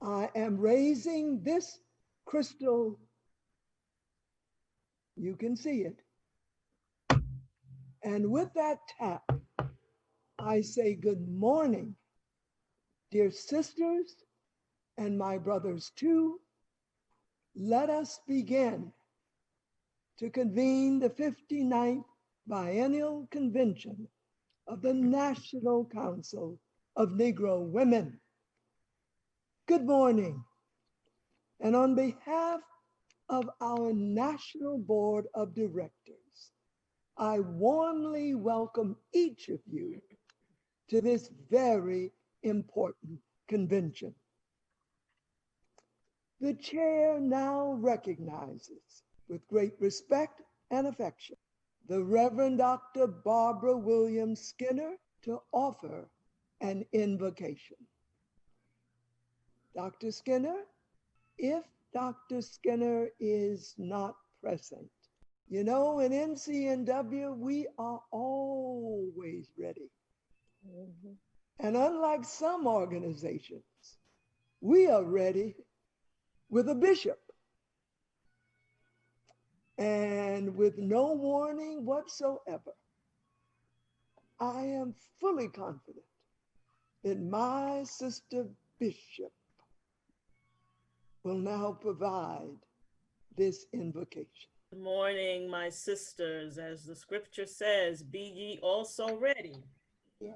I am raising this crystal. You can see it. And with that tap, I say good morning, dear sisters and my brothers too. Let us begin to convene the 59th Biennial Convention of the National Council of Negro Women. Good morning. And on behalf of our National Board of Directors, I warmly welcome each of you to this very important convention. The chair now recognizes, with great respect and affection, the Reverend Dr. Barbara Williams Skinner to offer an invocation. Dr. Skinner, if Dr. Skinner is not present, you know, in NCNW, we are always ready. Mm-hmm. And unlike some organizations, we are ready with a bishop. And with no warning whatsoever, I am fully confident that my sister bishop will now provide this invocation. Good morning, my sisters. As the scripture says, be ye also ready. Yeah.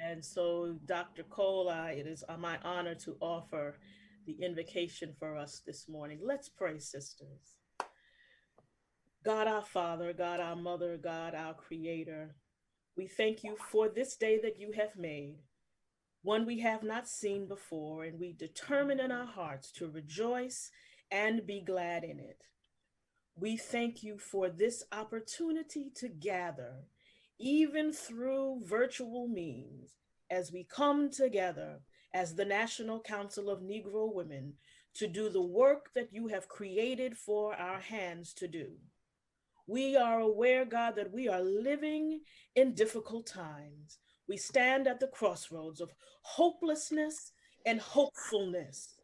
And so, Dr. Cole, it is my honor to offer the invocation for us this morning. Let's pray, sisters. God our Father, God our Mother, God our Creator, we thank you for this day that you have made, one we have not seen before, and we determine in our hearts to rejoice and be glad in it. We thank you for this opportunity to gather, even through virtual means, as we come together as the National Council of Negro Women to do the work that you have created for our hands to do. We are aware, God, that we are living in difficult times. We stand at the crossroads of hopelessness and hopefulness.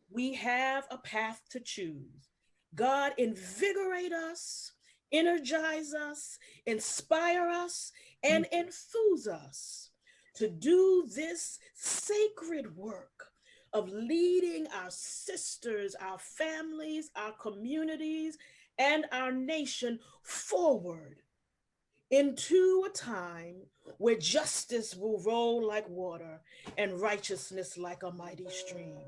We have a path to choose. God, invigorate us, energize us, inspire us, and enthuse us to do this sacred work of leading our sisters, our families, our communities, and our nation forward into a time where justice will roll like water and righteousness like a mighty stream.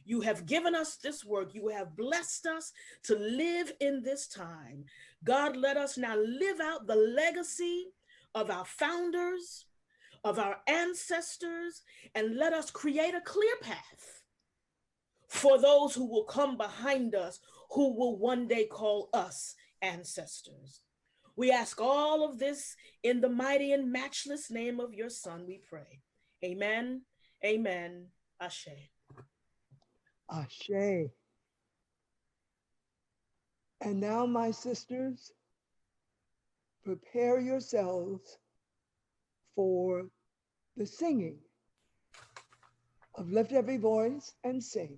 You have given us this work. You have blessed us to live in this time. God, let us now live out the legacy of our founders, of our ancestors, and let us create a clear path for those who will come behind us, who will one day call us ancestors. We ask all of this in the mighty and matchless name of your Son, we pray. Amen, amen, ashe. Ashe. And now, my sisters, prepare yourselves for the singing of Lift Every Voice and Sing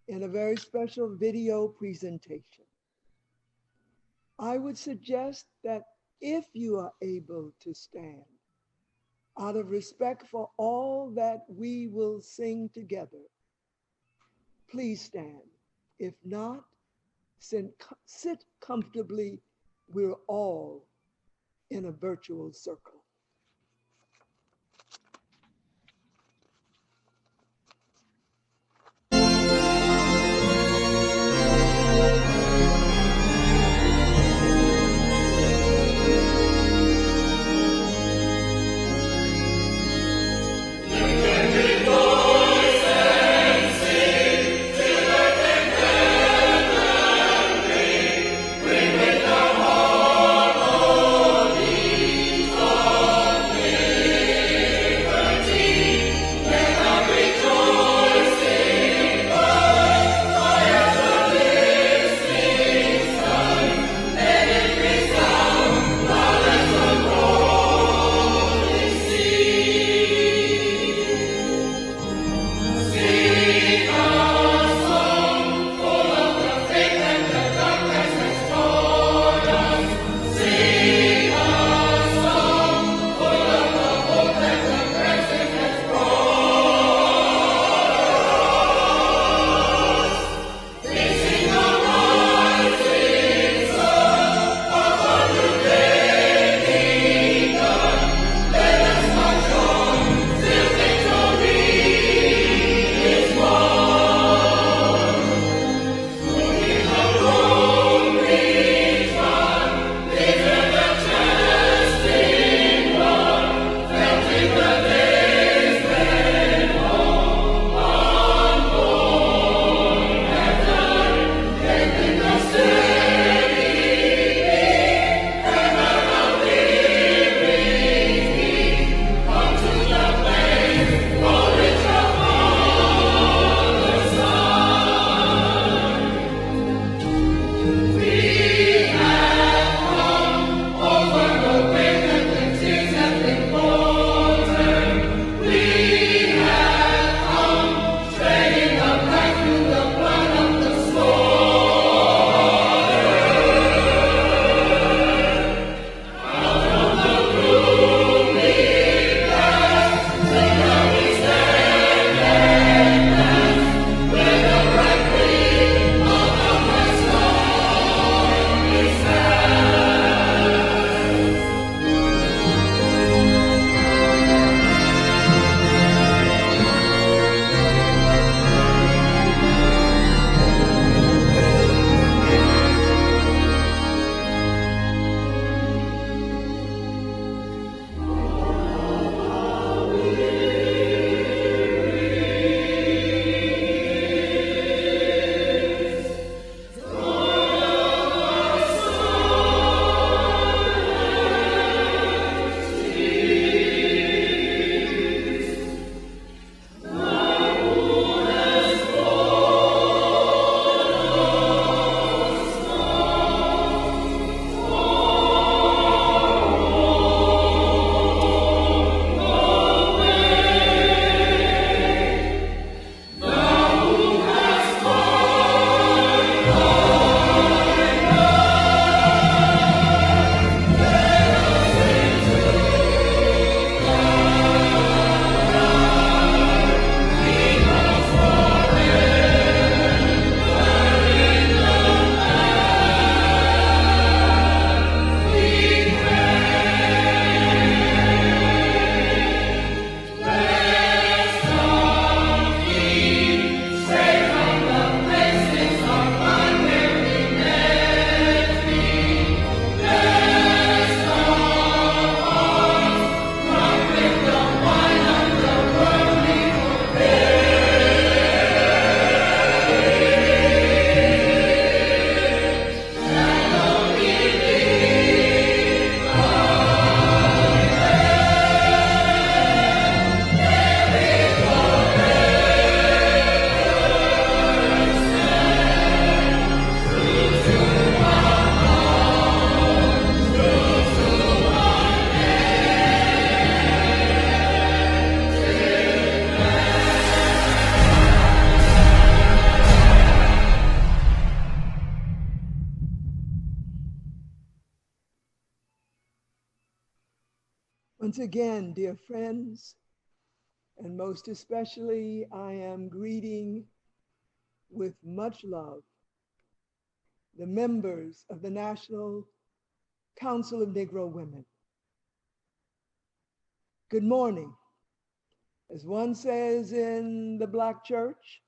in a very special video presentation. I would suggest that if you are able to stand, out of respect for all that we will sing together, please stand. If not, sit comfortably. We're all in a virtual circle. Oh Once again, dear friends, and most especially, I am greeting with much love the members of the National Council of Negro Women. Good morning. As one says in the Black church,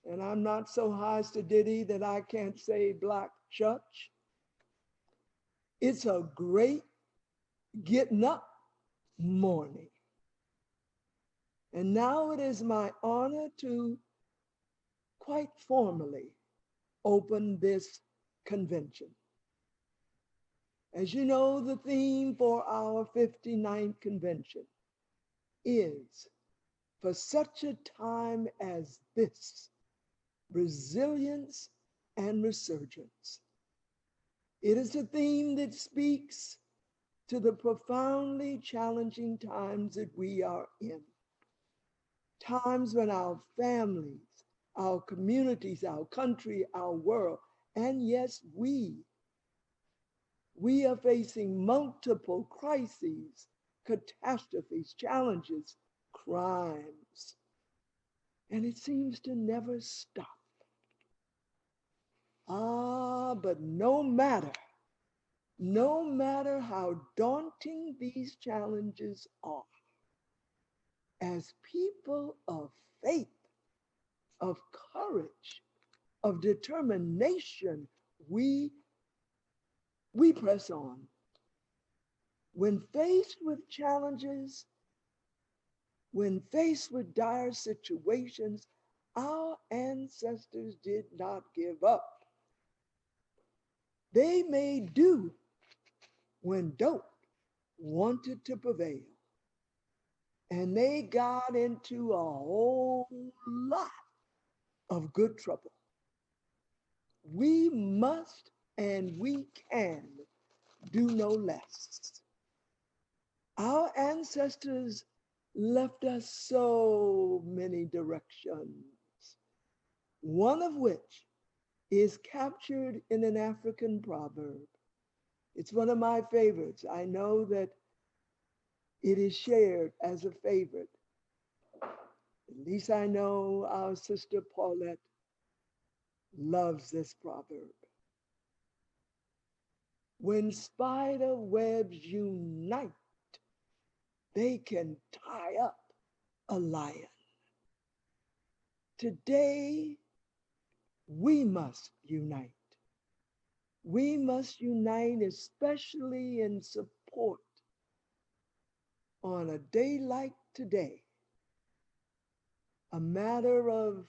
and I'm not so high stiddy that I can't say Black church, it's a great getting up morning. And now it is my honor to quite formally open this convention. As you know, the theme for our 59th convention is, for such a time as this, resilience and resurgence. It is a theme that speaks to the profoundly challenging times that we are in. Times when our families, our communities, our country, our world, and yes, we are facing multiple crises, catastrophes, challenges, crimes, and it seems to never stop. But no matter how daunting these challenges are, as people of faith, of courage, of determination, we press on. When faced with challenges, when faced with dire situations, our ancestors did not give up. They made do when dope wanted to prevail. And they got into a whole lot of good trouble. We must and we can do no less. Our ancestors left us so many directions, one of which is captured in an African proverb. It's one of my favorites. I know that it is shared as a favorite. At least I know our sister Paulette loves this proverb. When spider webs unite, they can tie up a lion. Today, we must unite. We must unite, especially in support on a day like today, a matter of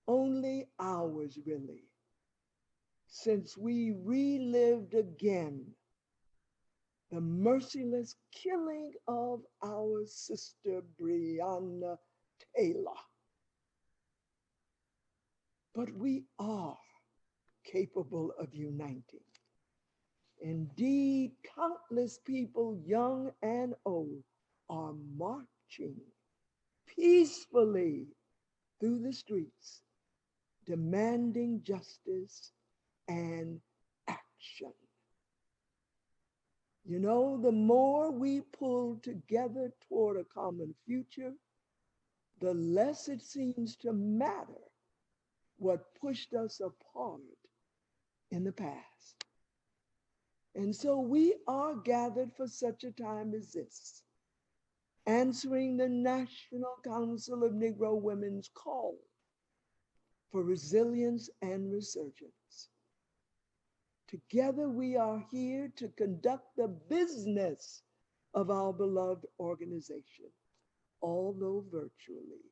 only hours, really, since we relived again the merciless killing of our sister Breonna Taylor. But we are capable of uniting. Indeed, countless people, young and old, are marching peacefully through the streets, demanding justice and action. You know, the more we pull together toward a common future, the less it seems to matter what pushed us apart in the past. And so we are gathered for such a time as this, answering the National Council of Negro Women's call for resilience and resurgence. Together we are here to conduct the business of our beloved organization, although virtually.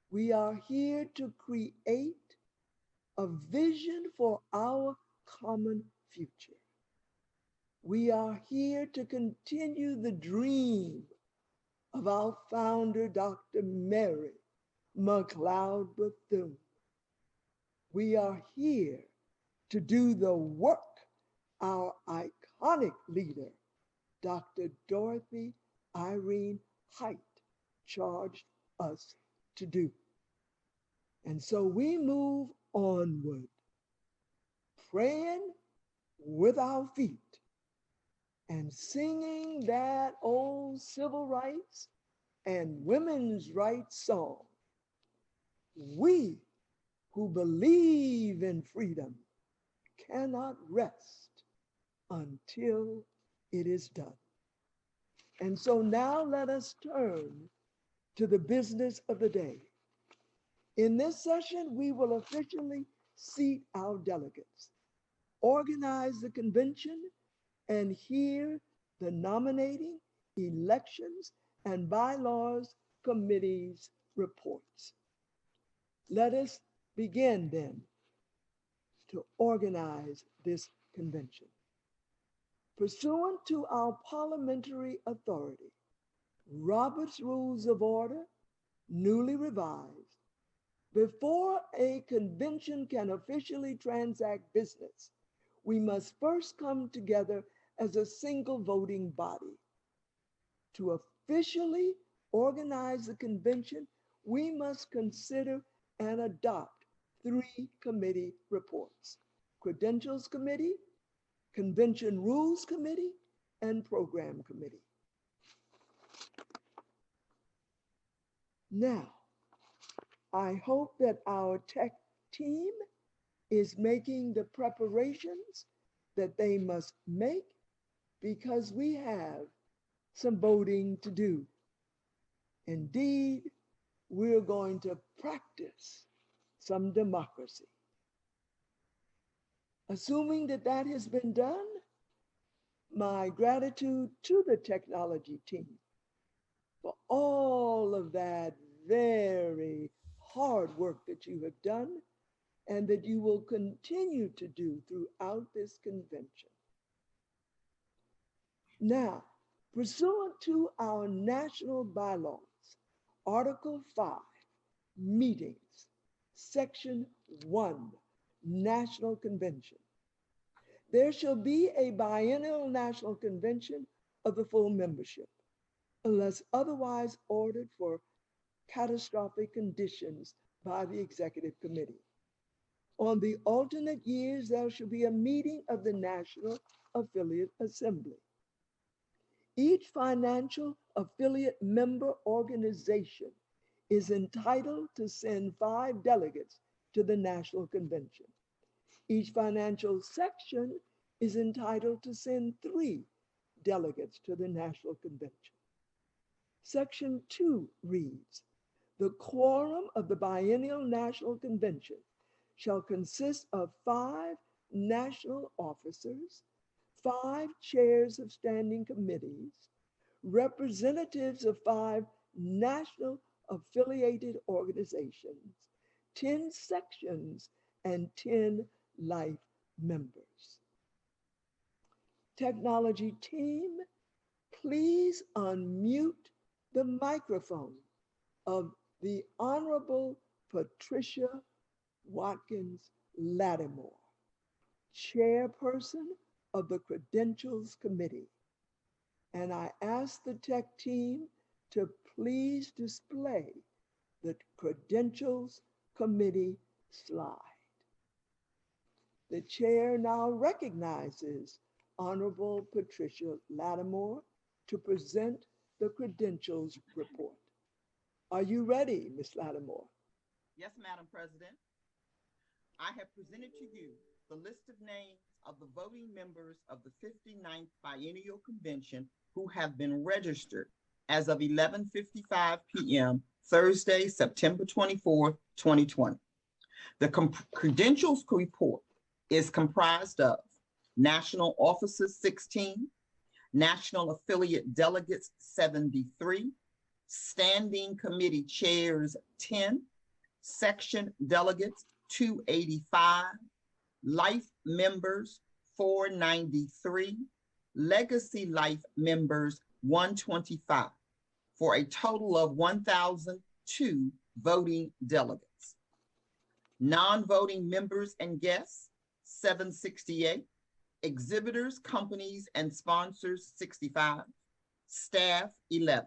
We are here to create a vision for our common future. We are here to continue the dream of our founder, Dr. Mary McLeod Bethune. We are here to do the work our iconic leader, Dr. Dorothy Irene Height, charged us to do. And so we move onward, praying with our feet and singing that old civil rights and women's rights song. We who believe in freedom cannot rest until it is done. And so now let us turn to the business of the day. In this session, we will officially seat our delegates, organize the convention, and hear the nominating, elections, and bylaws committee's reports. Let us begin then to organize this convention. Pursuant to our parliamentary authority, Robert's Rules of Order, newly revised, before a convention can officially transact business, we must first come together as a single voting body. To officially organize the convention, we must consider and adopt 3 committee reports: Credentials Committee, Convention Rules Committee, and Program Committee. Now, I hope that our tech team is making the preparations that they must make, because we have some voting to do. Indeed, we're going to practice some democracy. Assuming that that has been done, my gratitude to the technology team for all of that very hard work that you have done and that you will continue to do throughout this convention. Now, pursuant to our national bylaws, Article 5, Meetings, Section 1, National Convention, there shall be a biennial national convention of the full membership, unless otherwise ordered for catastrophic conditions by the executive committee. On the alternate years, there shall be a meeting of the National Affiliate Assembly. Each financial affiliate member organization is entitled to send 5 delegates to the National Convention. Each financial section is entitled to send 3 delegates to the National Convention. Section 2 reads, the quorum of the biennial National Convention shall consist of 5 national officers, 5 chairs of standing committees, representatives of 5 national affiliated organizations, 10 sections, and 10 life members. Technology team, please unmute the microphone of the Honorable Patricia Watkins Lattimore, chairperson of the Credentials Committee. And I ask the tech team to please display the Credentials Committee slide. The chair now recognizes Honorable Patricia Lattimore to present the credentials report. Are you ready, Ms. Lattimore? Yes, Madam President. I have presented to you the list of names of the voting members of the 59th Biennial Convention who have been registered as of 11:55 p.m. Thursday, September 24th, 2020. The credentials report is comprised of national officers 16, national affiliate delegates 73, standing committee chairs 10, section delegates 285, life members 493, legacy life members 125, for a total of 1,002 voting delegates. Non-voting members and guests 768, exhibitors, companies, and sponsors 65, staff 11,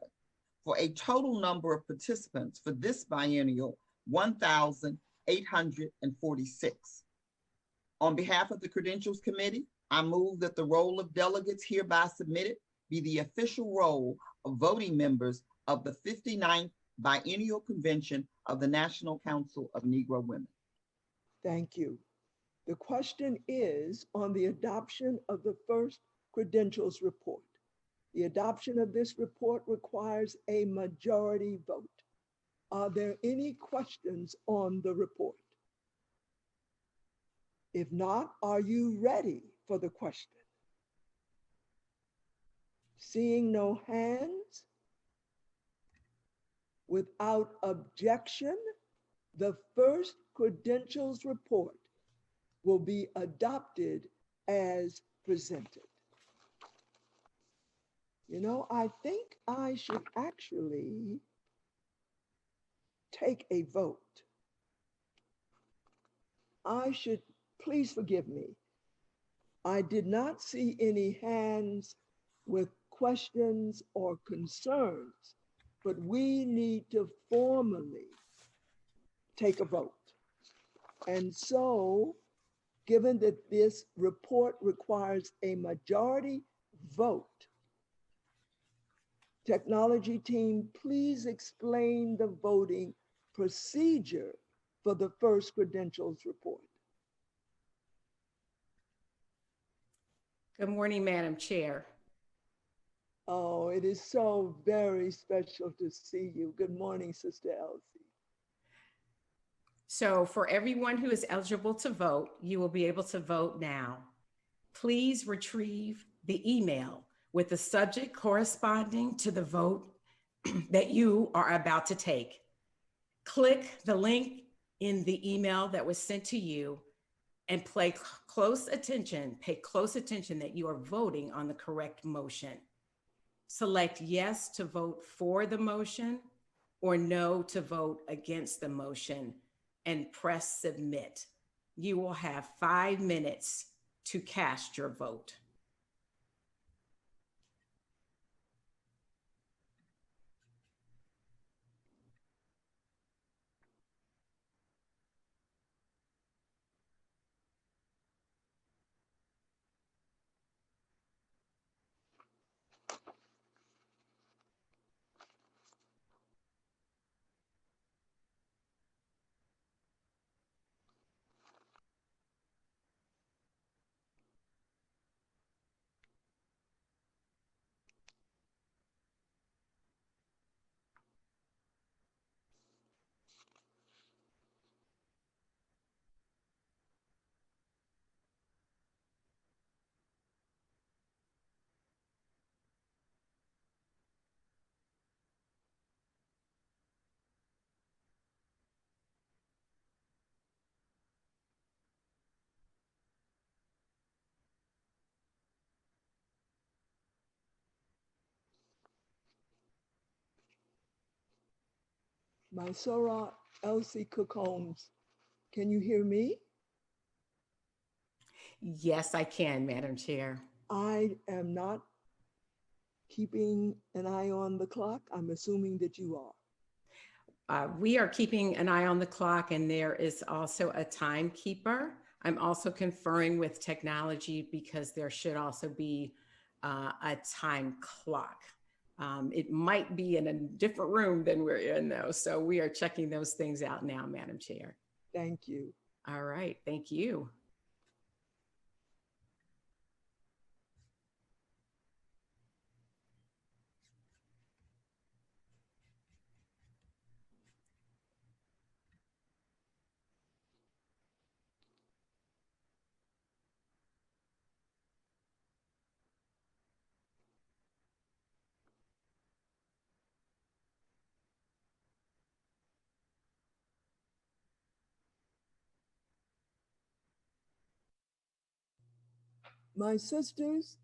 for a total number of participants for this biennial 1,846. On behalf of the Credentials Committee, I move that the roll of delegates hereby submitted be the official roll of voting members of the 59th Biennial Convention of the National Council of Negro Women. Thank you. The question is on the adoption of the first credentials report. The adoption of this report requires a majority vote. Are there any questions on the report? If not, are you ready for the question? Seeing no hands, without objection, the first credentials report will be adopted as presented. You know, I think I should actually take a vote. Please forgive me. I did not see any hands with questions or concerns, but we need to formally take a vote. And so, given that this report requires a majority vote, technology team, please explain the voting procedure for the first credentials report. Good morning, Madam Chair. Oh, it is so very special to see you. Good morning, Sister Elsie. So for everyone who is eligible to vote, you will be able to vote now. Please retrieve the email with the subject corresponding to the vote that you are about to take. Click the link in the email that was sent to you and pay close attention that you are voting on the correct motion. Select yes to vote for the motion or no to vote against the motion and press submit. You will have 5 minutes to cast your vote. My Sora Elsie Cook Holmes, can you hear me? Yes, I can, Madam Chair. I am not keeping an eye on the clock. I'm assuming that you are. We are keeping an eye on the clock, and there is also a timekeeper. I'm also conferring with technology because there should also be a time clock. It might be in a different room than we're in, though. So we are checking those things out now, Madam Chair. Thank you. All right. Thank you. My sisters,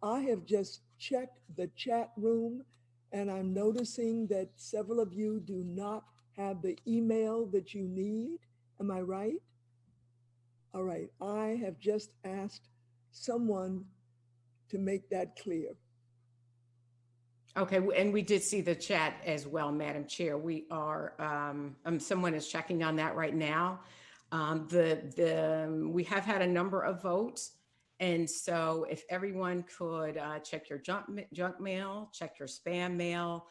I have just checked the chat room and I'm noticing that several of you do not have the email that you need. Am I right? All right, I have just asked someone to make that clear. Okay, and we did see the chat as well, Madam Chair. We are, someone is checking on that right now. We have had a number of votes, And so if everyone could check your junk mail, check your spam mail,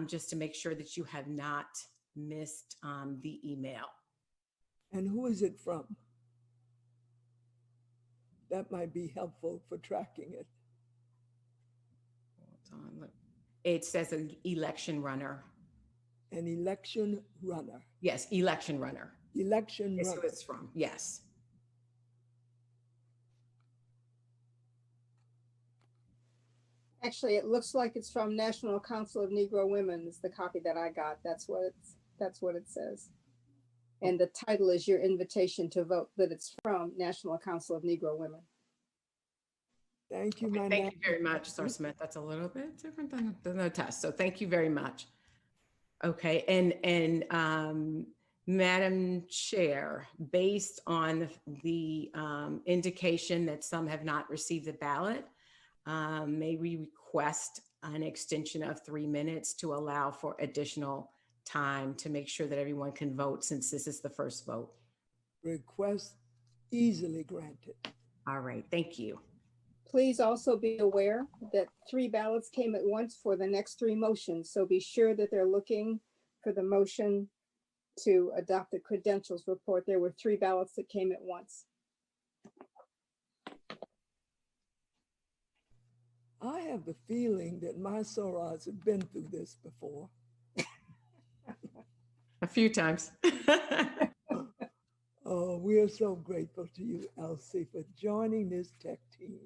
just to make sure that you have not missed the email. And who is it from? That might be helpful for tracking it. Hold on, look. It says an election runner. An election runner. Yes, election runner. Election That's runner. who it's from. Yes. Actually, it looks like it's from National Council of Negro Women. Is the copy that I got. That's what it says. And the title is Your Invitation to Vote, but it's from National Council of Negro Women. Thank you, Okay, thank you very much, Sir Smith. That's a little bit different than the test. So thank you very much. Okay, and Madam Chair, based on the indication that some have not received the ballot, may we request an extension of 3 minutes to allow for additional time to make sure that everyone can vote, since this is the first vote. Request easily granted. All right, thank you. Please also be aware that 3 ballots came at once for the next 3 motions. So be sure that they're looking for the motion to adopt the credentials report. There were 3 ballots that came at once. I have the feeling that my sorors have been through this before. A few times. Oh, we are so grateful to you, Elsie, for joining this tech team.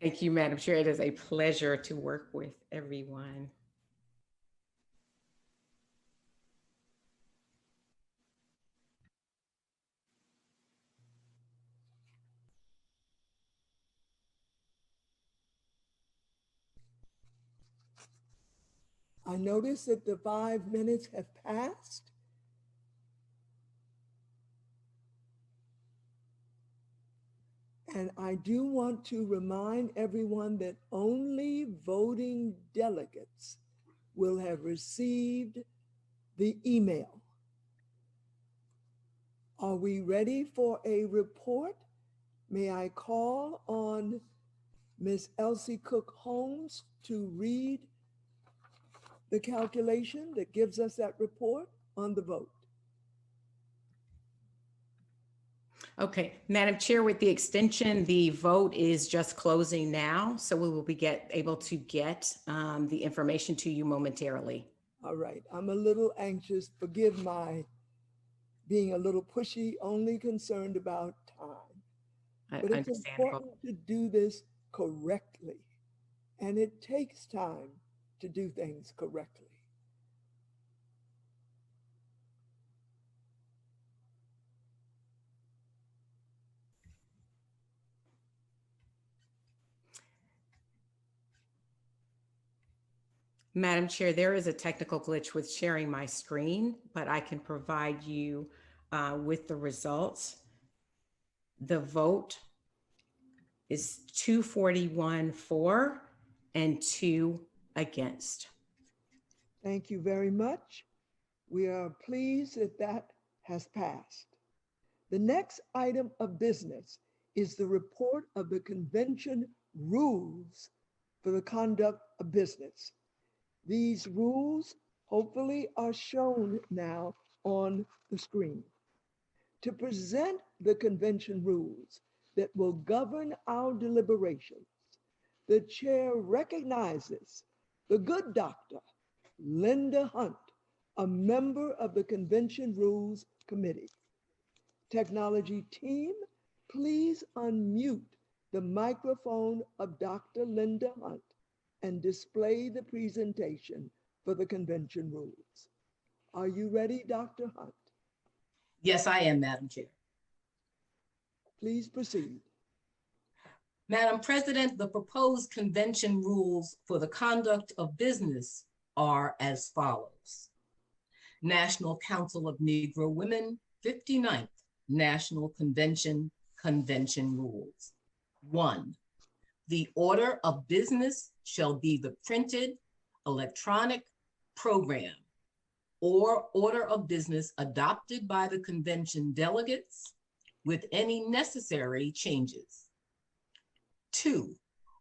Thank you, Madam Chair. It is a pleasure to work with everyone. I notice that the 5 minutes have passed. And I do want to remind everyone that only voting delegates will have received the email. Are we ready for a report? May I call on Ms. Elsie Cook Holmes to read the calculation that gives us that report on the vote? Okay, Madam Chair, with the extension, the vote is just closing now, so we will be able to get the information to you momentarily. All right, I'm a little anxious. Forgive my being a little pushy, only concerned about time. But it's important to do this correctly, and it takes time to do things correctly. Madam Chair, there is a technical glitch with sharing my screen, but I can provide you with the results. The vote is 241 for and 2 against. Thank you very much. We are pleased that that has passed. The next item of business is the report of the convention rules for the conduct of business. These rules hopefully are shown now on the screen. To present the convention rules that will govern our deliberations, the chair recognizes the good Dr. Linda Hunt, a member of the Convention Rules Committee. Technology team, please unmute the microphone of Dr. Linda Hunt and display the presentation for the convention rules. Are you ready, Dr. Hunt? Yes, I am, Madam Chair. Please proceed. Madam President, the proposed convention rules for the conduct of business are as follows. National Council of Negro Women, 59th National Convention, Convention Rules. 1, the order of business shall be the printed electronic program or order of business adopted by the convention delegates with any necessary changes. 2,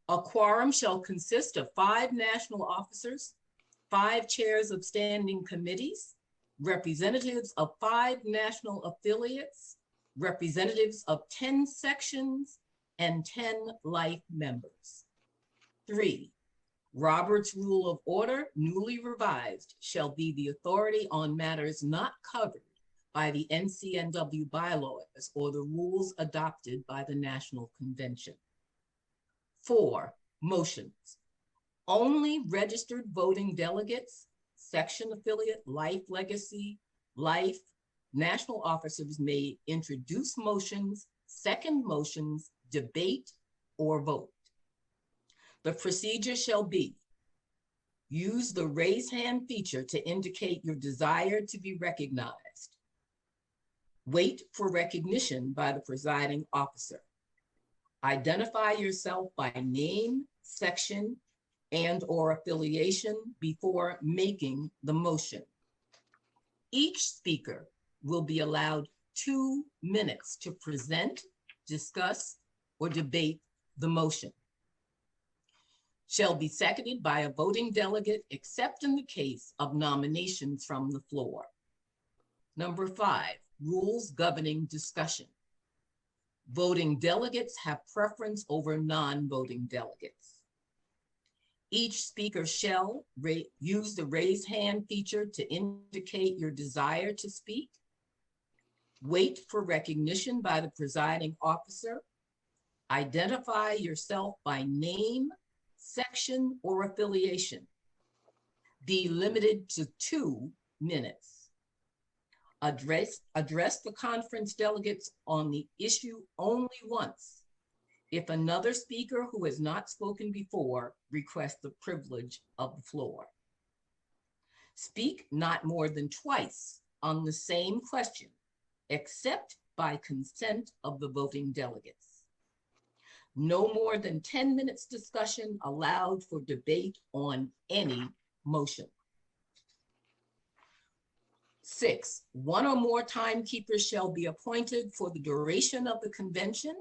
a quorum shall consist of 5 national officers, 5 chairs of standing committees, representatives of 5 national affiliates, representatives of 10 sections, and 10 life members. 3, Robert's Rule of Order, newly revised, shall be the authority on matters not covered by the NCNW bylaws or the rules adopted by the National Convention. 4, motions. Only registered voting delegates, section affiliate, life legacy, life, national officers may introduce motions, second motions, debate, or vote. The procedure shall be: use the raise hand feature to indicate your desire to be recognized. Wait for recognition by the presiding officer. Identify yourself by name, section, and/or affiliation before making the motion. Each speaker will be allowed 2 minutes to present, discuss, or debate the motion. Shall be seconded by a voting delegate, except in the case of nominations from the floor. Number 5, rules governing discussion. Voting delegates have preference over non-voting delegates. Each speaker shall use the raise hand feature to indicate your desire to speak. Wait for recognition by the presiding officer. Identify yourself by name, section, or affiliation. Be limited to 2 minutes. Address the conference delegates on the issue only once. If another speaker who has not spoken before requests the privilege of the floor. Speak not more than twice on the same question, except by consent of the voting delegates. No more than 10 minutes discussion allowed for debate on any motion. 6, 1 or more timekeepers shall be appointed for the duration of the convention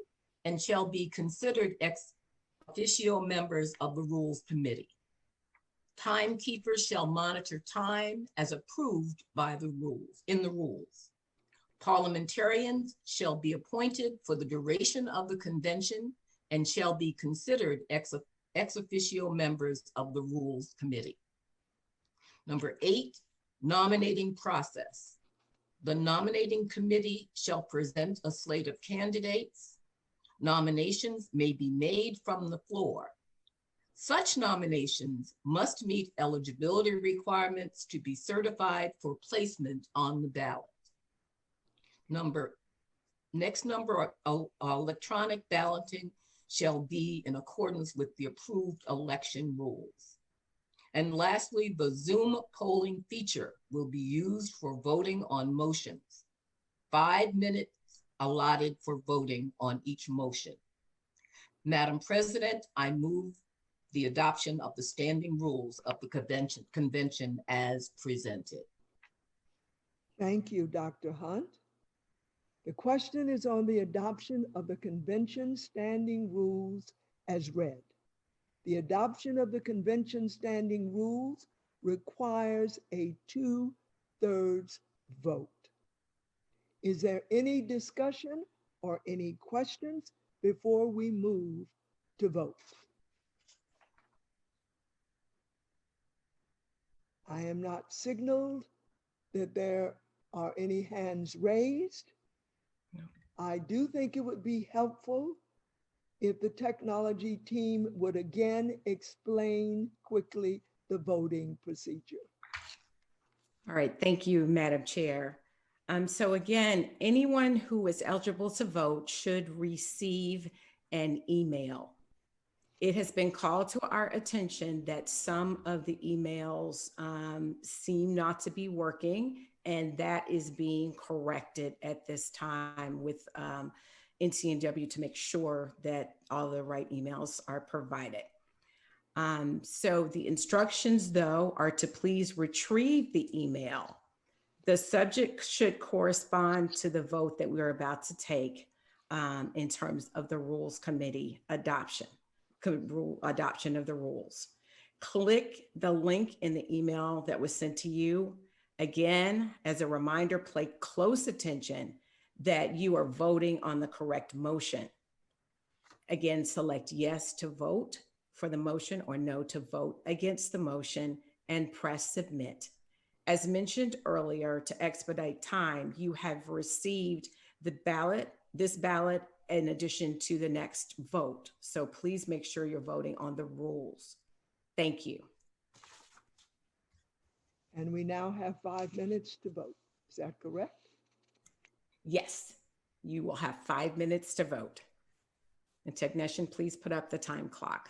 and shall be considered ex officio members of the Rules Committee. Timekeepers shall monitor time as approved by the rules, in the rules. Parliamentarians shall be appointed for the duration of the convention and shall be considered ex officio members of the Rules Committee. Number 8, nominating process. The nominating committee shall present a slate of candidates. Nominations may be made from the floor. Such nominations must meet eligibility requirements to be certified for placement on the ballot. Next number, electronic balloting shall be in accordance with the approved election rules. And lastly, the Zoom polling feature will be used for voting on motions. 5 minutes allotted for voting on each motion. Madam President, I move the adoption of the standing rules of the convention as presented. Thank you, Dr. Hunt. The question is on the adoption of the convention standing rules as read. The adoption of the convention standing rules requires a 2/3 vote. Is there any discussion or any questions before we move to vote? I am not signaled that there are any hands raised. No. I do think it would be helpful if the technology team would again explain quickly the voting procedure. All right, thank you, Madam Chair. So again, anyone who is eligible to vote should receive an email. It has been called to our attention that some of the emails seem not to be working, and that is being corrected at this time with NCNW to make sure that all the right emails are provided. So the instructions, though, are to please retrieve the email The subject should correspond to the vote that we're about to take in terms of the Rules Committee adoption of the rules. Click the link in the email that was sent to you. Again, as a reminder, pay close attention that you are voting on the correct motion. Again, select yes to vote for the motion or no to vote against the motion and press submit. As mentioned earlier, to expedite time, you have received this ballot in addition to the next vote. So please make sure you're voting on the rules. Thank you. And we now have 5 minutes to vote. Is that correct? Yes, you will have 5 minutes to vote. And technician, please put up the time clock.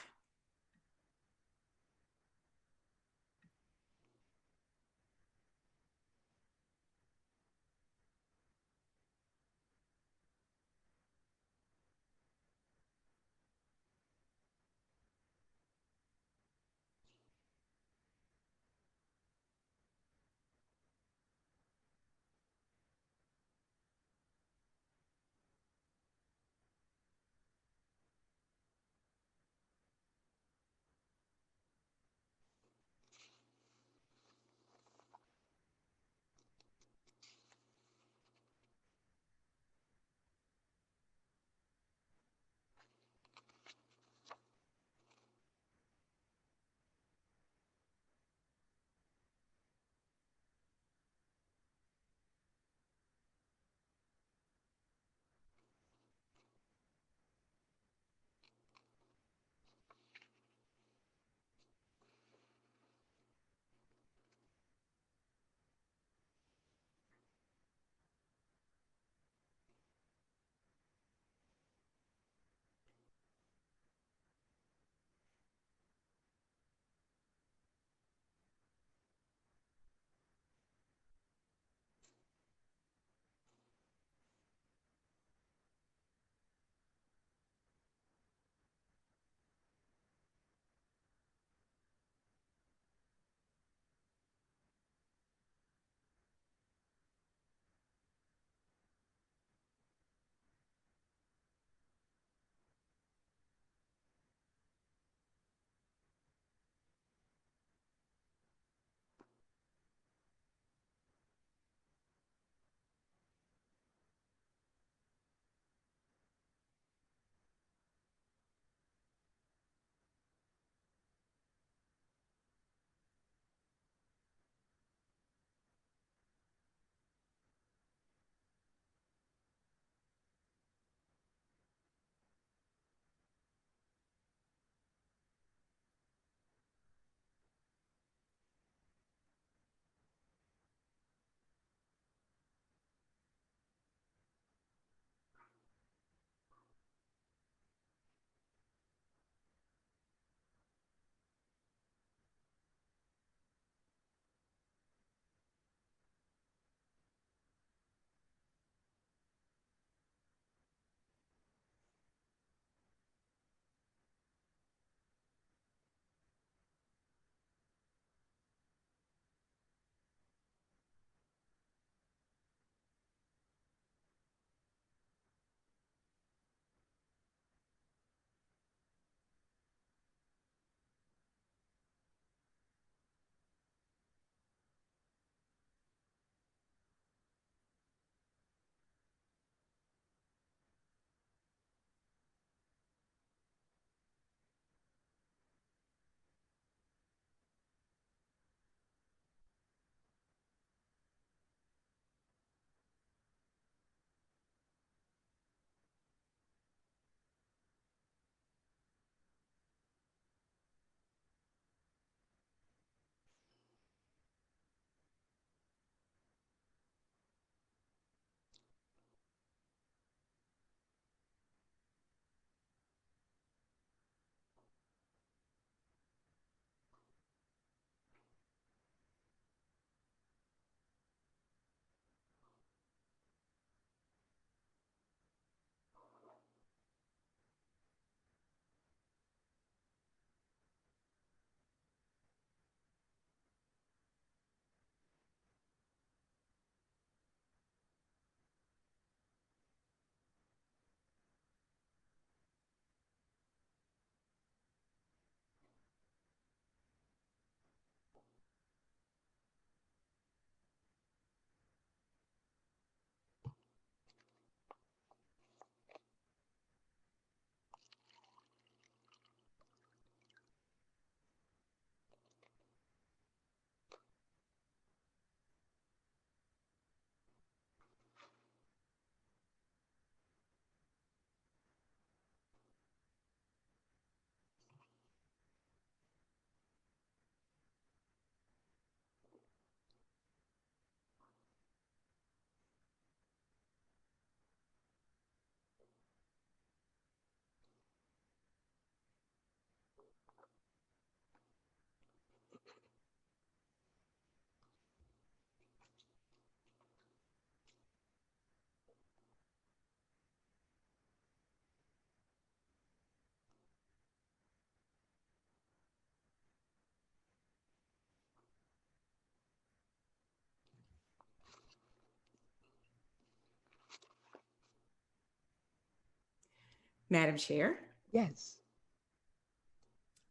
Madam Chair, Yes.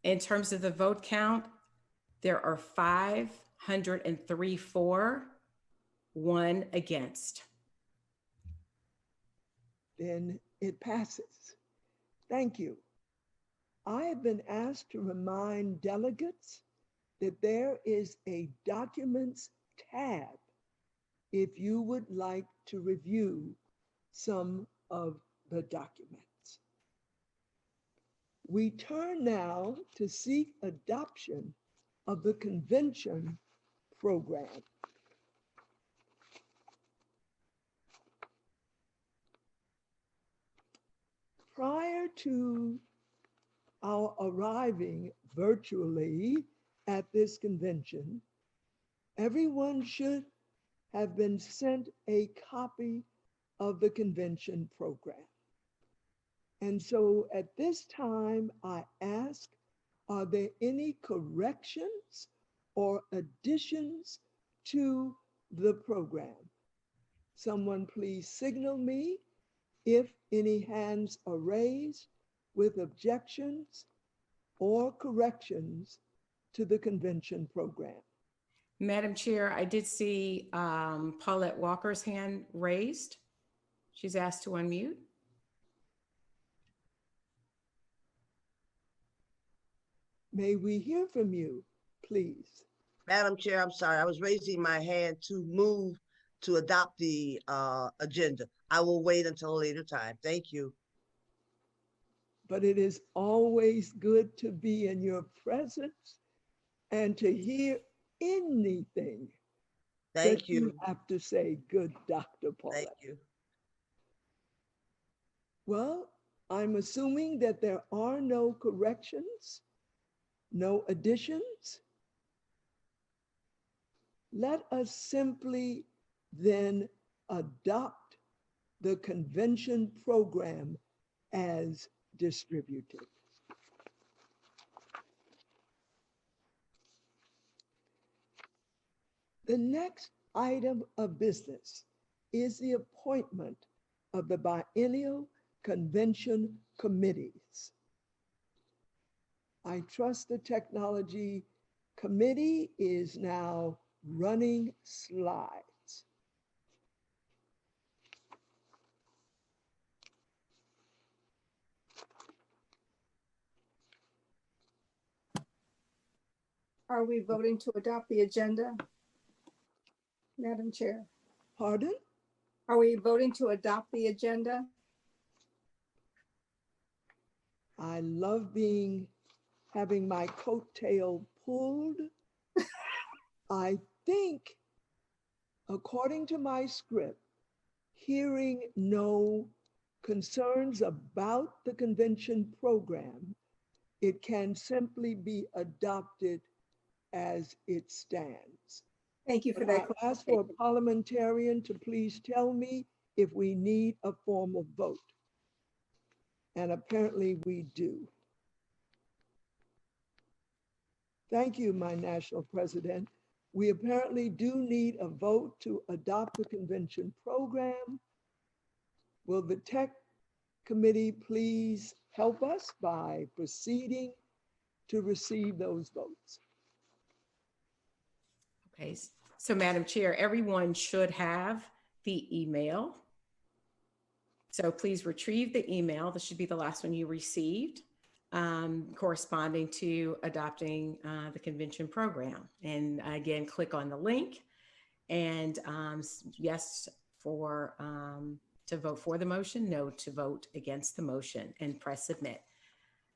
in terms of the vote count, there are 503 for, 1 against. Then it passes. Thank you. I have been asked to remind delegates that there is a documents tab if you would like to review some of the documents. We turn now to seek adoption of the convention program. Prior to our arriving virtually at this convention, everyone should have been sent a copy of the convention program. And so at this time, I ask, are there any corrections or additions to the program? Someone please signal me if any hands are raised with objections or corrections to the convention program. Madam Chair, I did see Paulette Walker's hand raised. She's asked to unmute. May we hear from you, please? Madam Chair, I'm sorry. I was raising my hand to move to adopt the agenda. I will wait until a later time. Thank you. But it is always good to be in your presence and to hear anything Thank that you. have to say. Good, Dr. Paulette. Thank you. Well, I'm assuming that there are no corrections, no additions. Let us simply then adopt the convention program as distributed. The next item of business is the appointment of the biennial convention committees. I trust the technology committee is now running slides. Are we voting to adopt the agenda, Madam Chair? Pardon? Are we voting to adopt the agenda? I love having my coattail pulled. I think, according to my script, hearing no concerns about the convention program, it can simply be adopted as it stands. Thank you for But that. I ask for a parliamentarian to please tell me if we need a formal vote. And apparently we do. Thank you, my national president. We apparently do need a vote to adopt the convention program. Will the tech committee please help us by proceeding to receive those votes? Okay, so Madam Chair, everyone should have the email. So please retrieve the email. This should be the last one you received, corresponding to adopting the convention program. And again, click on the link and yes for to vote for the motion, no to vote against the motion, and press submit.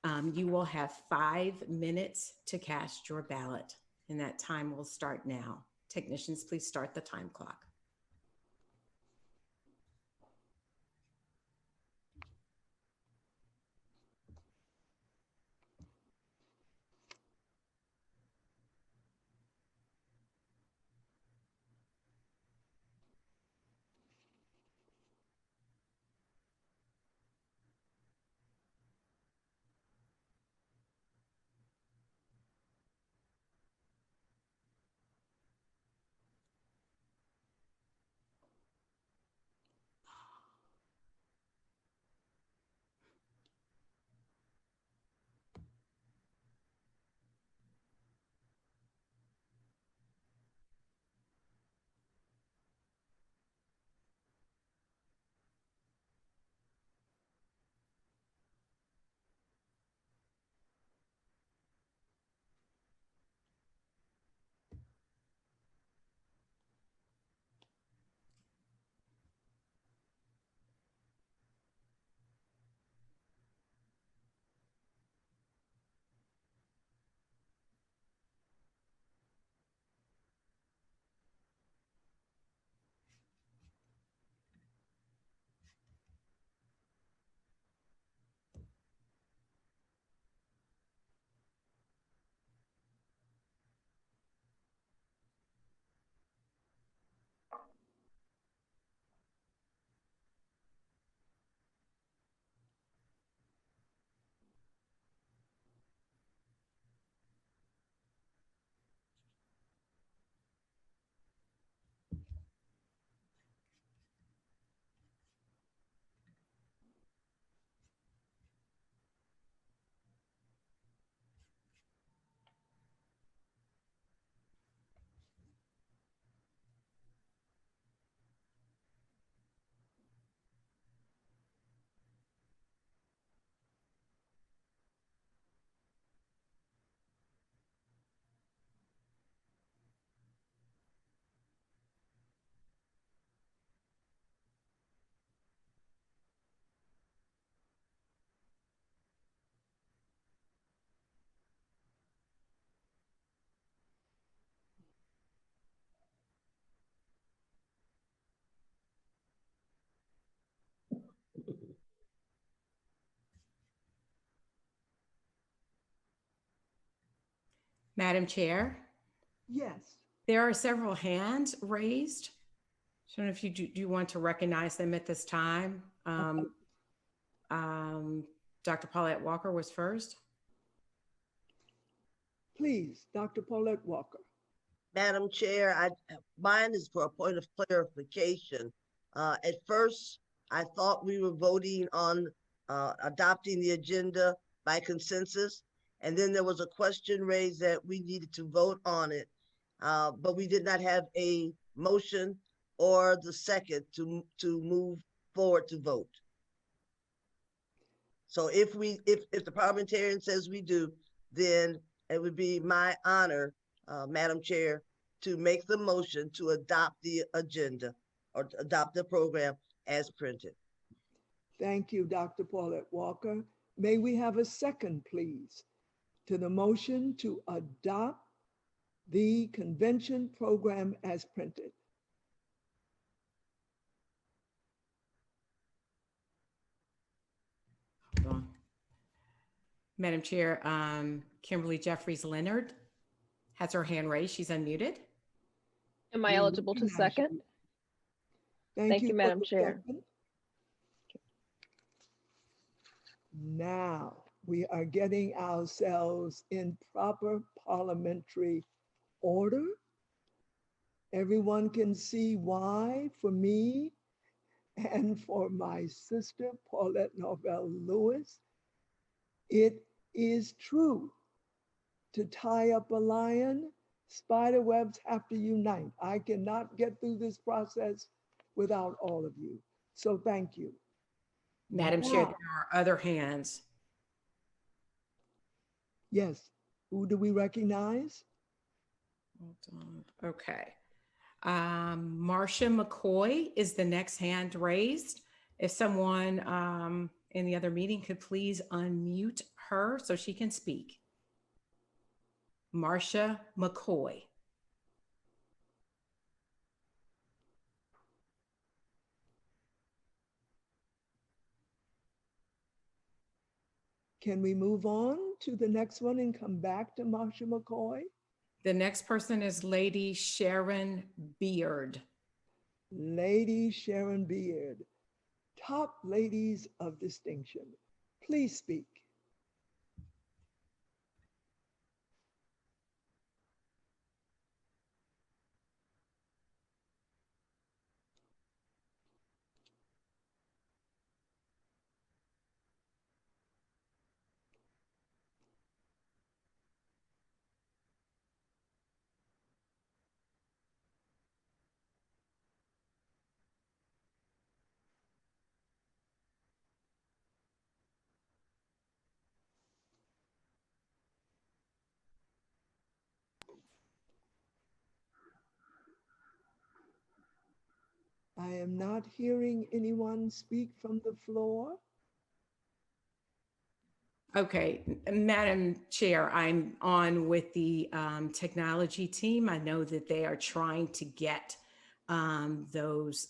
You will have 5 minutes to cast your ballot, and that time will start now. Technicians, please start the time clock. Madam Chair, Yes. there are several hands raised. So if you do you want to recognize them at this time? Dr. Paulette Walker was first. Please, Dr. Paulette Walker. Madam Chair, mine is for a point of clarification. At first, I thought we were voting on adopting the agenda by consensus. And then there was a question raised that we needed to vote on it. But we did not have a motion or the second to move forward to vote. So if the parliamentarian says we do, then it would be my honor, Madam Chair, to make the motion to adopt the agenda or adopt the program as printed. Thank you, Dr. Paulette Walker. May we have a second, please, to the motion to adopt the convention program as printed? Hold on. Madam Chair, Kimberly Jeffries Leonard has her hand raised. She's unmuted. Am I eligible to second? Thank you, for Madam the Chair. second. Now we are getting ourselves in proper parliamentary order. Everyone can see why, for me and for my sister, Paulette Norvell Lewis, it is true. To tie up a lion, spider webs have to unite. I cannot get through this process without all of you. So thank you. Madam Chair, there are other hands. Yes. Who do we recognize? Hold on. Okay. Marcia McCoy is the next hand raised. If someone in the other meeting could please unmute her so she can speak. Marcia McCoy. Can we move on to the next one and come back to Marcia McCoy? The next person is Lady Sharon Beard. Lady Sharon Beard, top ladies of distinction. Please speak. I am not hearing anyone speak from the floor. Okay, Madam Chair, I'm on with the technology team. I know that they are trying to get those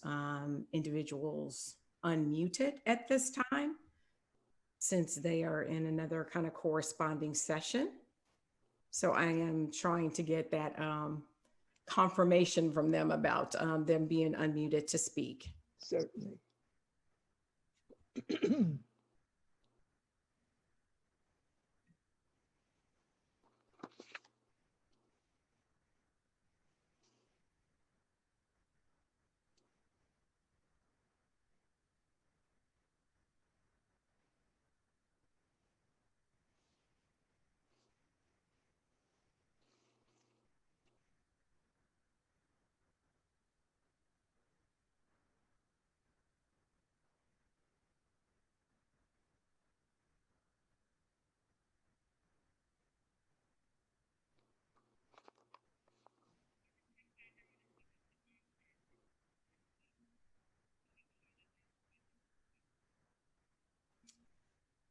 individuals unmuted at this time, since they are in another kind of corresponding session. So I am trying to get that confirmation from them about them being unmuted to speak. Certainly.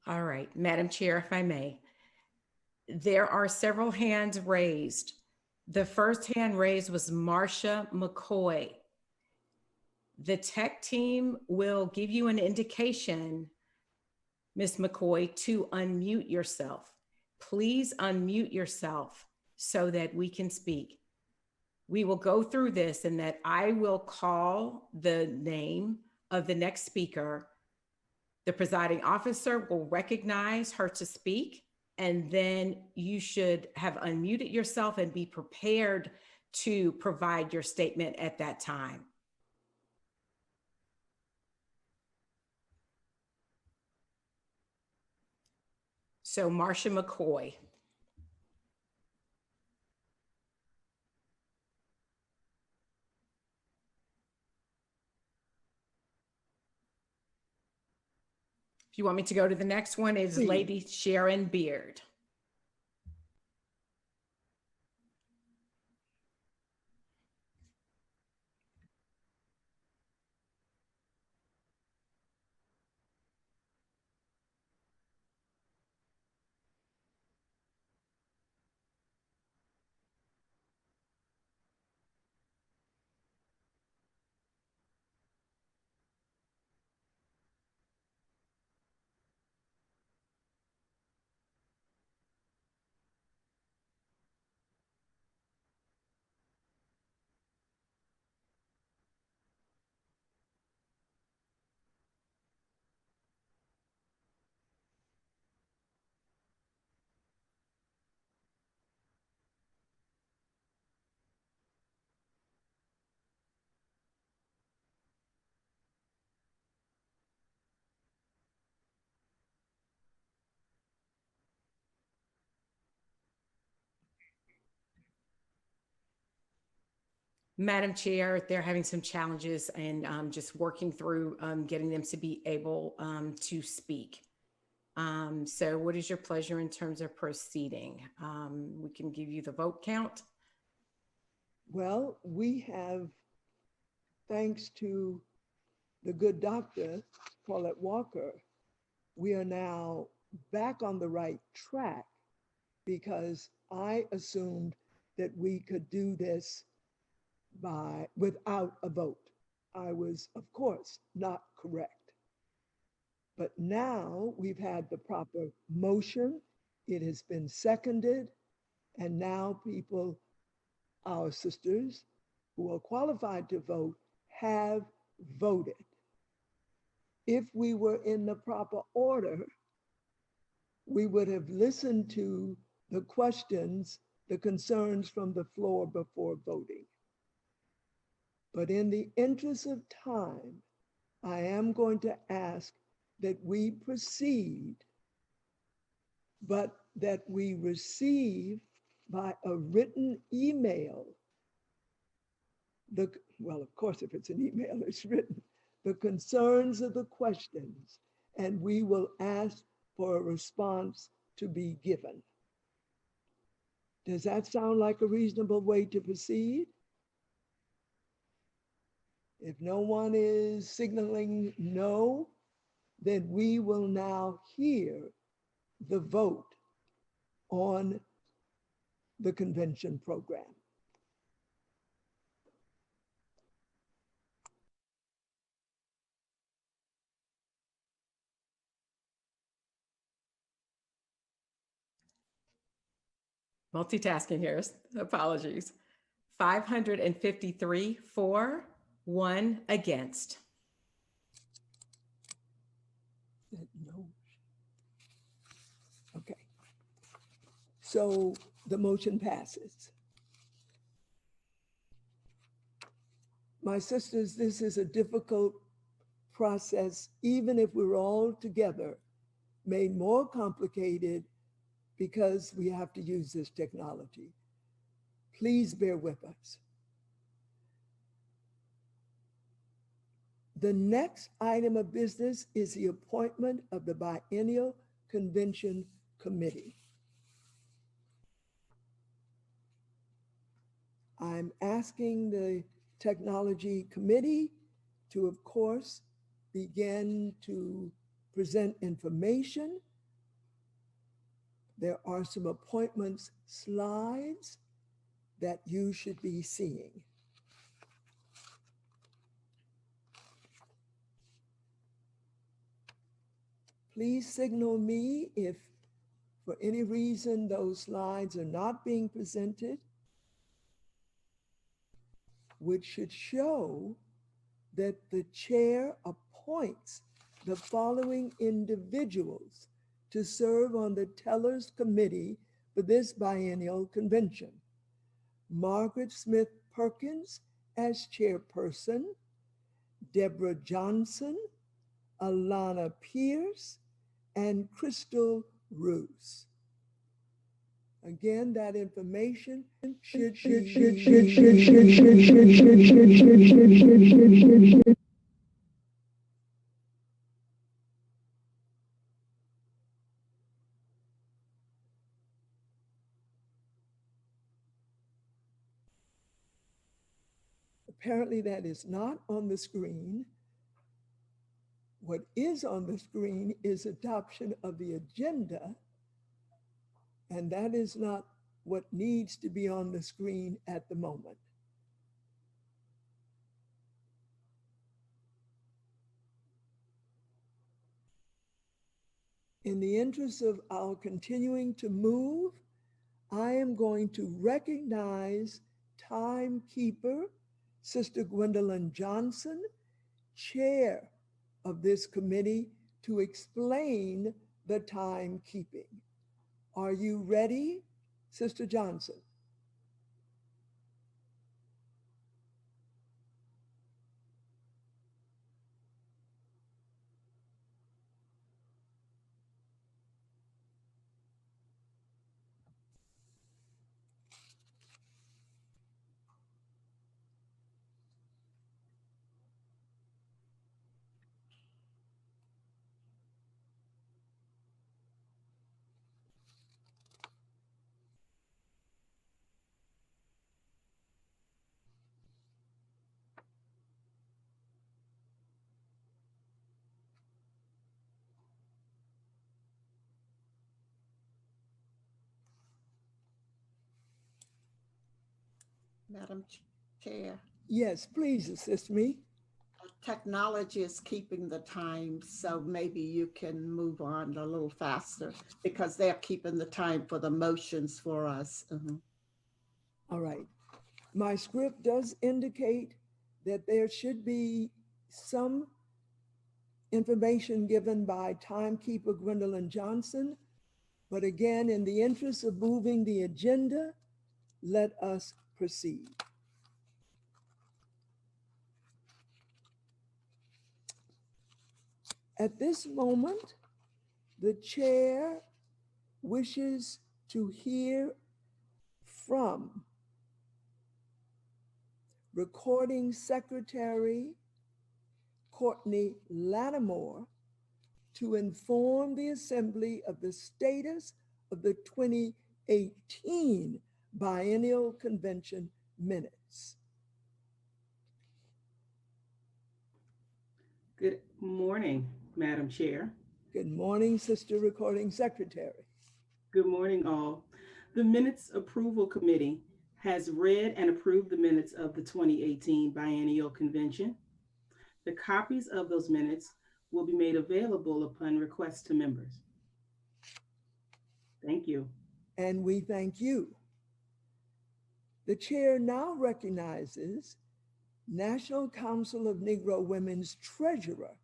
All right, Madam Chair, if I may. There are several hands raised. The first hand raised was Marcia McCoy. The tech team will give you an indication, Ms. McCoy, to unmute yourself. Please unmute yourself so that we can speak. We will go through this, and that I will call the name of the next speaker. The presiding officer will recognize her to speak, and then you should have unmuted yourself and be prepared to provide your statement at that time. So Marcia McCoy. If you want me to go to the next one, is Please. Lady Sharon Beard. Madam Chair, they're having some challenges and just working through getting them to be able to speak. So what is your pleasure in terms of proceeding? We can give you the vote count. Well, we have, thanks to the good doctor, Paulette Walker, we are now back on the right track, because I assumed that we could do this without a vote. I was, of course, not correct. But now we've had the proper motion, it has been seconded, and now people, our sisters who are qualified to vote, have voted. If we were in the proper order, we would have listened to the questions, the concerns from the floor before voting. But in the interest of time, I am going to ask that we proceed, but that we receive by a written email well, of course, if it's an email, it's written, the concerns of the questions, and we will ask for a response to be given. Does that sound like a reasonable way to proceed? If no one is signaling no, then we will now hear the vote on the convention program. Multitasking here, apologies. 553 for, 1 against. No. Okay. So the motion passes. My sisters, this is a difficult process, even if we're all together, made more complicated because we have to use this technology. Please bear with us. The next item of business is the appointment of the Biennial Convention Committee. I'm asking the Technology Committee to, of course, begin to present information. There are some appointments slides that you should be seeing. Please signal me if for any reason those slides are not being presented, which should show that the chair appoints the following individuals to serve on the Tellers Committee for this biennial convention. Margaret Smith Perkins as chairperson, Deborah Johnson, Alana Pierce, and Crystal Roos. Again, that information should apparently that is not on the screen. What is on the screen is adoption of the agenda, and that is not what needs to be on the screen at the moment. In the interest of our continuing to move, I am going to recognize timekeeper, Sister Gwendolyn Johnson, chair of this committee, to explain the timekeeping. Are you ready, Sister Johnson? Madam Chair. Yes, please assist me. Technology is keeping the time, so maybe you can move on a little faster because they're keeping the time for the motions for us. All right. My script does indicate that there should be some information given by timekeeper Gwendolyn Johnson, but again, in the interest of moving the agenda, let us proceed. At this moment, the chair wishes to hear from Recording Secretary Courtney Lattimore to inform the Assembly of the status of the 2018 Biennial Convention minutes. Good morning, Madam Chair. Good morning, Sister Recording Secretary. Good morning, all. The Minutes Approval Committee has read and approved the minutes of the 2018 Biennial Convention. The copies of those minutes will be made available upon request to members. Thank you. And we thank you. The chair now recognizes National Council of Negro Women's Treasurer,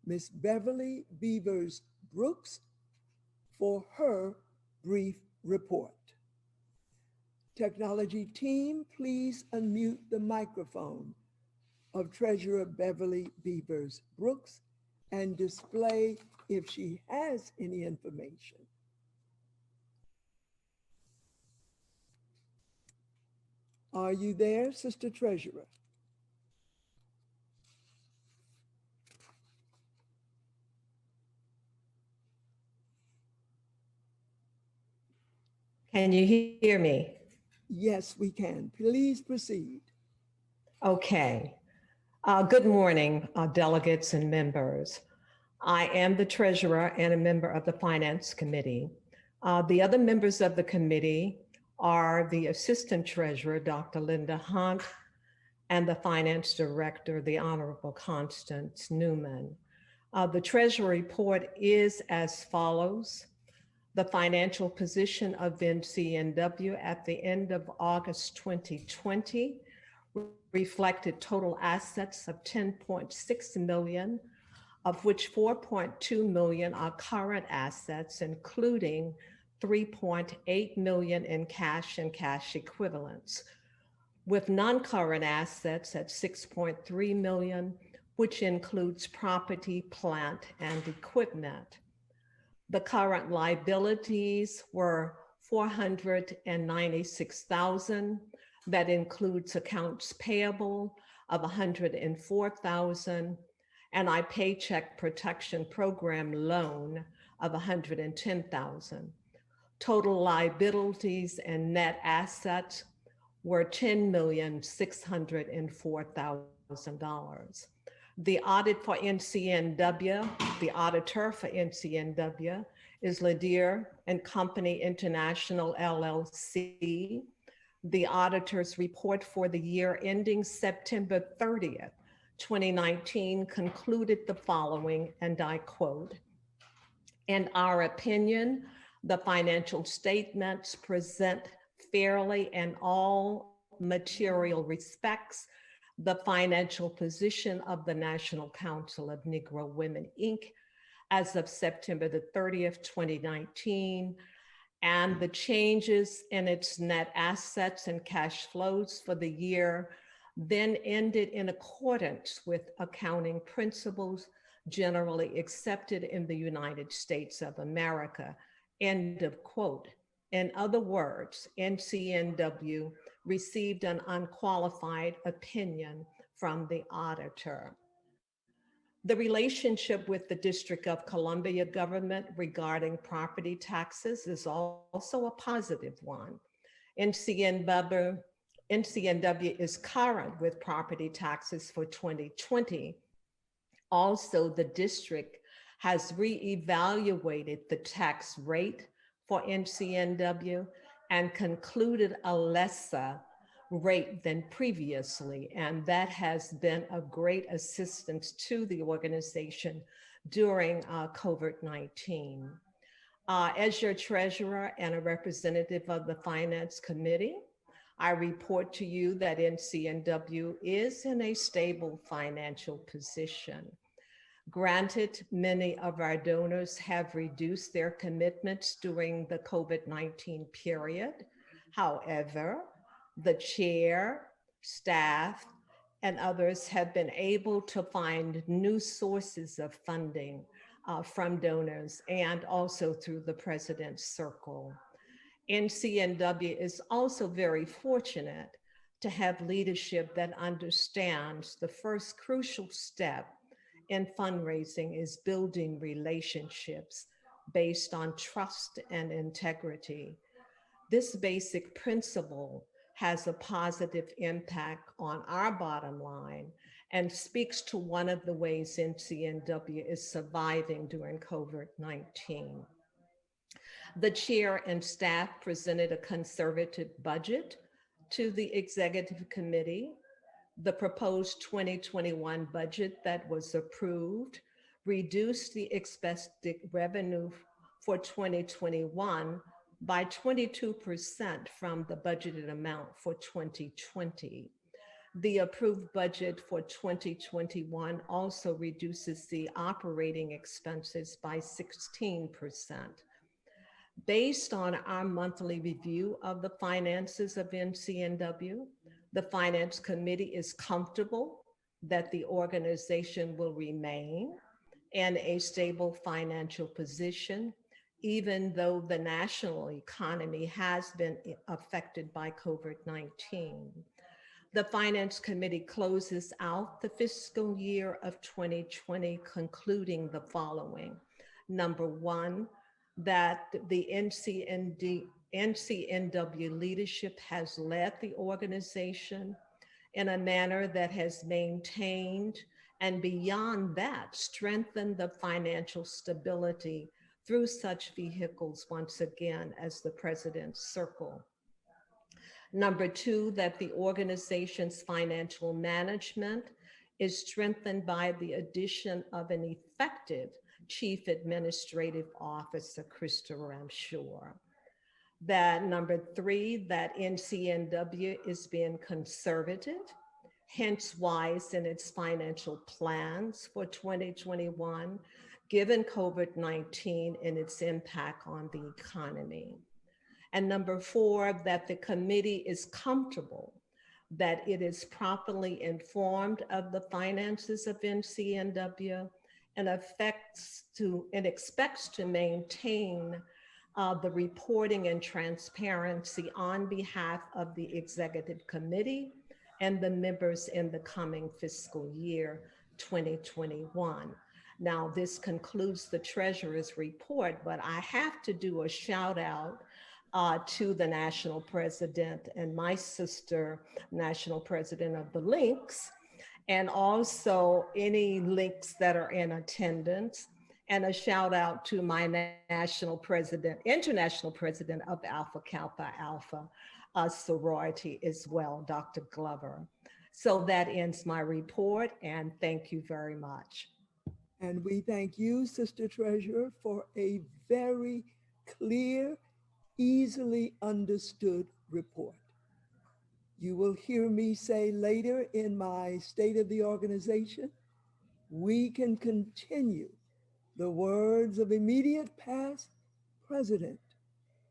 Ms. Beverly Beavers Brooks, for her brief report. Technology team, please unmute the microphone of Treasurer Beverly Beavers Brooks and display if she has any information. Are you there, Sister Treasurer? Can you hear me? Yes, we can. Please proceed. Okay. Good morning, delegates and members. I am the treasurer and a member of the Finance Committee. The other members of the committee are the Assistant Treasurer, Dr. Linda Hunt, and the Finance Director, the Honorable Constance Newman. The Treasury report is as follows. The financial position of NCNW at the end of August 2020 reflected total assets of 10.6 million, of which 4.2 million are current assets, including 3.8 million in cash and cash equivalents, with non-current assets at 6.3 million, which includes property, plant, and equipment. The current liabilities were 496,000. That includes accounts payable of 104,000 and our Paycheck Protection Program loan of 110,000. Total liabilities and net assets were $10,604,000. The audit for NCNW, the auditor for NCNW is Lattimore and Company International LLC. The auditor's report for the year ending September 30th, 2019 concluded the following, and I quote, "In our opinion, the financial statements present fairly in all material respects the financial position of the National Council of Negro Women, Inc. as of September the 30th, 2019, and the changes in its net assets and cash flows for the year then ended in accordance with accounting principles generally accepted in the United States of America." End of quote. In other words, NCNW received an unqualified opinion from the auditor. The relationship with the District of Columbia government regarding property taxes is also a positive one. NCNW is current with property taxes for 2020. Also, the district has reevaluated the tax rate for NCNW and concluded a lesser rate than previously, and that has been of great assistance to the organization during COVID-19. As your treasurer and a representative of the Finance Committee, I report to you that NCNW is in a stable financial position. Granted, many of our donors have reduced their commitments during the COVID-19 period. However, the chair, staff, and others have been able to find new sources of funding from donors and also through the President's Circle. NCNW is also very fortunate to have leadership that understands the first crucial step in fundraising is building relationships based on trust and integrity. This basic principle has a positive impact on our bottom line and speaks to one of the ways NCNW is surviving during COVID-19. The chair and staff presented a conservative budget to the executive committee. The proposed 2021 budget that was approved reduced the expected revenue for 2021 by 22% from the budgeted amount for 2020. The approved budget for 2021 also reduces the operating expenses by 16%. Based on our monthly review of the finances of NCNW, the Finance Committee is comfortable that the organization will remain in a stable financial position, even though the national economy has been affected by COVID-19. The Finance Committee closes out the fiscal year of 2020, concluding the following. Number one, that the NCNW leadership has led the organization in a manner that has maintained and beyond that, strengthened the financial stability through such vehicles once again as the President's Circle. Number two, that the organization's financial management is strengthened by the addition of an effective Chief Administrative Officer, Christopher, I'm sure. That number 3, that NCNW is being conservative, hence why it's in its financial plans for 2021, given COVID-19 and its impact on the economy. And number 4, that the committee is comfortable that it is properly informed of the finances of NCNW and expects to maintain the reporting and transparency on behalf of the executive committee and the members in the coming fiscal year 2021. Now, this concludes the treasurer's report, but I have to do a shout out to the national president and my sister, national president of the Links, and also any Links that are in attendance, and a shout out to my international president of Alpha Kappa Alpha sorority as well, Dr. Glover. So that ends my report, and thank you very much. And we thank you, Sister Treasurer, for a very clear, easily understood report. You will hear me say later in my state of the organization, we can continue the words of immediate past President,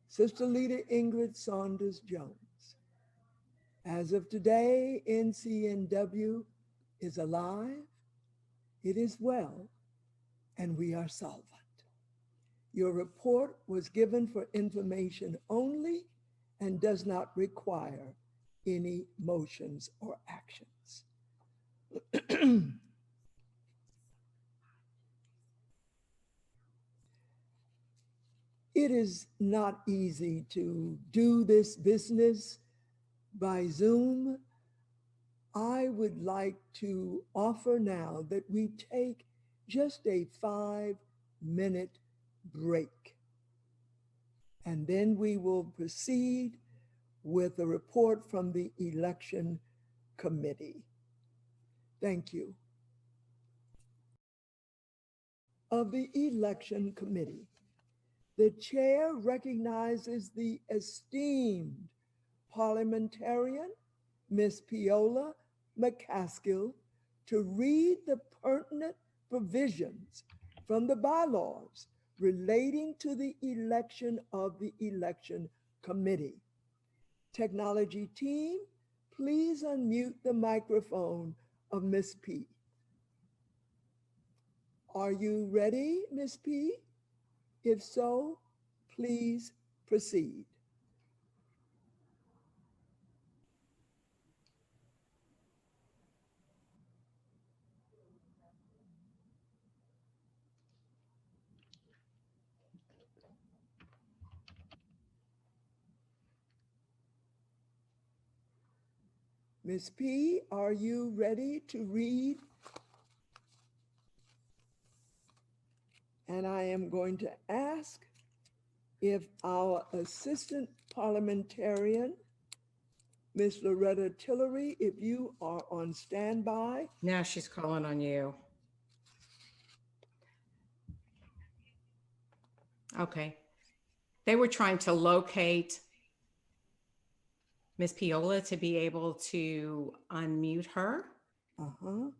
Sister Leader Ingrid Saunders Jones. As of today, NCNW is alive, it is well, and we are solvent. Your report was given for information only and does not require any motions or actions. It is not easy to do this business by Zoom. I would like to offer now that we take just a 5-minute break. And then we will proceed with a report from the election committee. Thank you. Of the election committee, the chair recognizes the esteemed parliamentarian, Ms. Piola McCaskill, to read the pertinent provisions from the bylaws relating to the election of the election committee. Technology team, please unmute the microphone of Ms. P. Are you ready, Ms. P? If so, please proceed. Ms. P, are you ready to read? And I am going to ask if our assistant parliamentarian, Ms. Loretta Tillery, if you are on standby. Now she's calling on you. Okay. They were trying to locate Ms. Piola to be able to unmute her. Uh-huh.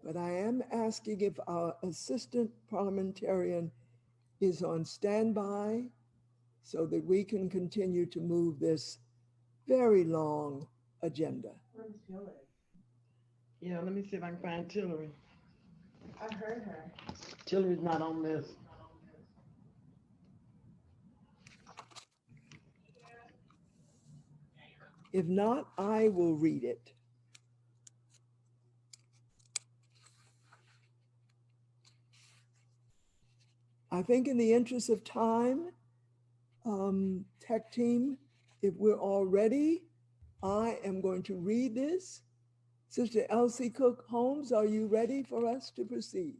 But I am asking if our assistant parliamentarian is on standby so that we can continue to move this very long agenda. Yeah, let me see if I can find Tillery. I heard her. Tillery's not on this. If not, I will read it. I think in the interest of time, tech team, if we're all ready, I am going to read this. Sister Elsie Cook Holmes, are you ready for us to proceed?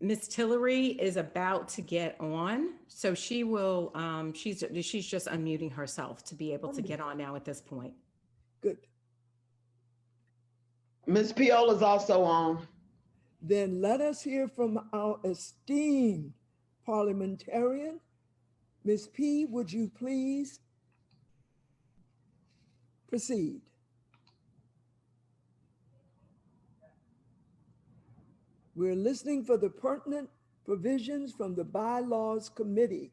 Miss Tillery is about to get on, so she will, she's just unmuting herself to be able to get on now at this point. Good. Ms. Piola's also on. Then let us hear from our esteemed parliamentarian. Ms. P, would you please proceed? We're listening for the pertinent provisions from the bylaws committee.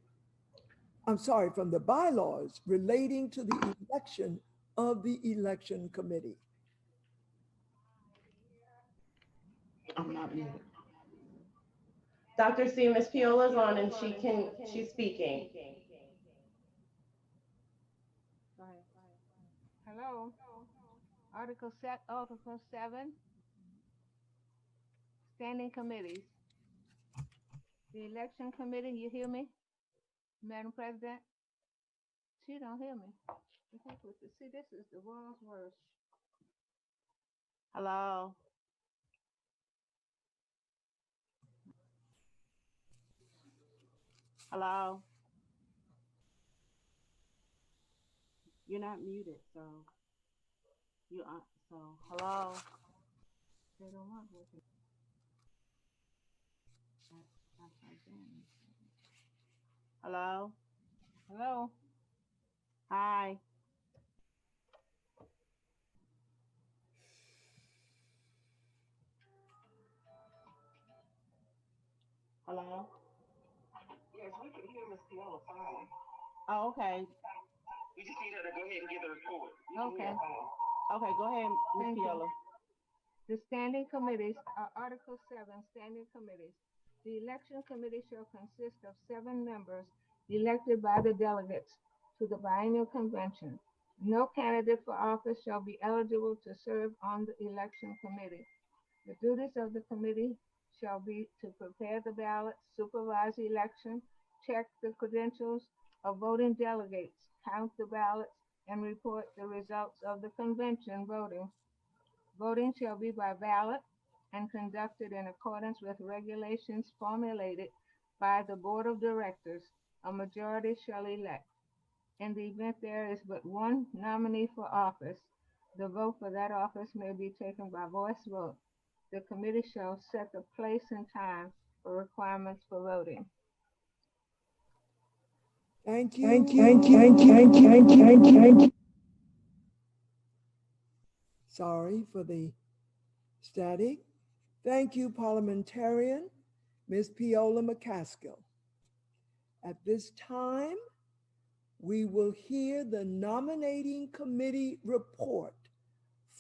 I'm sorry, from the bylaws relating to the election of the election committee. I'm not muted. Dr. C, Ms. Piola's on and she's speaking. Hello. Article 7, standing committees. The election committee, you hear me? Madam President? She don't hear me. See, this is the world's worst. Hello. Hello. You're not muted, so you are. So hello. They don't want working. Hello. Hello. Hi. Hello. Yes, we can hear Ms. Piola fine. Oh, okay. We just need her to go ahead and give the report. Okay. Okay, go ahead, Ms. Piola. The standing committees are Article 7, standing committees. The election committee shall consist of 7 members elected by the delegates to the biennial convention. No candidate for office shall be eligible to serve on the election committee. The duties of the committee shall be to prepare the ballots, supervise the election, check the credentials of voting delegates, count the ballots, and report the results of the convention voting. Voting shall be by ballot and conducted in accordance with regulations formulated by the Board of Directors. A majority shall elect. In the event there is but one nominee for office, the vote for that office may be taken by voice vote. The committee shall set the place and time for requirements for voting. Thank you. Thank you. Thank you. Thank you. Thank you. Thank you. Thank you. Thank you. Sorry for the static. Thank you, parliamentarian Ms. Piola McCaskill. At this time, we will hear the nominating committee report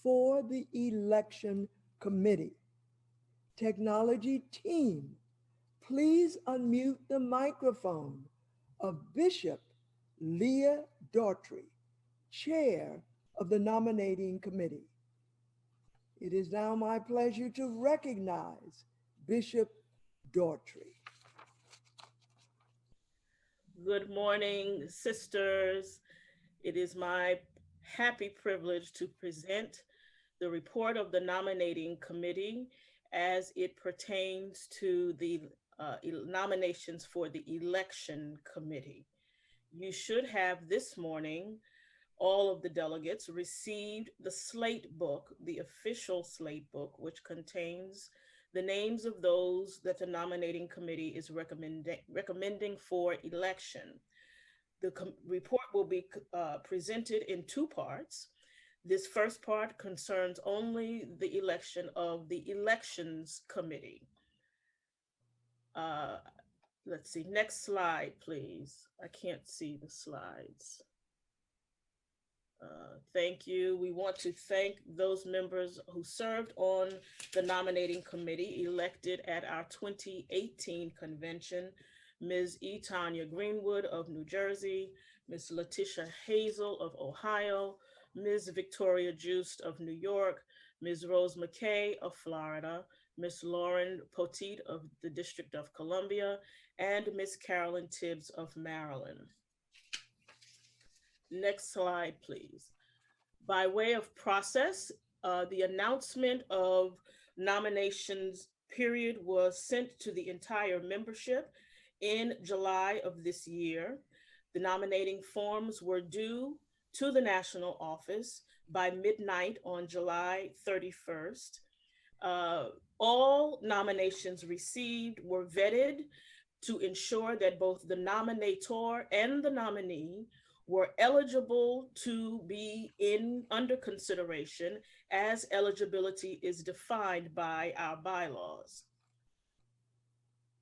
for the election committee. Technology team, please unmute the microphone of Bishop Leah Daughtry, chair of the nominating committee. It is now my pleasure to recognize Bishop Daughtry. Good morning, sisters. It is my happy privilege to present the report of the nominating committee as it pertains to the nominations for the election committee. You should have this morning, all of the delegates received the slate book, the official slate book, which contains the names of those that the nominating committee is recommending for election. The report will be presented in 2 parts. This first part concerns only the election of the elections committee. Let's see, next slide, please. I can't see the slides. Thank you. We want to thank those members who served on the nominating committee elected at our 2018 convention, Ms. E. Tanya Greenwood of New Jersey, Ms. Letitia Hazel of Ohio, Ms. Victoria Joost of New York, Ms. Rose McKay of Florida, Ms. Lauren Poteet of the District of Columbia, and Ms. Carolyn Tibbs of Maryland. Next slide, please. By way of process, the announcement of nominations period was sent to the entire membership in July of this year. The nominating forms were due to the national office by midnight on July 31st. All nominations received were vetted to ensure that both the nominator and the nominee were eligible to be under consideration as eligibility is defined by our bylaws.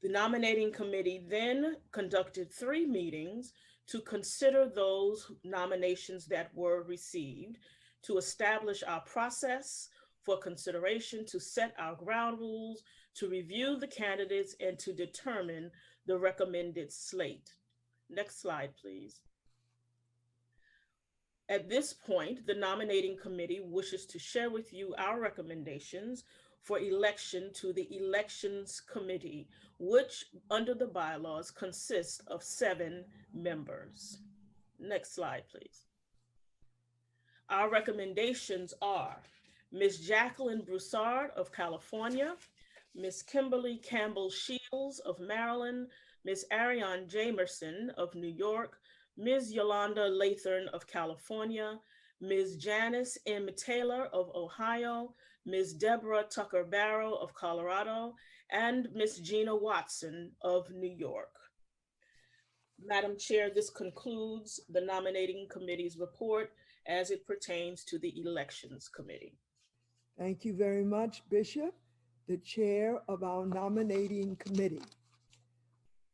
The nominating committee then conducted 3 meetings to consider those nominations that were received, to establish our process for consideration, to set our ground rules, to review the candidates, and to determine the recommended slate. Next slide, please. At this point, the nominating committee wishes to share with you our recommendations for election to the elections committee, which under the bylaws consists of 7 members. Next slide, please. Our recommendations are Ms. Jacqueline Broussard of California, Ms. Kimberly Campbell Shields of Maryland, Ms. Ariane Jamerson of New York, Ms. Yolanda Lathern of California, Ms. Janice M. Taylor of Ohio, Ms. Deborah Tucker Barrow of Colorado, and Ms. Gina Watson of New York. Madam Chair, this concludes the nominating committee's report as it pertains to the elections committee. Thank you very much, Bishop, the chair of our nominating committee.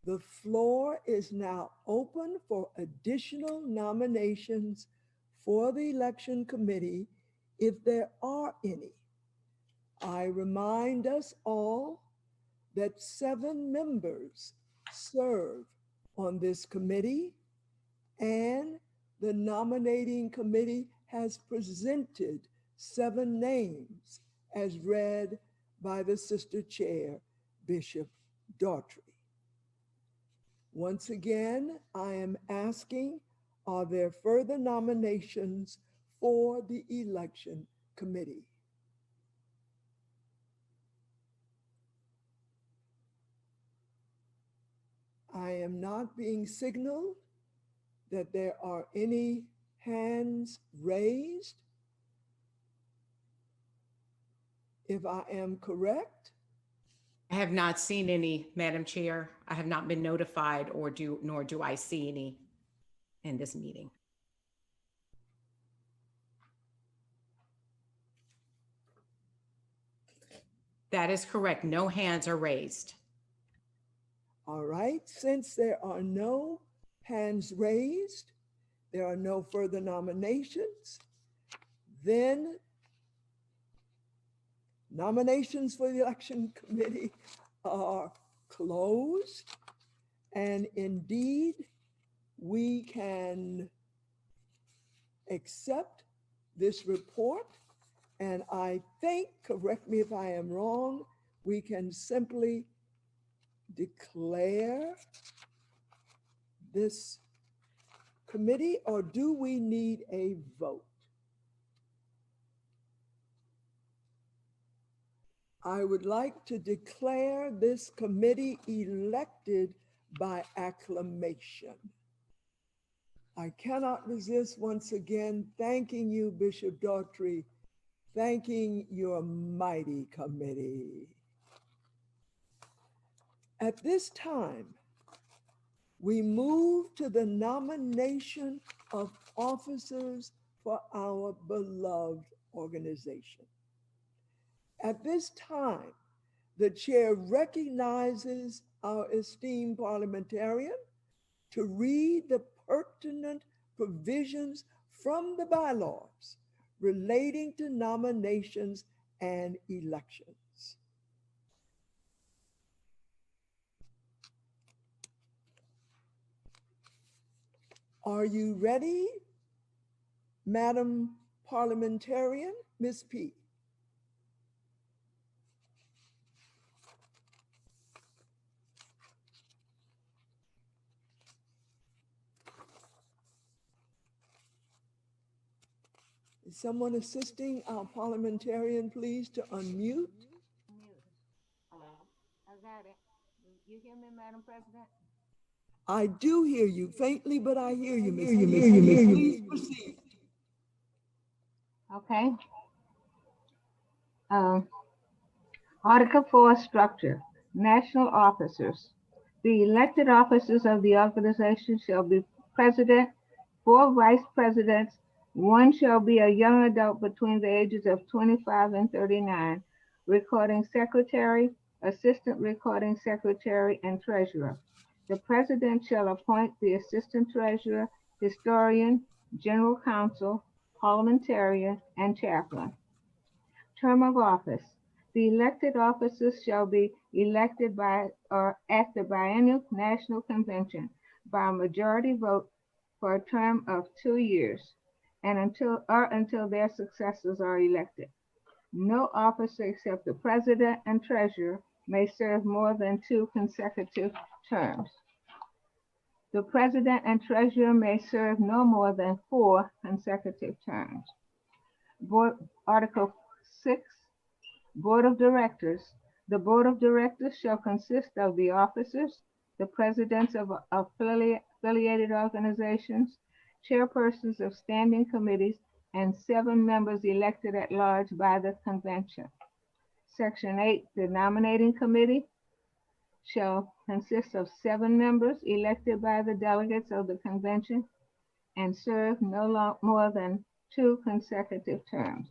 The floor is now open for additional nominations for the election committee, if there are any. I remind us all that 7 members serve on this committee, and the nominating committee has presented 7 names as read by the sister chair, Bishop Daughtry. Once again, I am asking, are there further nominations for the election committee? I am not being signaled that there are any hands raised. If I am correct, I have not seen any, Madam Chair. I have not been notified nor do I see any in this meeting. That is correct. No hands are raised. All right, since there are no hands raised, there are no further nominations, then nominations for the election committee are closed, and indeed we can accept this report. And I think, correct me if I am wrong, we can simply declare this committee, or do we need a vote? I would like to declare this committee elected by acclamation. I cannot resist once again thanking you, Bishop Daughtry, thanking your mighty committee. At this time, we move to the nomination of officers for our beloved organization. At this time, the chair recognizes our esteemed parliamentarian to read the pertinent provisions from the bylaws relating to nominations and elections. Are you ready, Madam Parliamentarian, Ms. P? Is someone assisting our parliamentarian, please, to unmute? Hello. got it. You hear me, Madam President? I do hear you faintly, but I hear you, Miss P. Please proceed. Okay. Article 4, structure. National officers. The elected officers of the organization shall be president, 4 vice presidents, 1 shall be a young adult between the ages of 25 and 39, recording secretary, assistant recording secretary, and treasurer. The president shall appoint the assistant treasurer, historian, general counsel, parliamentarian, and chaplain. Term of office. The elected officers shall be elected by or at the biennial national convention by a majority vote for a term of 2 years and until their successors are elected. No officer except the president and treasurer may serve more than 2 consecutive terms. The president and treasurer may serve no more than 4 consecutive terms. Article 6. Board of Directors. The Board of Directors shall consist of the officers, the presidents of affiliated organizations, chairpersons of standing committees, and 7 members elected at large by the convention. Section 8, the nominating committee shall consist of 7 members elected by the delegates of the convention and serve no more than 2 consecutive terms.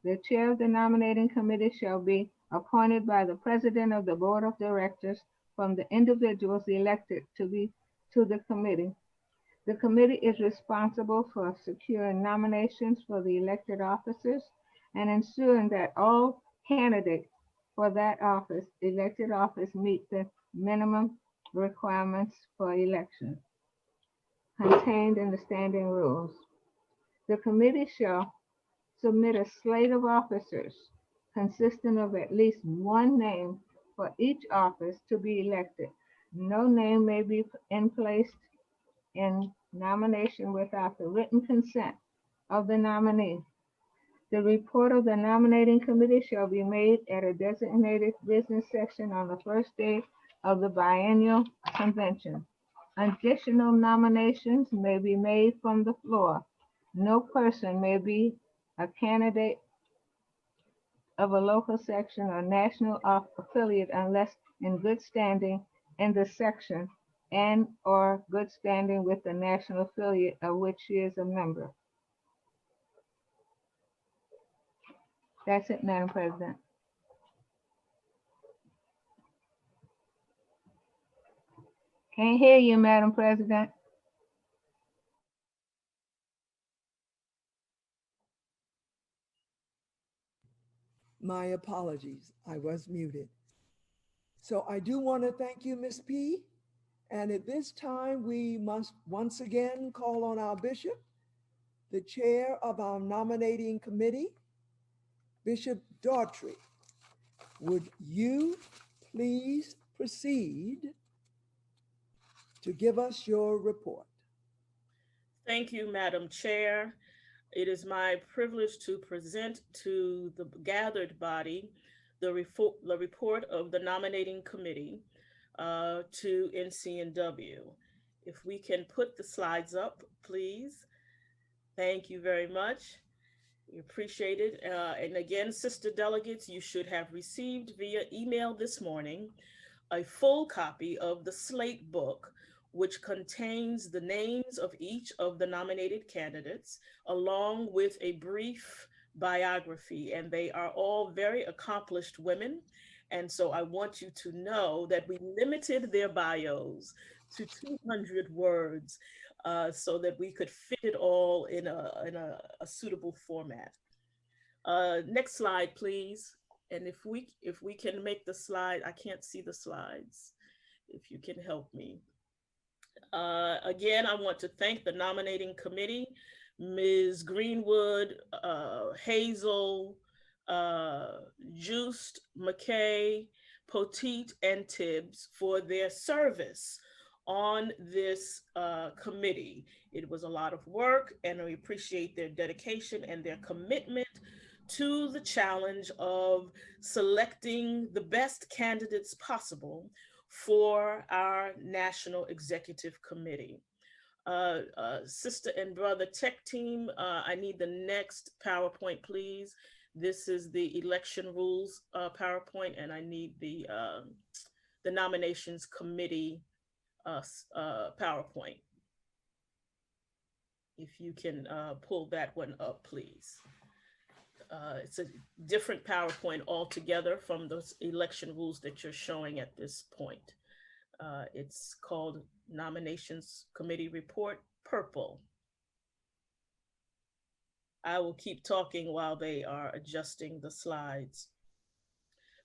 The chair of the nominating committee shall be appointed by the president of the board of directors from the individuals elected to the committee. The committee is responsible for securing nominations for the elected officers and ensuring that all candidates for that elected office, meet the minimum requirements for election contained in the standing rules. The committee shall submit a slate of officers consisting of at least 1 name for each office to be elected. No name may be placed in nomination without the written consent of the nominee. The report of the nominating committee shall be made at a designated business session on the first day of the biennial convention. Additional nominations may be made from the floor. No person may be a candidate of a local section or national affiliate unless in good standing in the section and or good standing with the national affiliate of which she is a member. That's it, Madam President. Can't hear you, Madam President. My apologies, I was muted. So I do want to thank you, Ms. P. And at this time, we must once again call on our bishop, the chair of our nominating committee, Bishop Daughtry. Would you please proceed to give us your report? Thank you, Madam Chair. It is my privilege to present to the gathered body the report of the nominating committee to NCNW. If we can put the slides up, please. Thank you very much. We appreciate it. And again, sister delegates, you should have received via email this morning a full copy of the slate book, which contains the names of each of the nominated candidates, along with a brief biography. And they are all very accomplished women. And so I want you to know that we limited their bios to 200 words so that we could fit it all in a suitable format. Next slide, please. And if we can make the slide, I can't see the slides, if you can help me. Again, I want to thank the nominating committee, Ms. Greenwood, Hazel, Just, McKay, Poteet, and Tibbs for their service on this committee. It was a lot of work, and we appreciate their dedication and their commitment to the challenge of selecting the best candidates possible for our National Executive Committee. Sister and brother tech team, I need the next PowerPoint, please. This is the election rules PowerPoint, and I need the nominations committee PowerPoint. If you can pull that one up, please. It's a different PowerPoint altogether from those election rules that you're showing at this point. It's called Nominations Committee Report, purple. I will keep talking while they are adjusting the slides.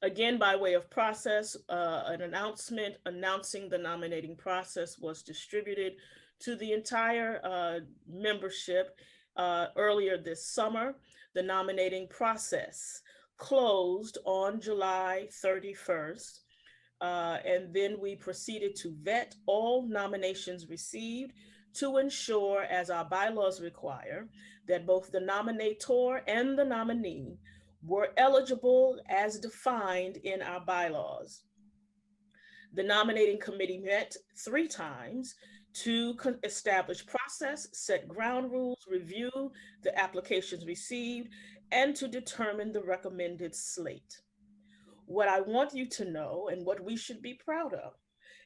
Again, by way of process, an announcement announcing the nominating process was distributed to the entire membership earlier this summer. The nominating process closed on July 31st. And then we proceeded to vet all nominations received to ensure, as our bylaws require, that both the nominator and the nominee were eligible as defined in our bylaws. The nominating committee met 3 times to establish process, set ground rules, review the applications received, and to determine the recommended slate. What I want you to know, and what we should be proud of,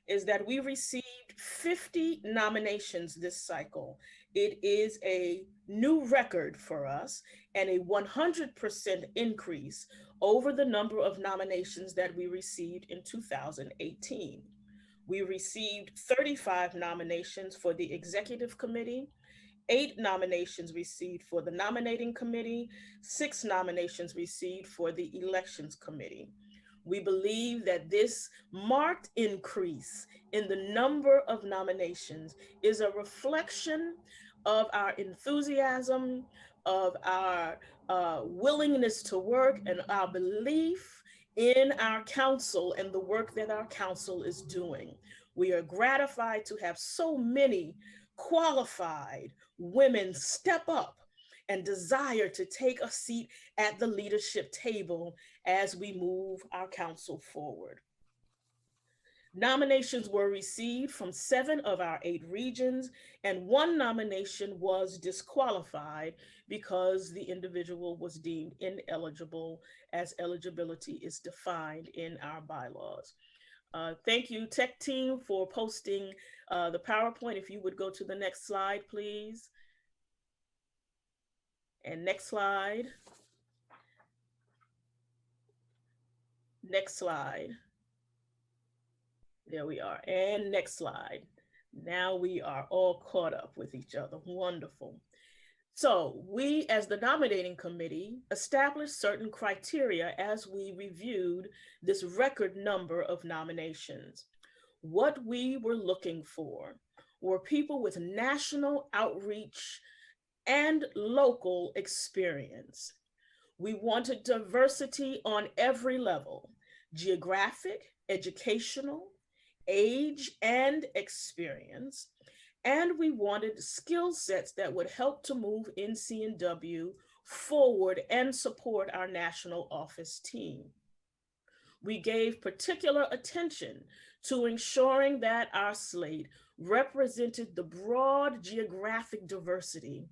is that we received 50 nominations this cycle. It is a new record for us and a 100% increase over the number of nominations that we received in 2018. We received 35 nominations for the executive committee, 8 nominations received for the nominating committee, 6 nominations received for the elections committee. We believe that this marked increase in the number of nominations is a reflection of our enthusiasm, of our willingness to work, and our belief in our council and the work that our council is doing. We are gratified to have so many qualified women step up and desire to take a seat at the leadership table as we move our council forward. Nominations were received from 7 of our 8 regions, and 1 nomination was disqualified because the individual was deemed ineligible, as eligibility is defined in our bylaws. Thank you, tech team, for posting the PowerPoint. If you would go to the next slide, please. And next slide. Next slide. There we are. And next slide. Now we are all caught up with each other. Wonderful. So we, as the nominating committee, established certain criteria as we reviewed this record number of nominations. What we were looking for were people with national outreach and local experience. We wanted diversity on every level: geographic, educational, age, and experience. And we wanted skill sets that would help to move NC&W forward and support our national office team. We gave particular attention to ensuring that our slate represented the broad geographic diversity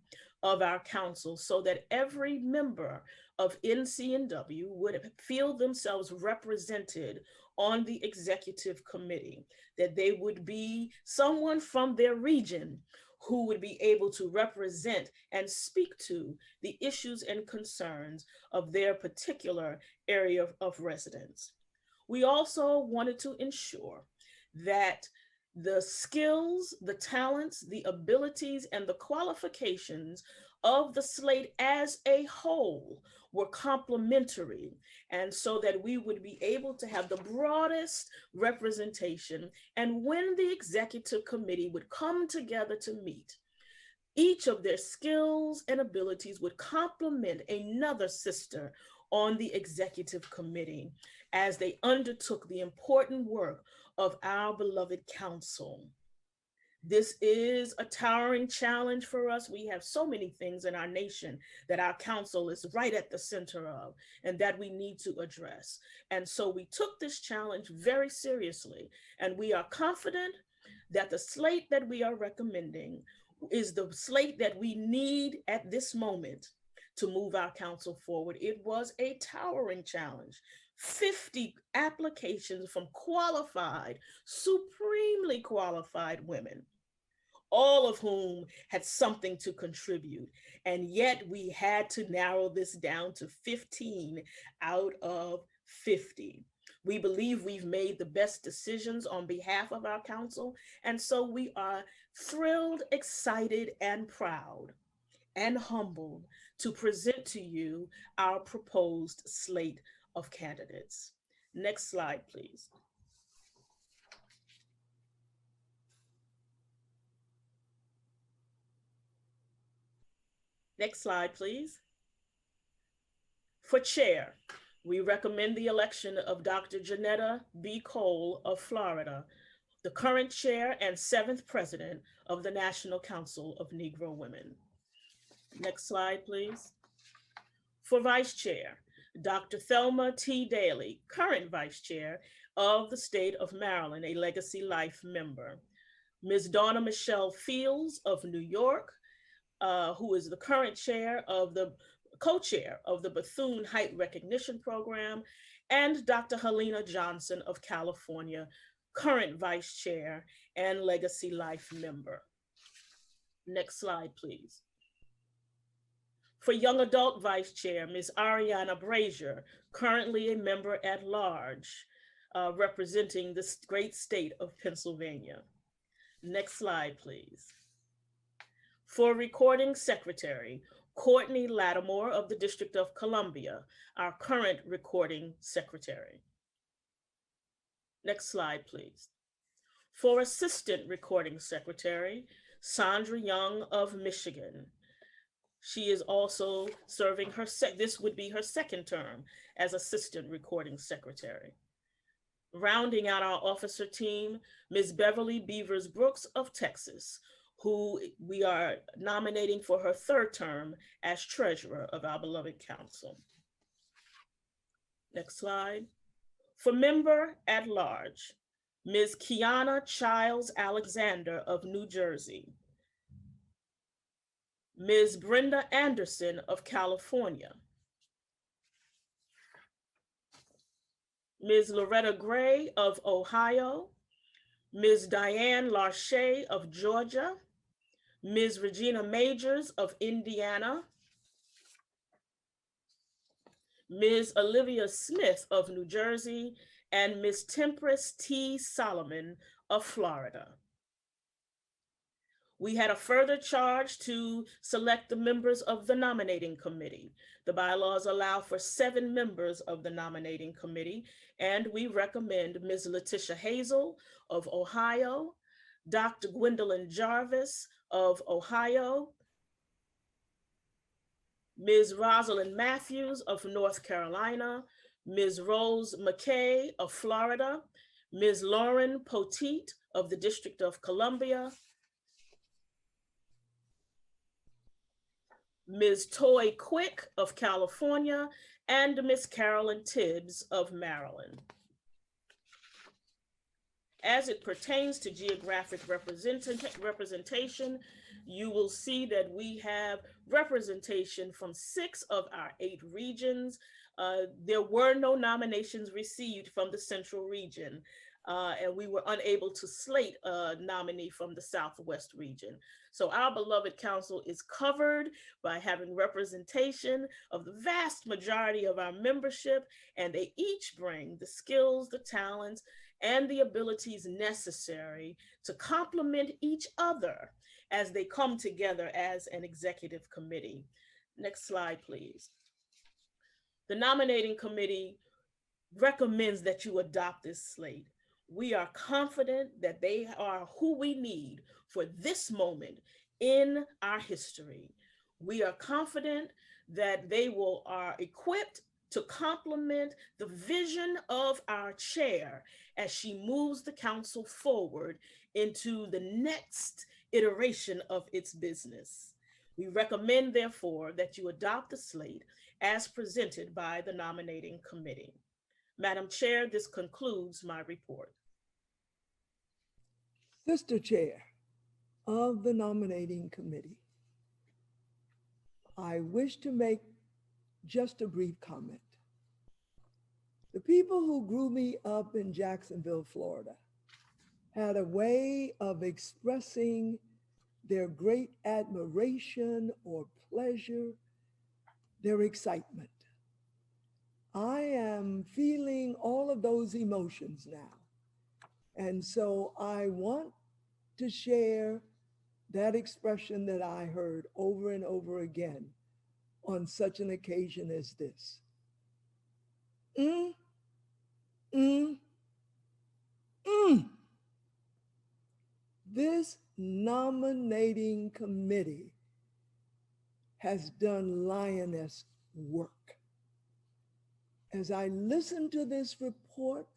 of our council so that every member of NC&W would feel themselves represented on the executive committee, that they would be someone from their region who would be able to represent and speak to the issues and concerns of their particular area of residence. We also wanted to ensure that the skills, the talents, the abilities, and the qualifications of the slate as a whole were complementary, and so that we would be able to have the broadest representation. And when the executive committee would come together to meet, each of their skills and abilities would complement another sister on the executive committee as they undertook the important work of our beloved council. This is a towering challenge for us. We have so many things in our nation that our council is right at the center of and that we need to address. And so we took this challenge very seriously, and we are confident that the slate that we are recommending is the slate that we need at this moment to move our council forward. It was a towering challenge. 50 applications from qualified, supremely qualified women, all of whom had something to contribute. And yet we had to narrow this down to 15 out of 50. We believe we've made the best decisions on behalf of our council. And so we are thrilled, excited, and proud and humbled to present to you our proposed slate of candidates. Next slide, please. Next slide, please. For chair, we recommend the election of Dr. Johnnetta B. Cole of Florida, the current chair and 7th president of the National Council of Negro Women. Next slide, please. For vice chair, Dr. Thelma T. Daley, current vice chair of the state of Maryland, a Legacy Life member. Ms. Donna Michelle Fields of New York, who is the current co-chair of the Bethune Height Recognition Program, and Dr. Helena Johnson of California, current vice chair and Legacy Life member. Next slide, please. For young adult vice chair, Ms. Ariana Brazier, currently a member at large, representing the great state of Pennsylvania. Next slide, please. For recording secretary, Courtney Lattimore of the District of Columbia, our current recording secretary. Next slide, please. For assistant recording secretary, Sandra Young of Michigan. She is also serving this would be her second term as assistant recording secretary. Rounding out our officer team, Ms. Beverly Beavers Brooks of Texas, who we are nominating for her third term as treasurer of our beloved council. Next slide. For member at large, Ms. Kiana Childs Alexander of New Jersey, Ms. Brenda Anderson of California, Ms. Loretta Gray of Ohio, Ms. Diane Larche of Georgia, Ms. Regina Majors of Indiana, Ms. Olivia Smith of New Jersey, and Ms. Temperance T. Solomon of Florida. We had a further charge to select the members of the nominating committee. The bylaws allow for 7 members of the nominating committee, and we recommend Ms. Letitia Hazel of Ohio, Dr. Gwendolyn Jarvis of Ohio, Ms. Rosalind Matthews of North Carolina, Ms. Rose McKay of Florida, Ms. Lauren Poteet of the District of Columbia, Ms. Toy Quick of California, and Ms. Carolyn Tibbs of Maryland. As it pertains to geographic representation, you will see that we have representation from 6 of our 8 regions. There were no nominations received from the Central region, and we were unable to slate a nominee from the Southwest region. So our beloved council is covered by having representation of the vast majority of our membership, and they each bring the skills, the talents, and the abilities necessary to complement each other as they come together as an executive committee. Next slide, please. The nominating committee recommends that you adopt this slate. We are confident that they are who we need for this moment in our history. We are confident that they are equipped to complement the vision of our chair as she moves the council forward into the next iteration of its business. We recommend, therefore, that you adopt the slate as presented by the nominating committee. Madam Chair, this concludes my report. Sister Chair of the nominating committee, I wish to make just a brief comment. The people who grew me up in Jacksonville, Florida, had a way of expressing their great admiration or pleasure, their excitement. I am feeling all of those emotions now. And so I want to share that expression that I heard over and over again on such an occasion as this. Mm, mm, mm. This nominating committee has done lioness work. As I listen to this report,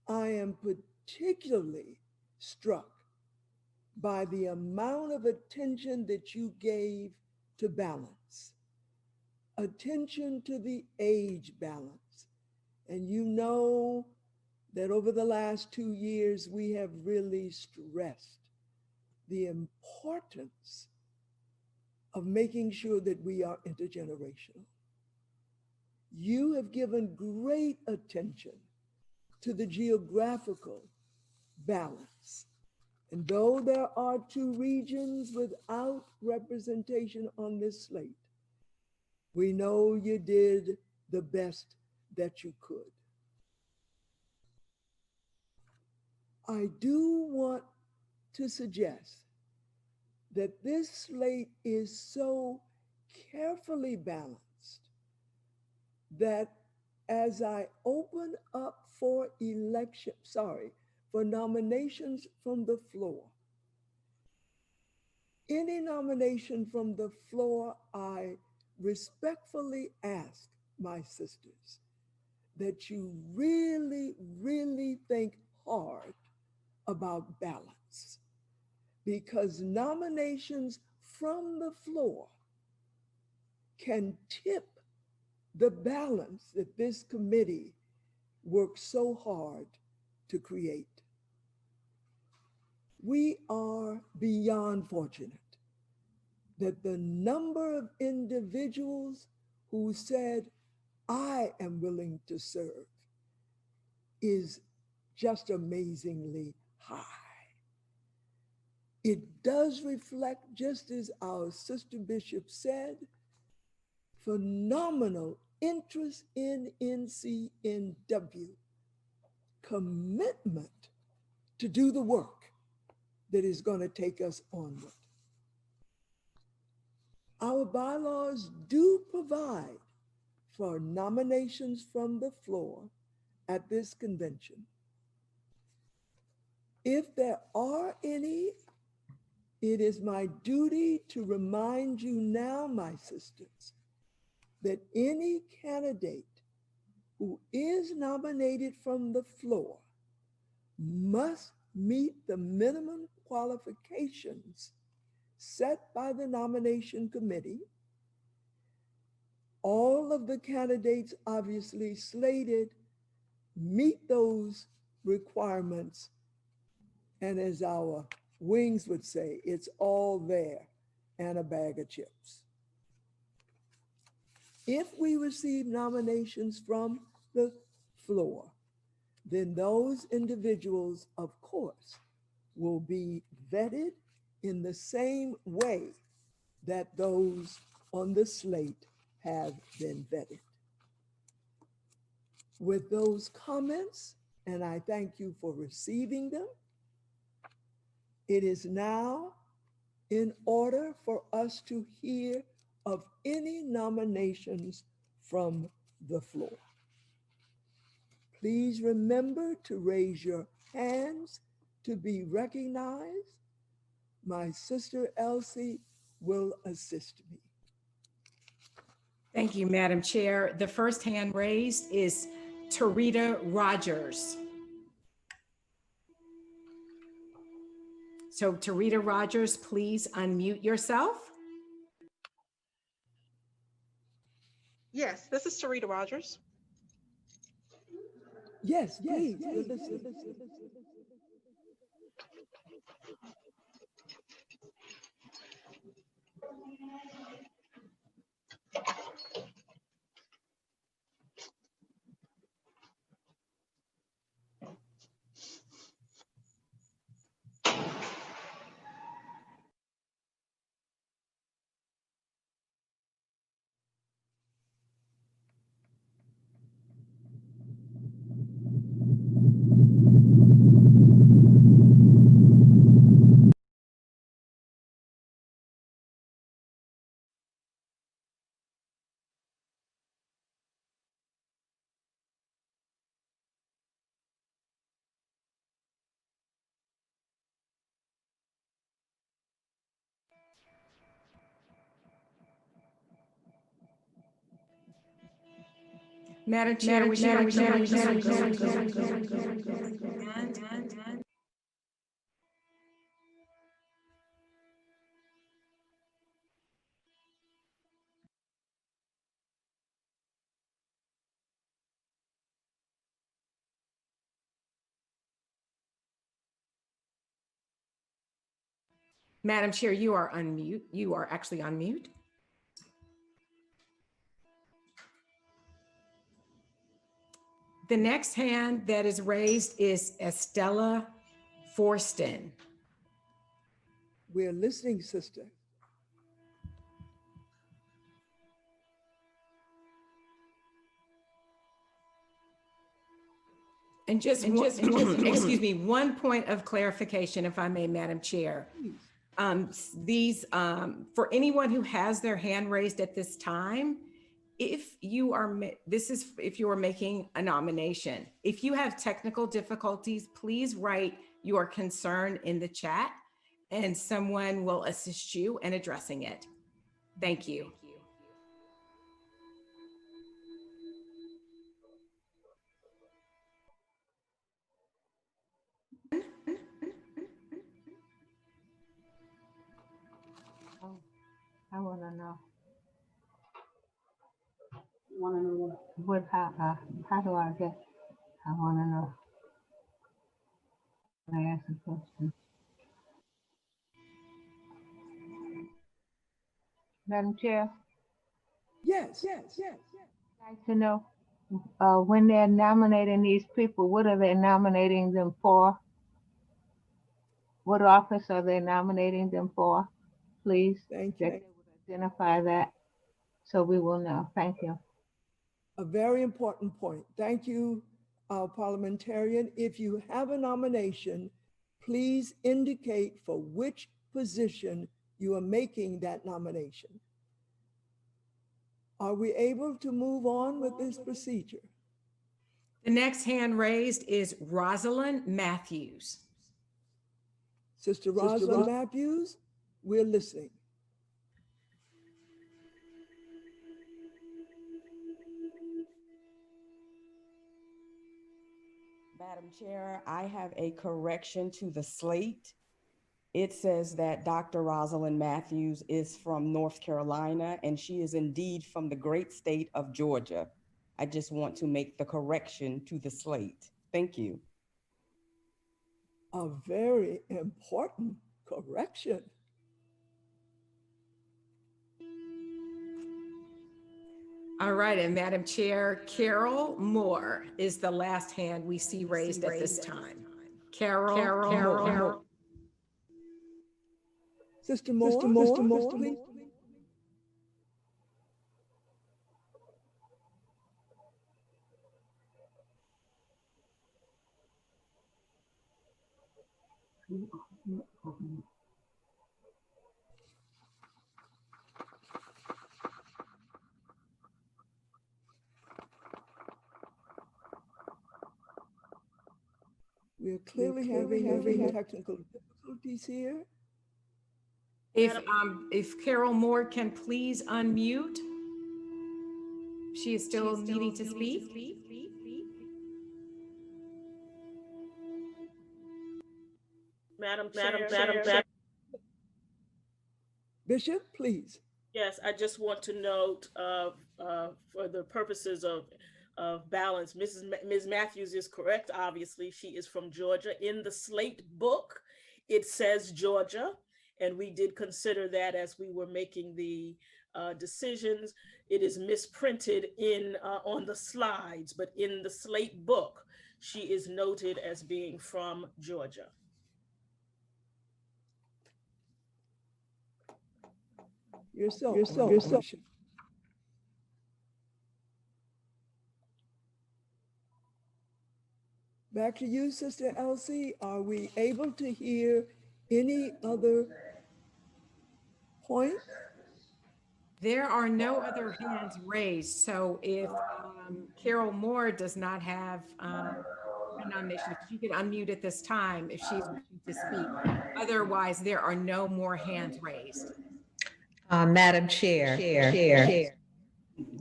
I am particularly struck by the amount of attention that you gave to balance, attention to the age balance. And you know that over the last 2 years, we have really stressed the importance of making sure that we are intergenerational. You have given great attention to the geographical balance. And though there are 2 regions without representation on this slate, we know you did the best that you could. I do want to suggest that this slate is so carefully balanced that as I open up for nominations from the floor, any nomination from the floor, I respectfully ask my sisters that you really, really think hard about balance, because nominations from the floor can tip the balance that this committee worked so hard to create. We are beyond fortunate that the number of individuals who said, I am willing to serve, is just amazingly high. It does reflect, just as our sister bishop said, phenomenal interest in NCNW, commitment to do the work that is going to take us onward. Our bylaws do provide for nominations from the floor at this convention. If there are any, it is my duty to remind you now, my sisters, that any candidate who is nominated from the floor must meet the minimum qualifications set by the nomination committee. All of the candidates obviously slated meet those requirements. And as our wings would say, it's all there and a bag of chips. If we receive nominations from the floor, then those individuals, of course, will be vetted in the same way that those on the slate have been vetted. With those comments, and I thank you for receiving them, it is now in order for us to hear of any nominations from the floor. Please remember to raise your hands to be recognized. My sister Elsie will assist me. Thank you, Madam Chair. The first hand raised is Tarita Rogers. So Tarita Rogers, please unmute yourself. Yes, this is Tarita Rogers. Yes, please. We're listening. Madam Chair, would you like Madam Chair, you are unmute. You are actually on mute. The next hand that is raised is Estella Forston. We're listening, sister. And just excuse me, one point of clarification, if I may, Madam Chair. For anyone who has their hand raised at this time, if you are making a nomination, if you have technical difficulties, please write your concern in the chat and someone will assist you in addressing it. Thank you. I want to know. What? How do I get? I want to know. Can I ask a question? Madam Chair? Yes. I'd like to know when they're nominating these people, what are they nominating them for? What office are they nominating them for? Please. Thank you. That they would identify that so we will know. Thank you. A very important point. Thank you, parliamentarian. If you have a nomination, please indicate for which position you are making that nomination. Are we able to move on with this procedure? The next hand raised is Rosalind Matthews. Sister Rosalind Matthews, we're listening. Madam Chair, I have a correction to the slate. It says that Dr. Rosalind Matthews is from North Carolina, and she is indeed from the great state of Georgia. I just want to make the correction to the slate. Thank you. A very important correction. All right, and Madam Chair, Carol Moore is the last hand we see raised at this time. Carol Moore. Sister Moore, please. We're clearly having technical difficulties here. If Carol Moore can please unmute. She is still needing to speak. Madam Chair. Bishop, please. Yes, I just want to note for the purposes of balance, Ms. Matthews is correct. Obviously, she is from Georgia. In the slate book, it says Georgia, and we did consider that as we were making the decisions. It is misprinted on the slides, but in the slate book, she is noted as being from Georgia. You're so. Back to you, Sister Elsie. Are we able to hear any other point? There are no other hands raised. So if Carol Moore does not have a nomination, she could unmute at this time if she's wishing to speak. Otherwise, there are no more hands raised. Madam Chair.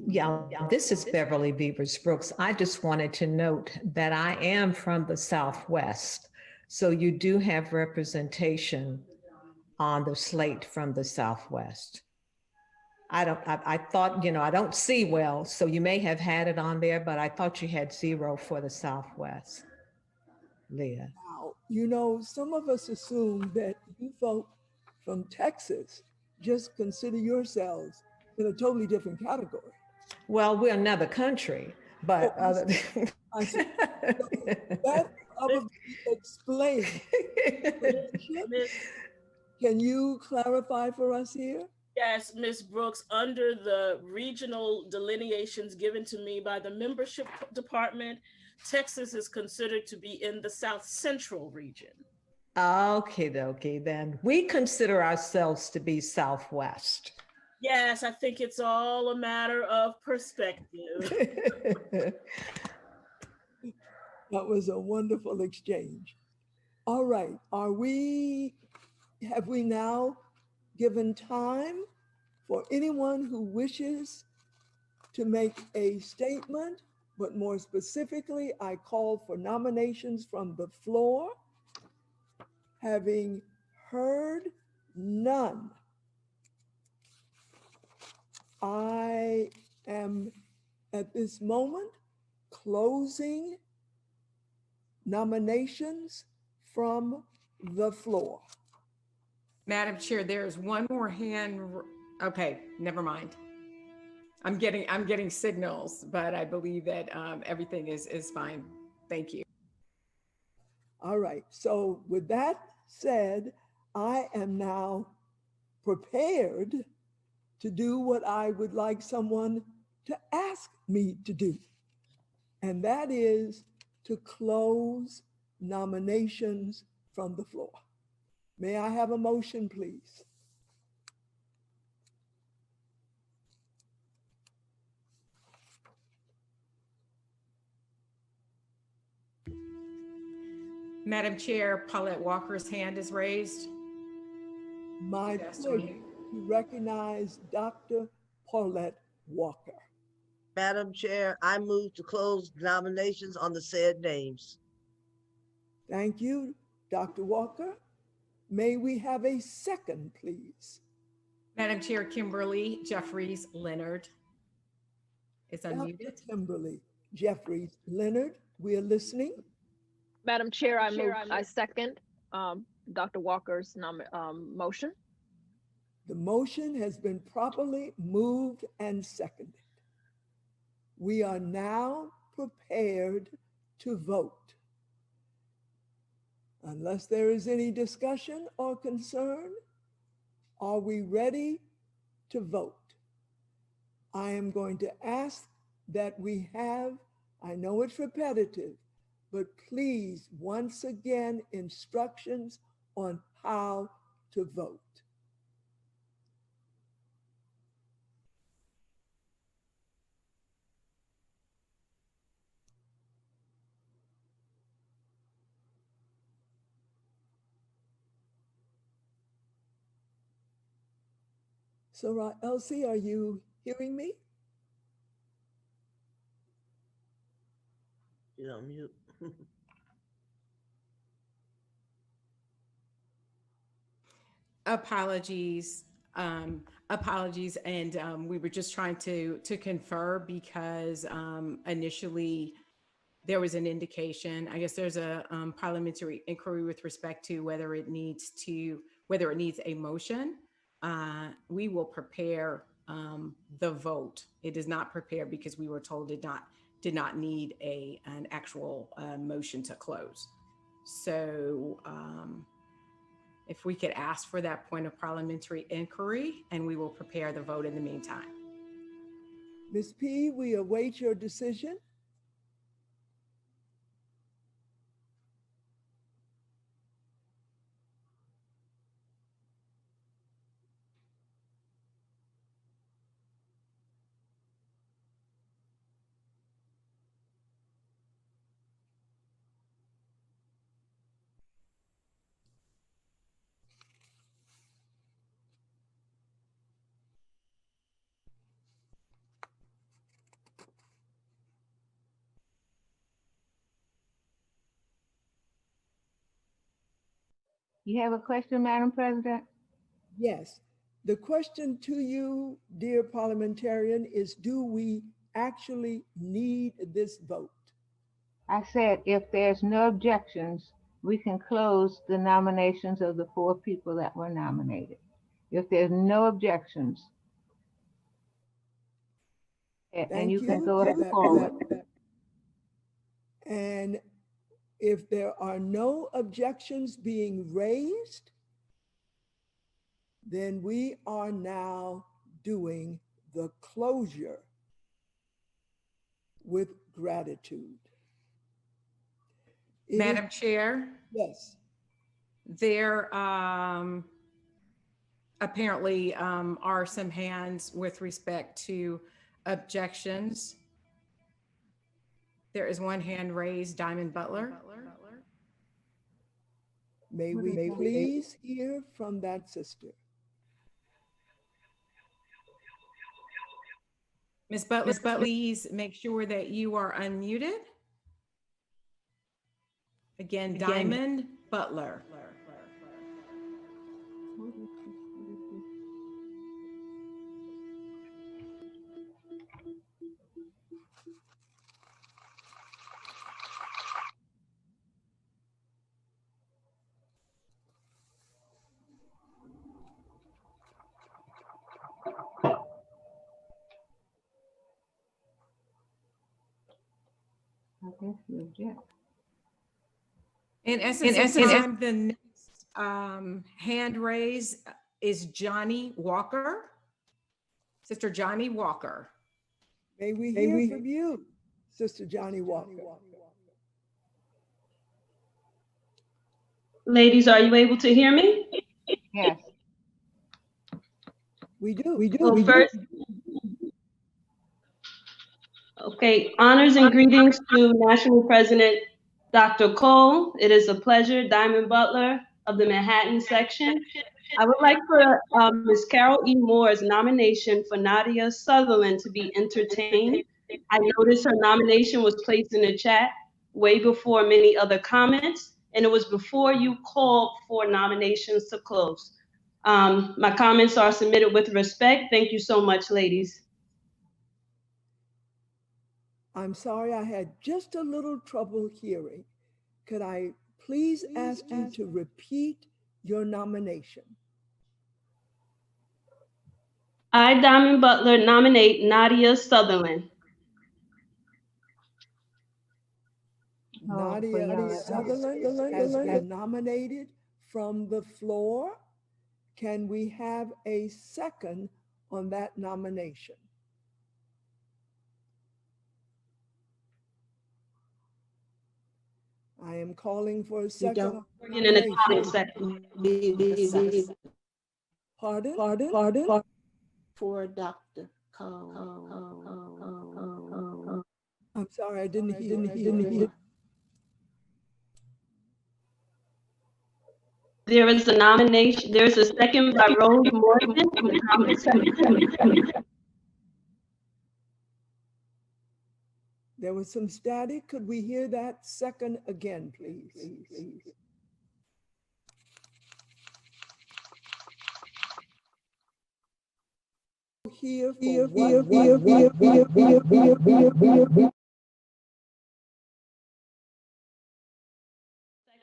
Yeah, this is Beverly Beavers Brooks. I just wanted to note that I am from the Southwest. So you do have representation on the slate from the Southwest. I thought, I don't see well, so you may have had it on there, but I thought you had 0 for the Southwest. Leah. Wow, some of us assume that you folk from Texas just consider yourselves in a totally different category. Well, we're another country, but that probably explains. Can you clarify for us here? Yes, Ms. Brooks, under the regional delineations given to me by the membership department, Texas is considered to be in the South Central region. Okay, then we consider ourselves to be Southwest. Yes, I think it's all a matter of perspective. That was a wonderful exchange. All right, have we now given time for anyone who wishes to make a statement, but more specifically, I call for nominations from the floor. Having heard none, I am at this moment closing nominations from the floor. Madam Chair, there's one more hand. Okay, never mind. I'm getting signals, but I believe that everything is fine. Thank you. All right, so with that said, I am now prepared to do what I would like someone to ask me to do. And that is to close nominations from the floor. May I have a motion, please? Madam Chair, Paulette Walker's hand is raised. My pleasure to recognize Dr. Paulette Walker. Madam Chair, I move to close nominations on the said names. Thank you, Dr. Walker. May we have a second, please? Madam Chair, Kimberly, Jeffries, Leonard is unmuted. Dr. Kimberly, Jeffries, Leonard, we are listening. Madam Chair, I second Dr. Walker's motion. The motion has been properly moved and seconded. We are now prepared to vote. Unless there is any discussion or concern, are we ready to vote? I am going to ask that we have, I know it's repetitive, but please, once again, instructions on how to vote. So, Elsie, are you hearing me? You're on mute. Apologies. Apologies, and we were just trying to confer because initially there was an indication. I guess there's a parliamentary inquiry with respect to whether it needs a motion. We will prepare the vote. It is not prepared because we were told it did not need an actual motion to close. So if we could ask for that point of parliamentary inquiry, and we will prepare the vote in the meantime. Ms. P., we await your decision. You have a question, Madam President? Yes. The question to you, dear parliamentarian, is do we actually need this vote? I said if there's no objections, we can close the nominations of the 4 people that were nominated. If there's no objections, and you can go forward. And if there are no objections being raised, then we are now doing the closure with gratitude. Madam Chair? Yes. There apparently are some hands with respect to objections. There is one hand raised, Diamond Butler. May we please hear from that sister? Ms. Butler, please make sure that you are unmuted. Again, Diamond Butler. In essence, the next hand raise is Johnny Walker. Sister Johnny Walker. May we hear from you, Sister Johnny Walker? Ladies, are you able to hear me? Yes. We do. Well, first, okay, honors and greetings to National President Dr. Cole. It is a pleasure, Diamond Butler of the Manhattan section. I would like for Ms. Carol E. Moore's nomination for Nadia Sutherland to be entertained. I noticed her nomination was placed in the chat way before many other comments, and it was before you called for nominations to close. My comments are submitted with respect. Thank you so much, ladies. I'm sorry, I had just a little trouble hearing. Could I please ask you to repeat your nomination? I, Diamond Butler, nominate Nadia Sutherland. Nadia Sutherland has been nominated from the floor. Can we have a second on that nomination? I am calling for a second. Pardon? For Dr. Cole. I'm sorry, I didn't hear. There is a nomination. There's a second by Rose Morgan. There was some static. Could we hear that second again, please? Here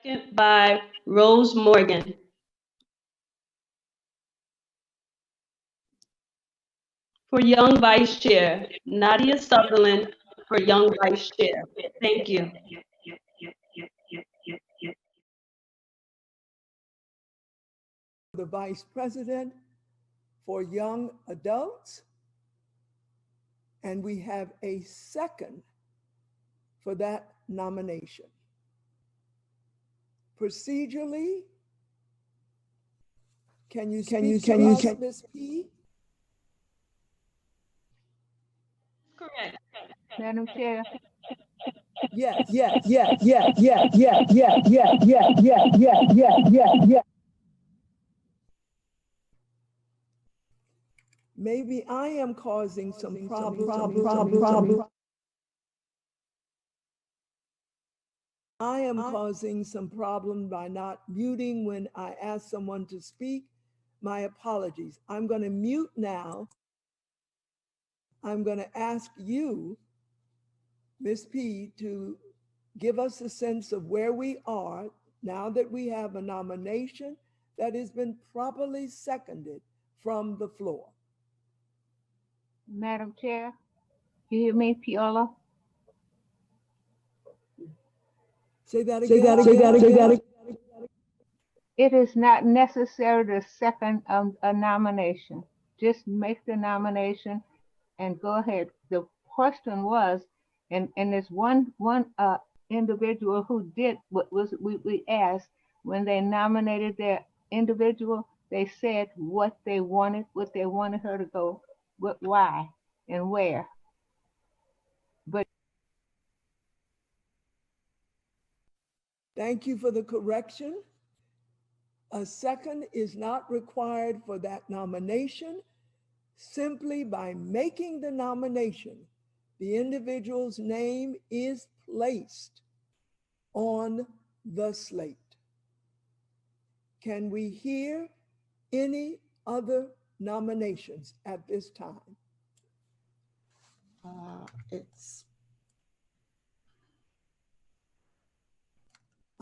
Second by Rose Morgan. For young vice chair, Nadia Sutherland for young vice chair. Thank you. The vice president for young adults. And we have a second for that nomination. Procedurally, can you Ms. P? Correct. Madam Chair. Yes. Maybe I am causing some problem. I am causing some problem by not muting when I ask someone to speak. My apologies. I'm going to mute now. I'm going to ask you, Ms. P, to give us a sense of where we are now that we have a nomination that has been properly seconded from the floor. Madam Chair, you hear me, Piola? Say that again. It is not necessary to second a nomination. Just make the nomination and go ahead. The question was, and there's one individual who did what was we asked when they nominated their individual. They said what they wanted her to go, why and where. But thank you for the correction. A second is not required for that nomination. Simply by making the nomination, the individual's name is placed on the slate. Can we hear any other nominations at this time?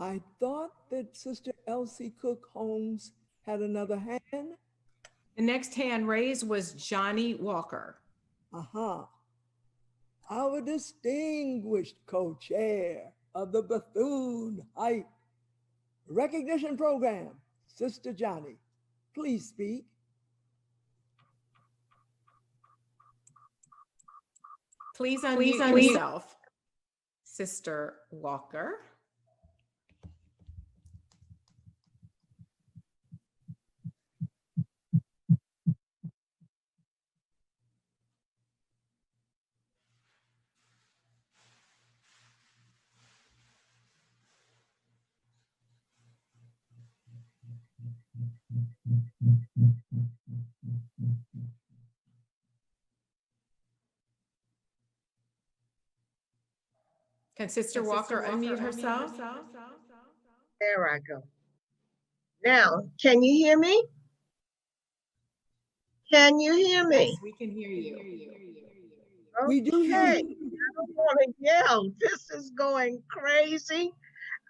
I thought that Sister Elsie Cook Holmes had another hand. The next hand raised was Johnny Walker. Our distinguished co-chair of the Bethune Heights Recognition Program, Sister Johnny, please speak. Please unmute yourself, Sister Walker. Can Sister Walker unmute herself? There I go. Now, can you hear me? Can you hear me? Yes, we can hear you. Okay. We do hear you. I don't want to yell. This is going crazy.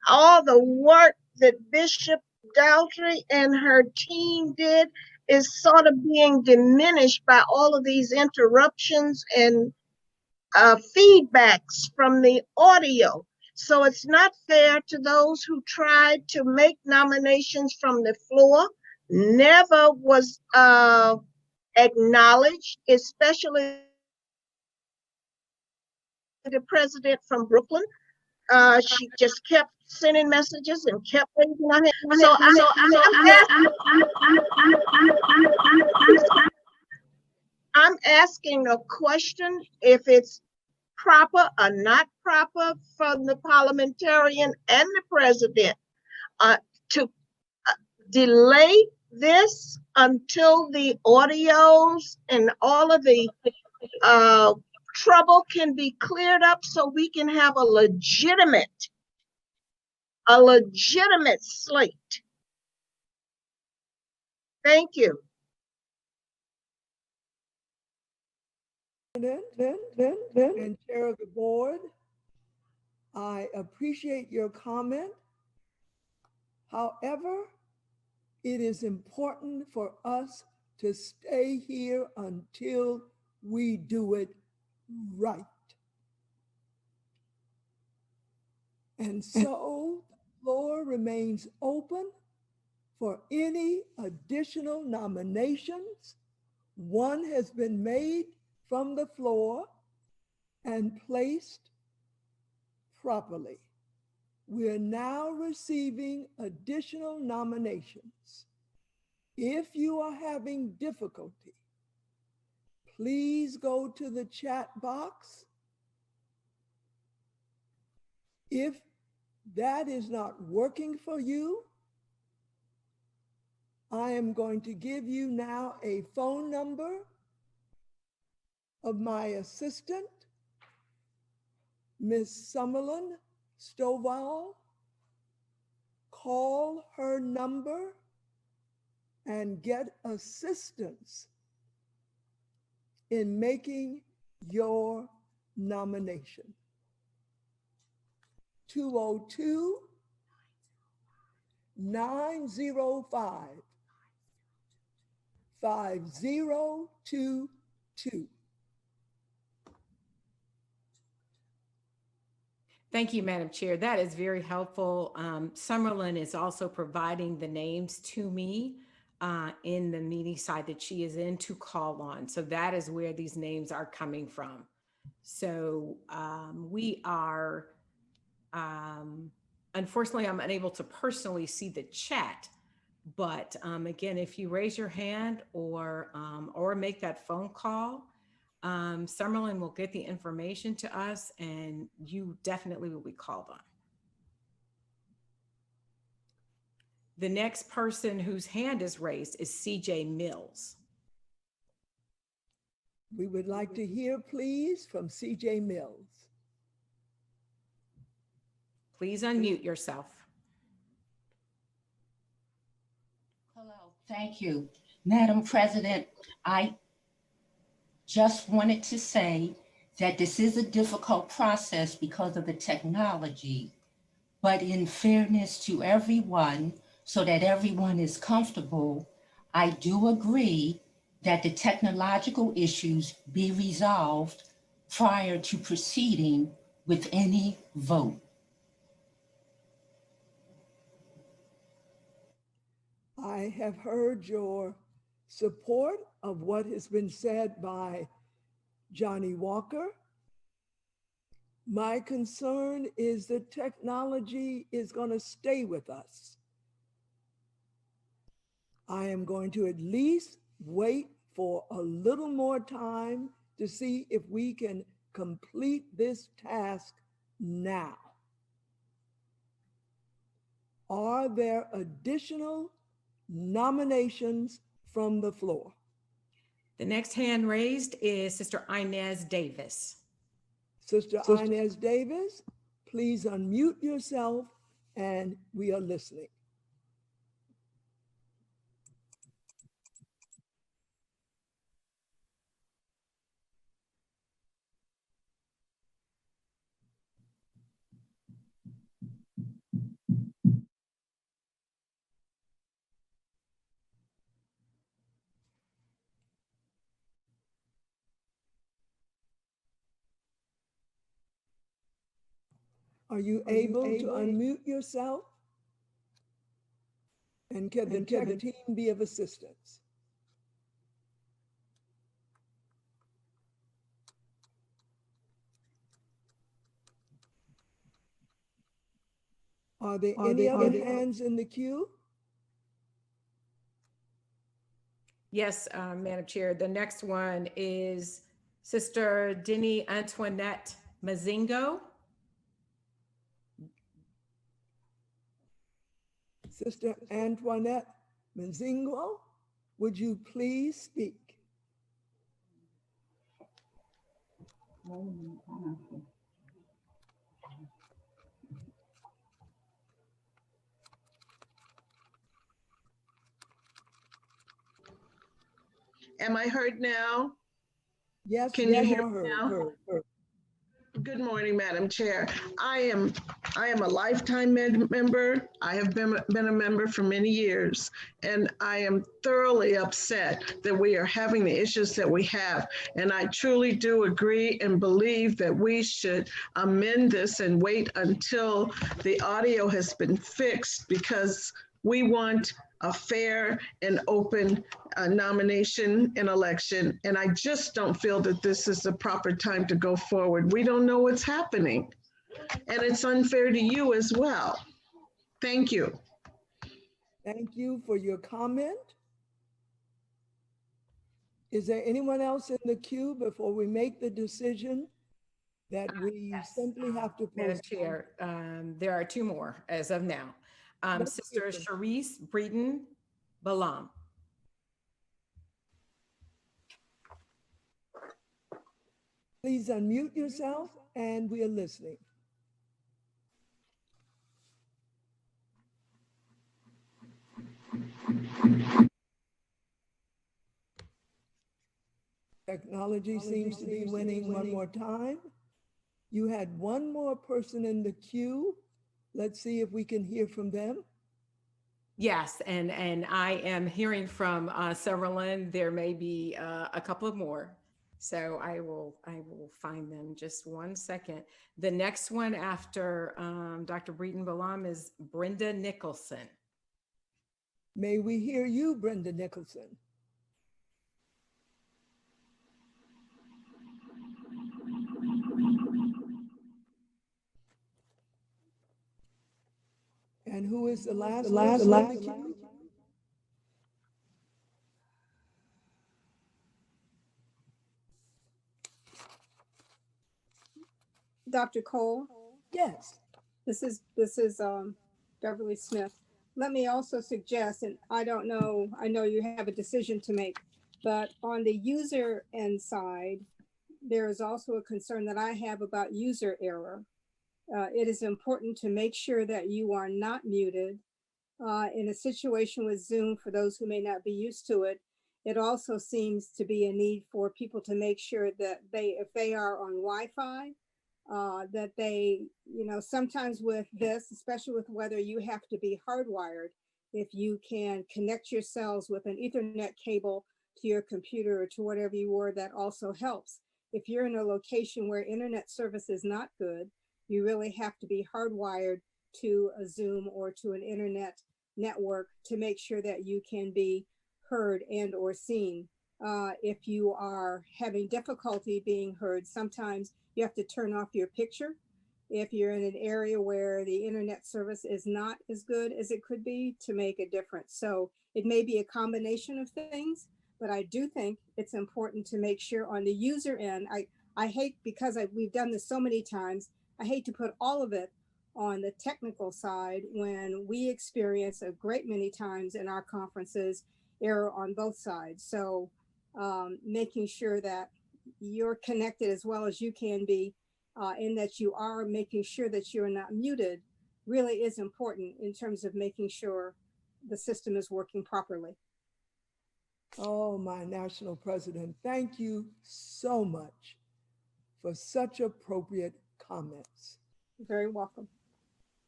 All the work that Bishop Daughtry and her team did is sort of being diminished by all of these interruptions and feedbacks from the audio. So it's not fair to those who tried to make nominations from the floor. Never was acknowledged, especially the president from Brooklyn. She just kept sending messages and kept raising her hand. I'm asking a question if it's proper or not proper from the parliamentarian and the president to delay this until the audios and all of the trouble can be cleared up so we can have a legitimate slate. Thank you. And Chair of the Board, I appreciate your comment. However, it is important for us to stay here until we do it right. And so the floor remains open for any additional nominations. One has been made from the floor and placed properly. We are now receiving additional nominations. If you are having difficulty, please go to the chat box. If that is not working for you, I am going to give you now a phone number of my assistant, Miss Summerlin Stovall. Call her number and get assistance in making your nomination. 202-905-5022. Thank you, Madam Chair. That is very helpful. Summerlin is also providing the names to me in the meeting site that she is in to call on. So that is where these names are coming from. So we are, unfortunately, I'm unable to personally see the chat, but again, if you raise your hand or make that phone call, Summerlin will get the information to us and you definitely will be called on. The next person whose hand is raised is CJ Mills. We would like to hear, please, from CJ Mills. Please unmute yourself. Hello, thank you. Madam President, I just wanted to say that this is a difficult process because of the technology, but in fairness to everyone, so that everyone is comfortable, I do agree that the technological issues be resolved prior to proceeding with any vote. I have heard your support of what has been said by Johnny Walker. My concern is that technology is going to stay with us. I am going to at least wait for a little more time to see if we can complete this task now. Are there additional nominations from the floor? The next hand raised is Sister Inez Davis. Sister Inez Davis, please unmute yourself and we are listening. Are you able to unmute yourself? And can the tech team be of assistance? Are there any other hands in the queue? Yes, Madam Chair. The next one is Sister Denny Antoinette Mazingo. Sister Antoinette Mazingo, would you please speak? Am I heard now? Yes, Can you hear are me heard, now? heard. Good morning, Madam Chair. I am a lifetime member. I have been a member for many years, and I am thoroughly upset that we are having the issues that we have. And I truly do agree and believe that we should amend this and wait until the audio has been fixed, because we want a fair and open nomination and election. And I just don't feel that this is the proper time to go forward. We don't know what's happening. And it's unfair to you as well. Thank you. Thank you for your comment. Is there anyone else in the queue before we make the decision that we simply have to Madam postpone? Chair, there are two more as of now. Sister Sharice Breeden Balam. Please unmute yourself, and we are listening. Technology seems to be winning one more time. You had one more person in the queue. Let's see if we can hear from them. Yes, and I am hearing from several, and there may be a couple of more. So I will find them. Just 1 second. The next one after Dr. Breeden Balam is Brenda Nicholson. May we hear you, Brenda Nicholson? And who is the last one? Dr. Cole? Yes. This is Beverly Smith. Let me also suggest, and I don't know, I know you have a decision to make, but on the user end side, there is also a concern that I have about user error. It is important to make sure that you are not muted. In a situation with Zoom, for those who may not be used to it, it also seems to be a need for people to make sure that if they are on Wi-Fi, that they, sometimes with this, especially with whether you have to be hardwired, if you can connect yourselves with an Ethernet cable to your computer or to whatever you were, that also helps. If you're in a location where internet service is not good, you really have to be hardwired to a Zoom or to an internet network to make sure that you can be heard and or seen. If you are having difficulty being heard, sometimes you have to turn off your picture. If you're in an area where the internet service is not as good as it could be, to make a difference. So it may be a combination of things, but I do think it's important to make sure on the user end, I hate, because we've done this so many times, I hate to put all of it on the technical side when we experience a great many times in our conferences error on both sides. So making sure that you're connected as well as you can be, and that you are making sure that you're not muted really is important in terms of making sure the system is working properly. Oh, my national president, thank you so much for such appropriate comments. You're very welcome.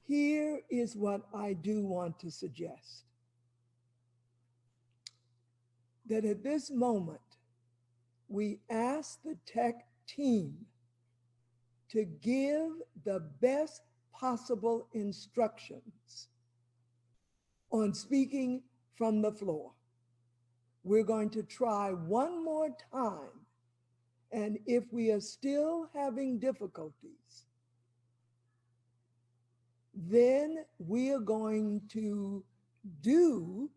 Here is what I do want to suggest. That at this moment, we ask the tech team to give the best possible instructions on speaking from the floor. We're going to try one more time. And if we are still having difficulties, then we are going to do,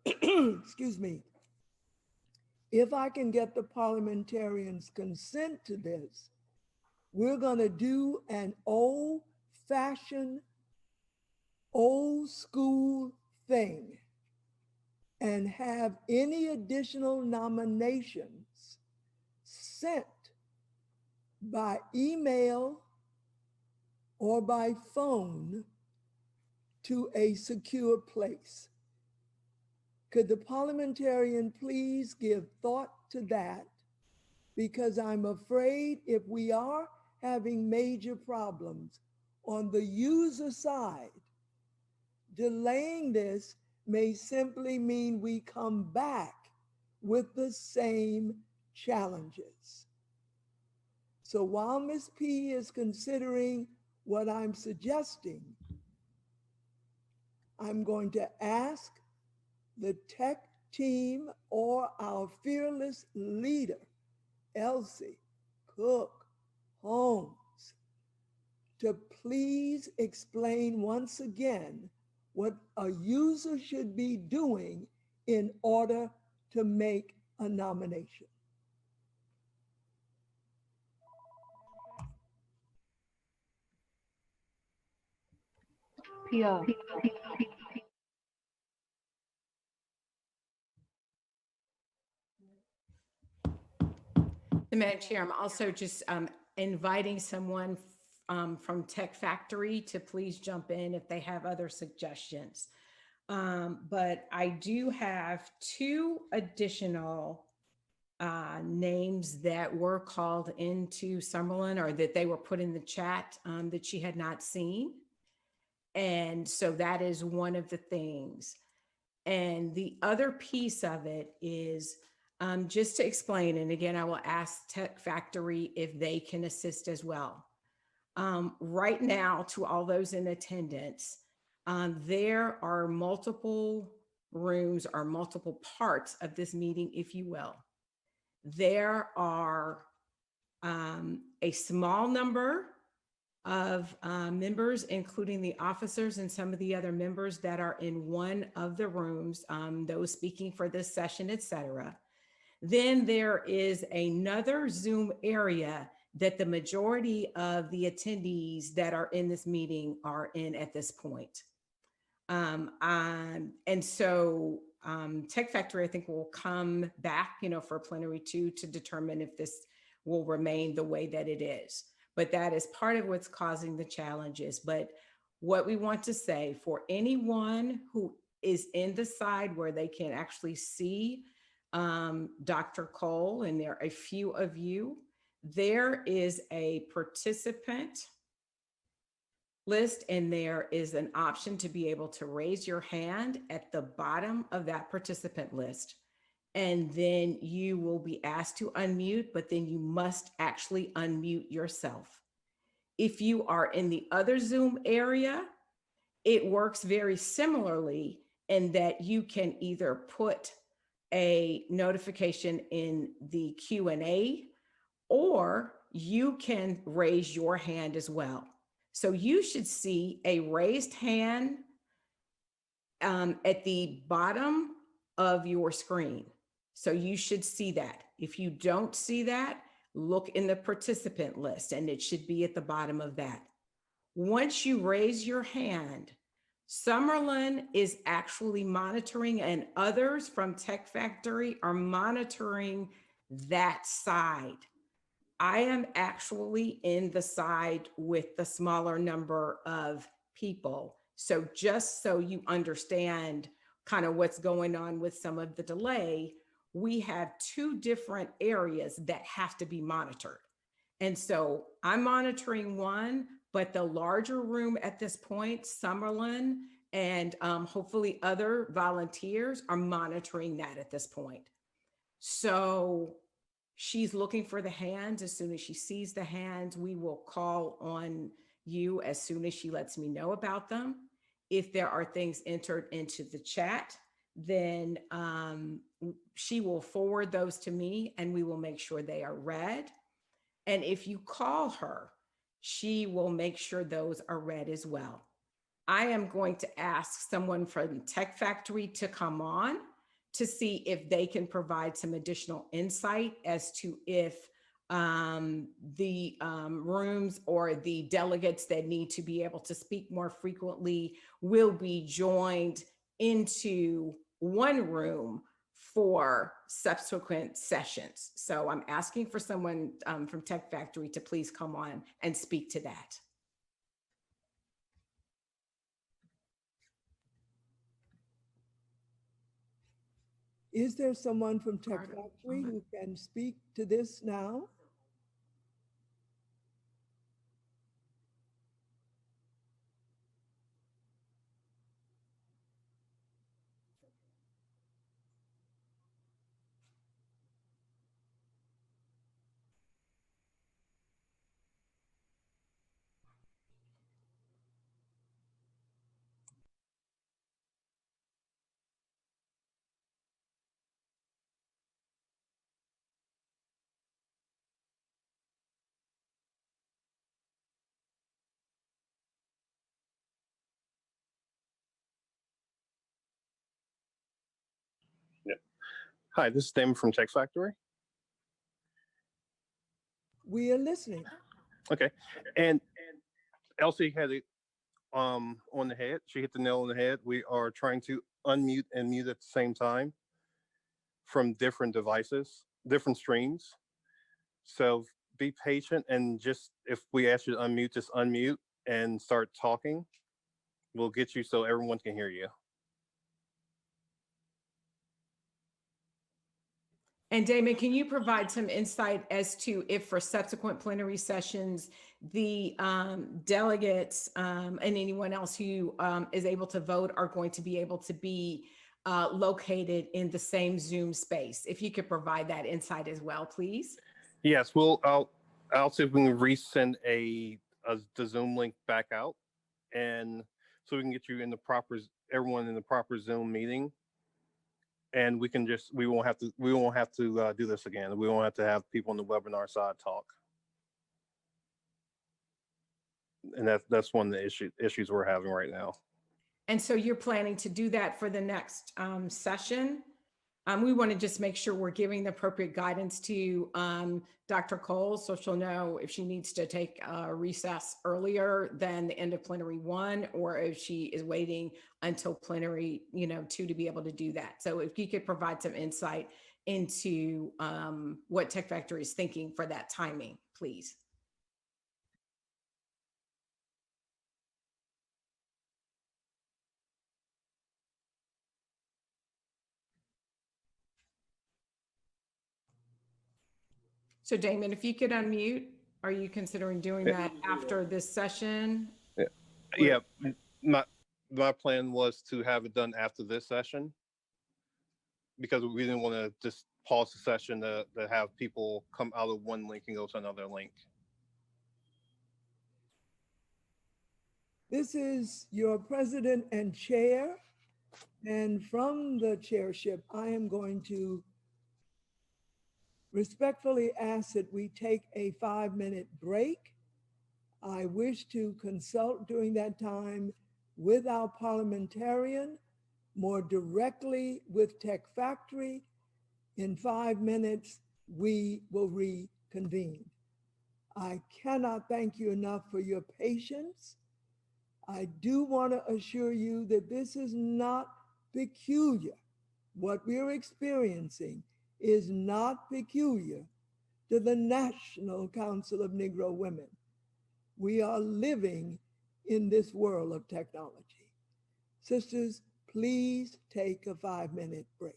excuse me, if I can get the parliamentarians' consent to this, we're going to do an old-fashioned, old-school thing and have any additional nominations sent by email or by phone to a secure place. Could the parliamentarian please give thought to that? Because I'm afraid if we are having major problems on the user side, delaying this may simply mean we come back with the same challenges. So while Ms. P is considering what I'm suggesting, I'm going to ask the tech team or our fearless leader, Elsie, Cook, Holmes, to please explain once again what a user should be doing in order to make a nomination. Pia. Madam Chair, I'm also just inviting someone from Tech Factory to please jump in if they have other suggestions. But I do have 2 additional names that were called into Summerlin, or that they were put in the chat that she had not seen. And so that is one of the things. And the other piece of it is just to explain, and again, I will ask Tech Factory if they can assist as well. Right now, to all those in attendance, there are multiple rooms or multiple parts of this meeting, if you will. There are a small number of members, including the officers and some of the other members that are in one of the rooms, those speaking for this session, etc. Then there is another Zoom area that the majority of the attendees that are in this meeting are in at this point. And so Tech Factory, I think, will come back, for plenary 2 to determine if this will remain the way that it is. But that is part of what's causing the challenges. But what we want to say, for anyone who is in the side where they can actually see Dr. Cole, and there are a few of you, there is a participant list, and there is an option to be able to raise your hand at the bottom of that participant list. And then you will be asked to unmute, but then you must actually unmute yourself. If you are in the other Zoom area, it works very similarly in that you can either put a notification in the Q&A, or you can raise your hand as well. So you should see a raised hand at the bottom of your screen. So you should see that. If you don't see that, look in the participant list, and it should be at the bottom of that. Once you raise your hand, Summerlin is actually monitoring, and others from Tech Factory are monitoring that side. I am actually in the side with the smaller number of people. So just so you understand kind of what's going on with some of the delay, we have 2 different areas that have to be monitored. And so I'm monitoring one, but the larger room at this point, Summerlin, and hopefully other volunteers are monitoring that at this point. So she's looking for the hands. As soon as she sees the hands, we will call on you as soon as she lets me know about them. If there are things entered into the chat, then she will forward those to me, and we will make sure they are read. And if you call her, she will make sure those are read as well. I am going to ask someone from Tech Factory to come on to see if they can provide some additional insight as to if the rooms or the delegates that need to be able to speak more frequently will be joined into one room for subsequent sessions. So I'm asking for someone from Tech Factory to please come on and speak to that. Is there someone from Tech Factory who can speak to this now? Hi, this is Damon from Tech Factory. We are listening. Okay, and Elsie had it on the head. She hit the nail on the head. We are trying to unmute and mute at the same time from different devices, different streams. So be patient, and just if we ask you to unmute, just unmute and start talking. We'll get you so everyone can hear you. And Damon, can you provide some insight as to if for subsequent plenary sessions, the delegates and anyone else who is able to vote are going to be able to be located in the same Zoom space? If you could provide that insight as well, please. Yes, I'll see if we can resend the Zoom link back out, and so we can get you in everyone in the proper Zoom meeting. And we won't have to do this again. We won't have to have people on the webinar side talk. And that's one of the issues we're having right now. And so you're planning to do that for the next session. We want to just make sure we're giving the appropriate guidance to Dr. Cole, so she'll know if she needs to take a recess earlier than the end of plenary 1, or if she is waiting until plenary 2 to be able to do that. So if you could provide some insight into what Tech Factory is thinking for that timing, please. So Damon, if you could unmute, are you considering doing that after this session? Yeah. My plan was to have it done after this session, because we didn't want to just pause the session to have people come out of one link and go to another link. This is your president and chair. And from the chairship, I am going to respectfully ask that we take a 5-minute break. I wish to consult during that time with our parliamentarian, more directly with Tech Factory. In 5 minutes, we will reconvene. I cannot thank you enough for your patience. I do want to assure you that this is not peculiar. What we're experiencing is not peculiar to the National Council of Negro Women. We are living in this world of technology. Sisters, please take a 5-minute break.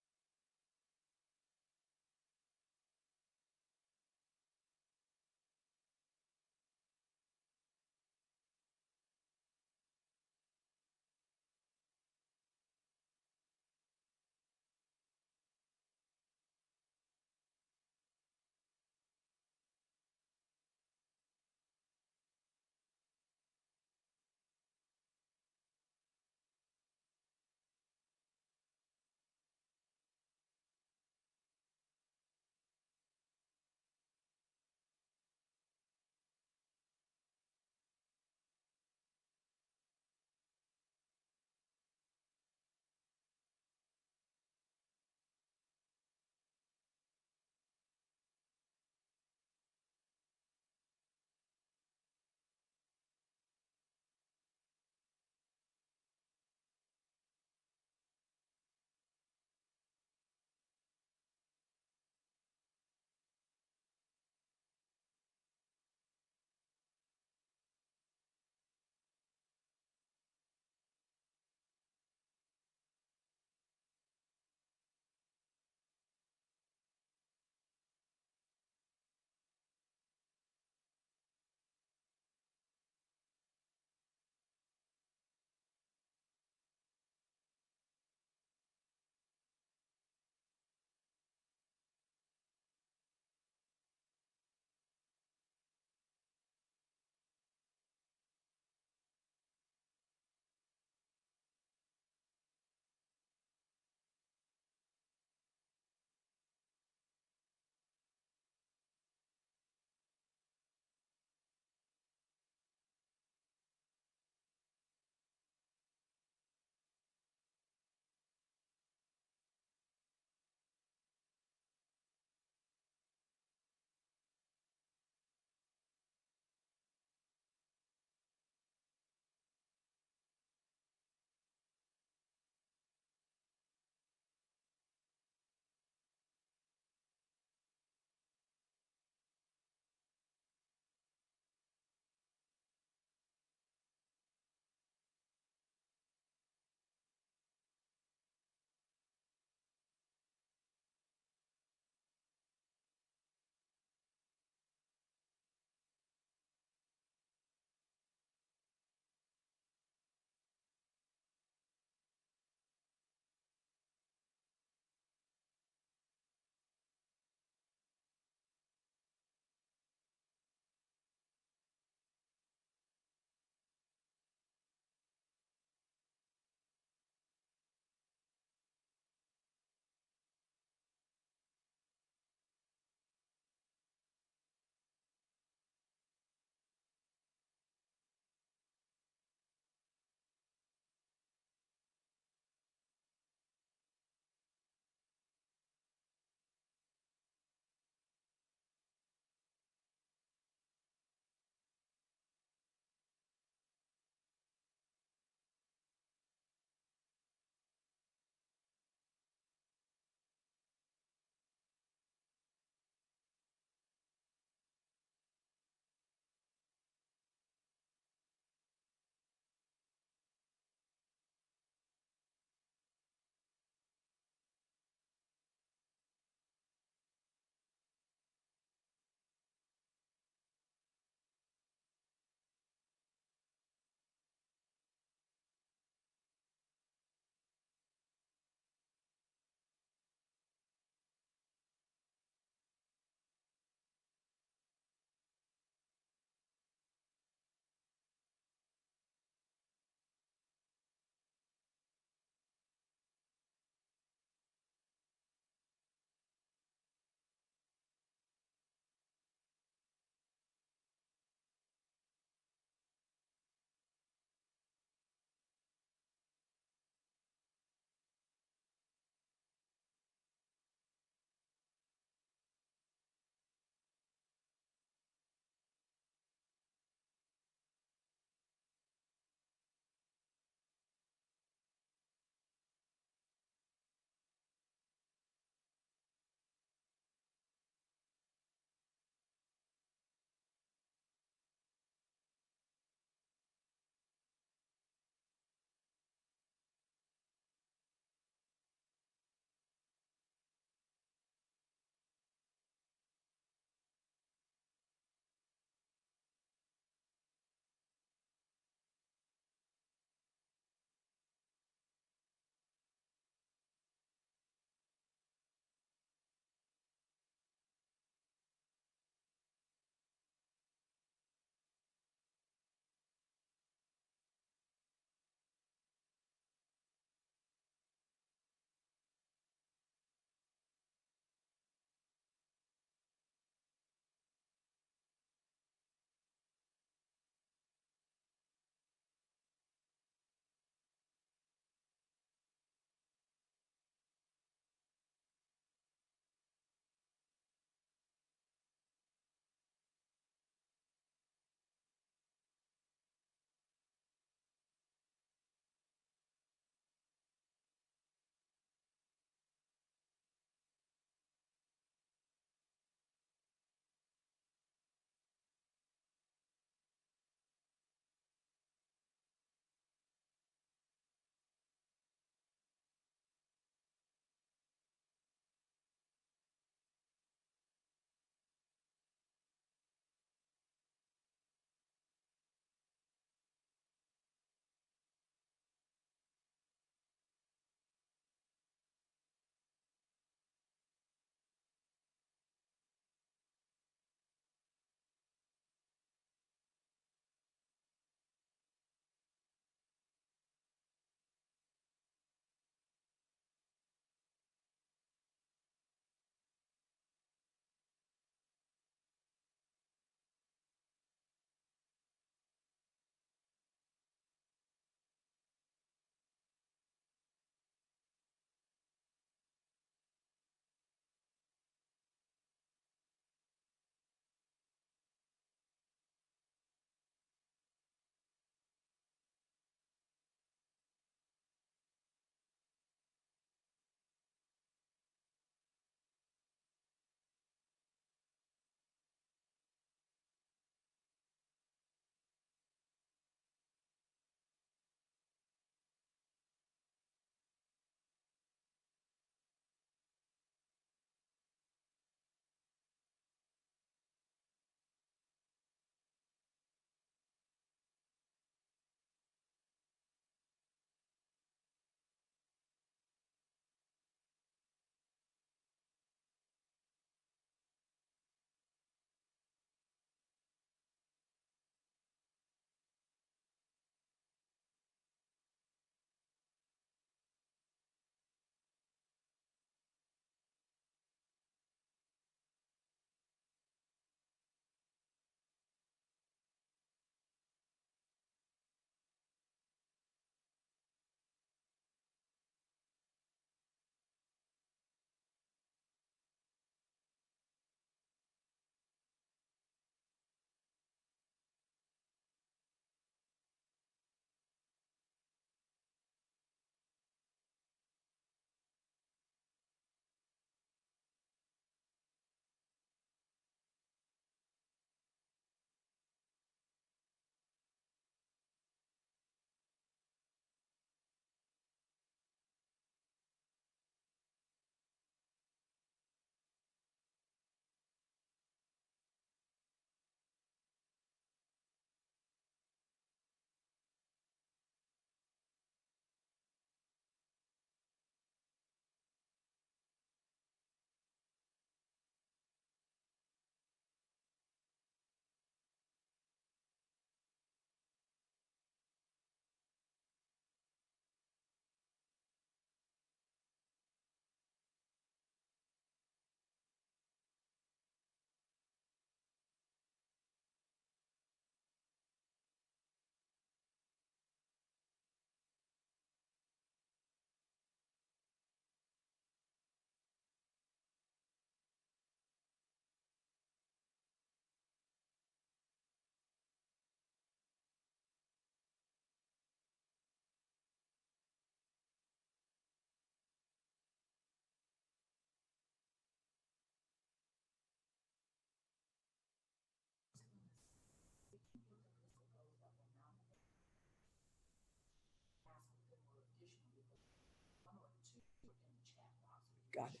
Got it.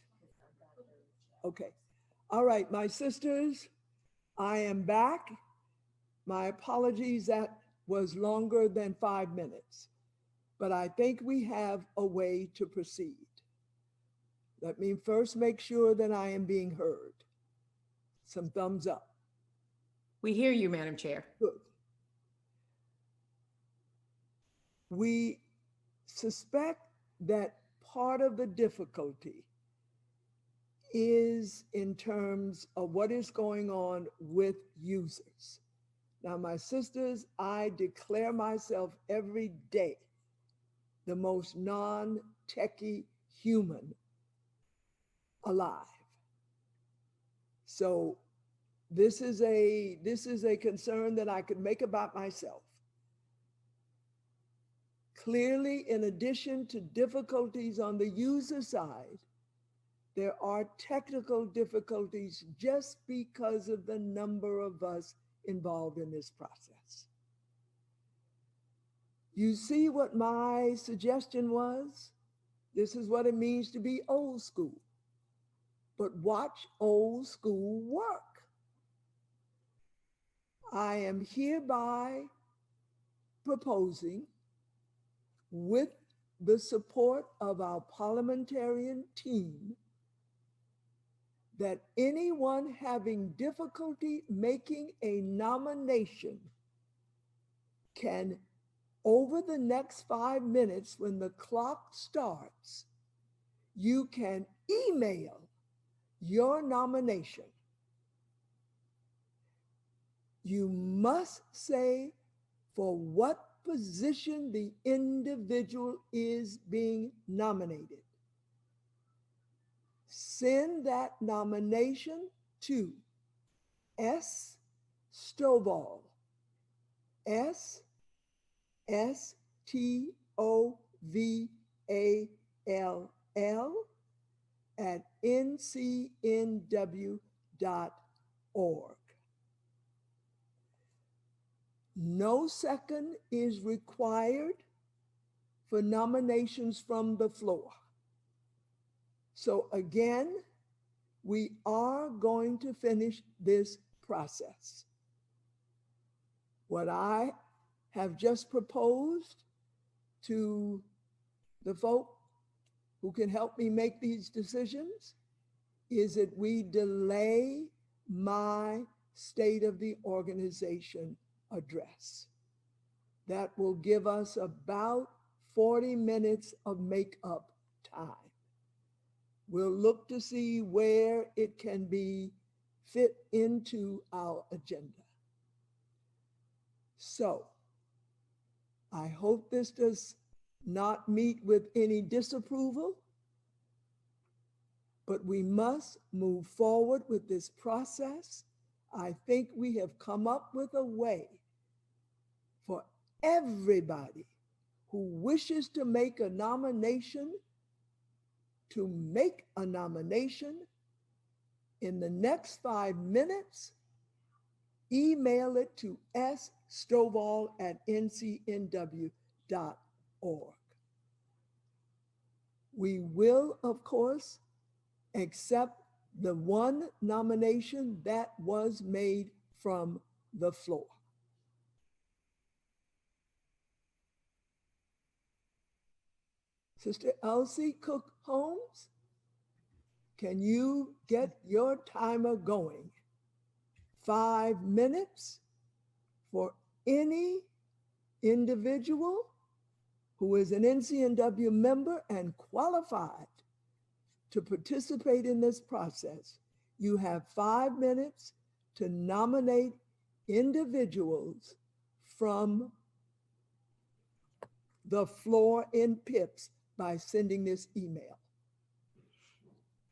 Okay. All right, my sisters, I am back. My apologies, that was longer than 5 minutes, but I think we have a way to proceed. Let me first make sure that I am being heard. Some thumbs up. We hear you, Madam Chair. Good. We suspect that part of the difficulty is in terms of what is going on with users. Now, my sisters, I declare myself every day the most non-techie human alive. So this is a concern that I could make about myself. Clearly, in addition to difficulties on the user side, there are technical difficulties just because of the number of us involved in this process. You see what my suggestion was? This is what it means to be old school. But watch old school work. I am hereby proposing, with the support of our parliamentarian team, that anyone having difficulty making a nomination can, over the next 5 minutes when the clock starts, you can email your nomination. You must say for what position the individual is being nominated. Send that nomination to S. Stovall, SSTOVALL at ncnw.org. No second is required for nominations from the floor. So again, we are going to finish this process. What I have just proposed to the folk who can help me make these decisions is that we delay my state of the organization address. That will give us about 40 minutes of make-up time. We'll look to see where it can be fit into our agenda. So I hope this does not meet with any disapproval, but we must move forward with this process. I think we have come up with a way for everybody who wishes to make a nomination to make a nomination in the next 5 minutes. Email it to stovall@ncnw.org. We will, of course, accept the one nomination that was made from the floor. Sister Elsie Cook Holmes, can you get your timer going? 5 minutes for any individual who is an NCNW member and qualified to participate in this process. You have 5 minutes to nominate individuals from the floor in PIPS by sending this email.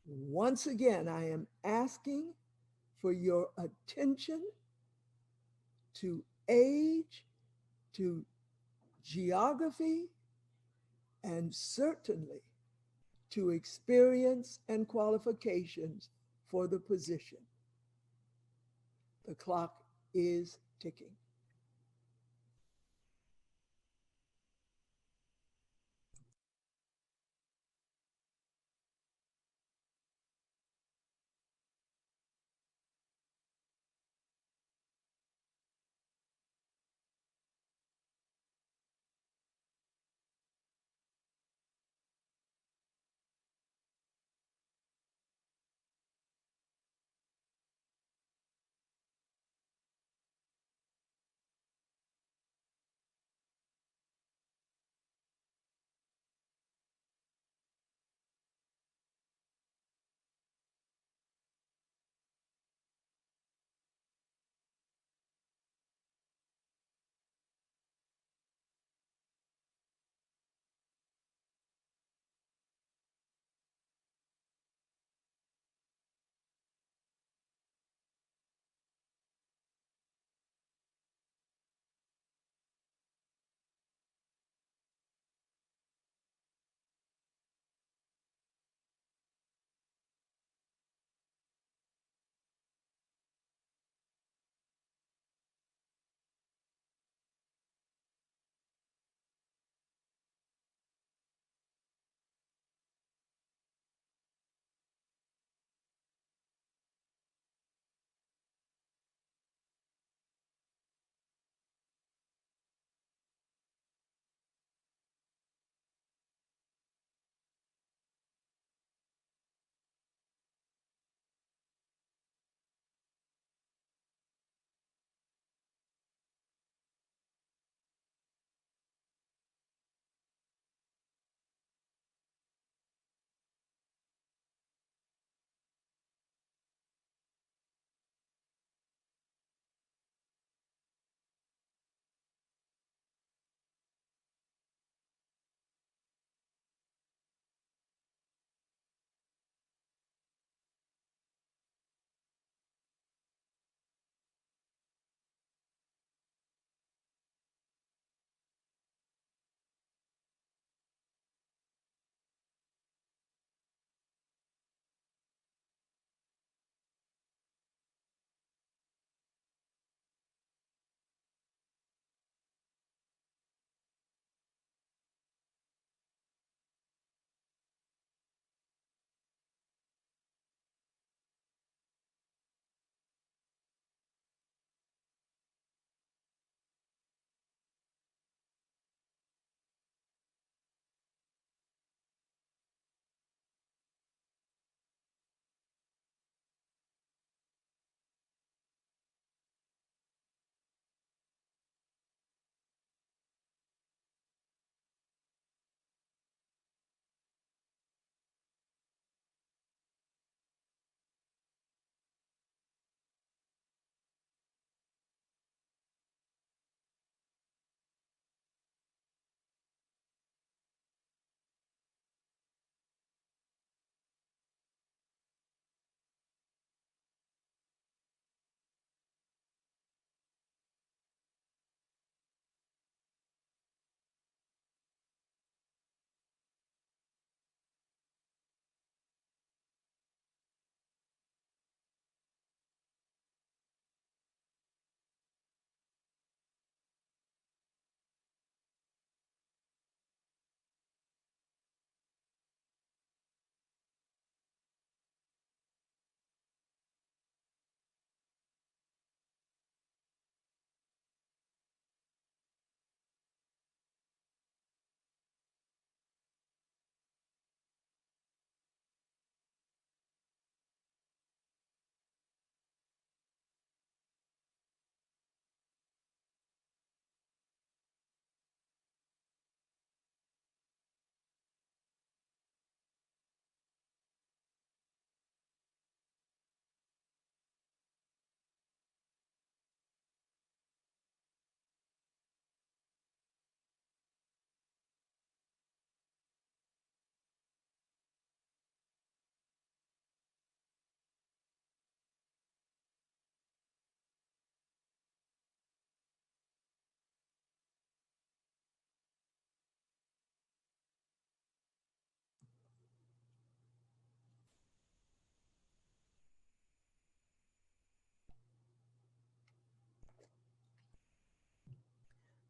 Once again, I am asking for your attention to age, to geography, and certainly to experience and qualifications for the position. The clock is ticking.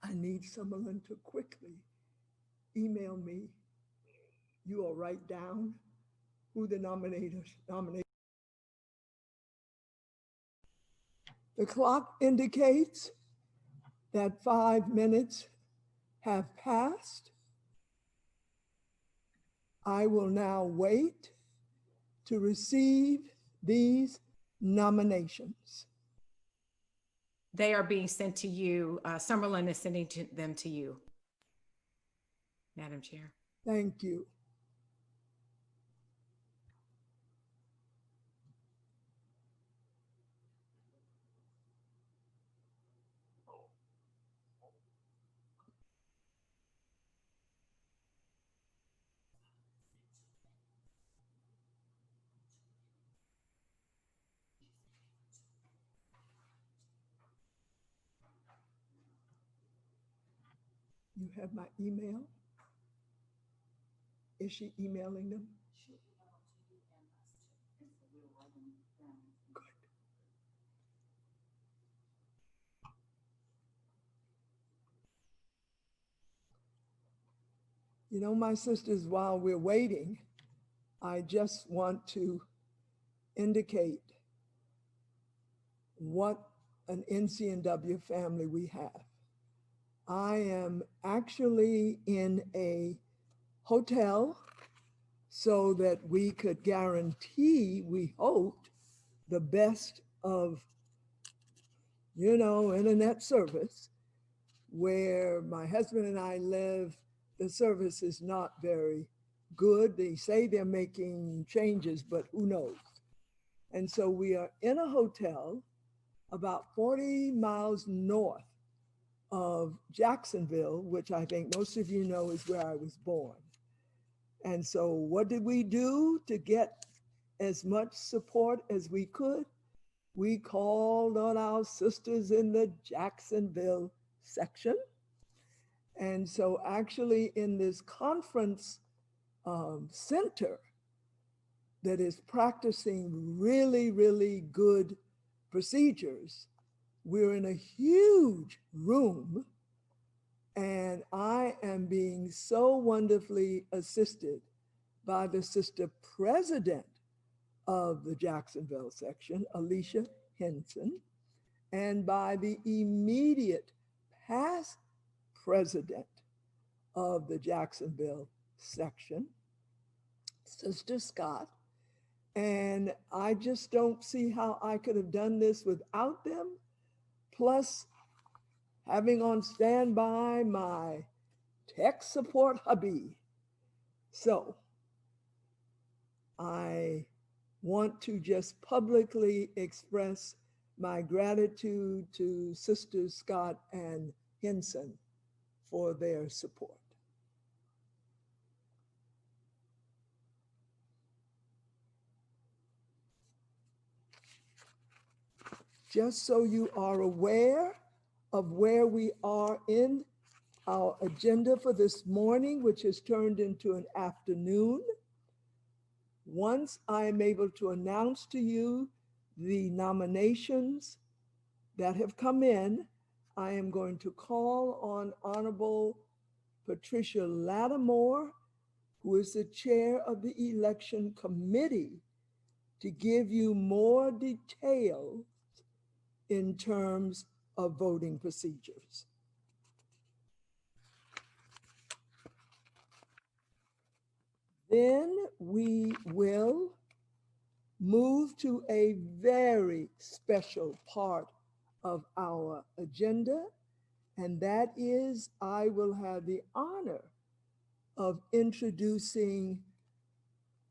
I need someone to quickly email me. You will write down who the nominators nominate. The clock indicates that 5 minutes have passed. I will now wait to receive these nominations. They are being sent to you. Summerlin is sending them to you, Madam Chair. Thank you. You have my email? Is she emailing them? Good. You know, my sisters, while we're waiting, I just want to indicate what an NCNW family we have. I am actually in a hotel so that we could guarantee, we hoped, the best of, you know, internet service. Where my husband and I live, the service is not very good. They say they're making changes, but who knows? And so we are in a hotel about 40 miles north of Jacksonville, which I think most of you know is where I was born. And so what did we do to get as much support as we could? We called on our sisters in the Jacksonville section. And so actually in this conference center that is practicing really, really good procedures, we're in a huge room and I am being so wonderfully assisted by the sister president of the Jacksonville section, Alicia Henson, and by the immediate past president of the Jacksonville section, Sister Scott. And I just don't see how I could have done this without them. Plus, having on standby my tech support hubby. So I want to just publicly express my gratitude to Sisters Scott and Henson for their support. Just so you are aware of where we are in our agenda for this morning, which has turned into an afternoon. Once I am able to announce to you the nominations that have come in, I am going to call on Honorable Patricia Lattimore, who is the chair of the election committee, to give you more detail in terms of voting procedures. Then we will move to a very special part of our agenda, and that is I will have the honor of introducing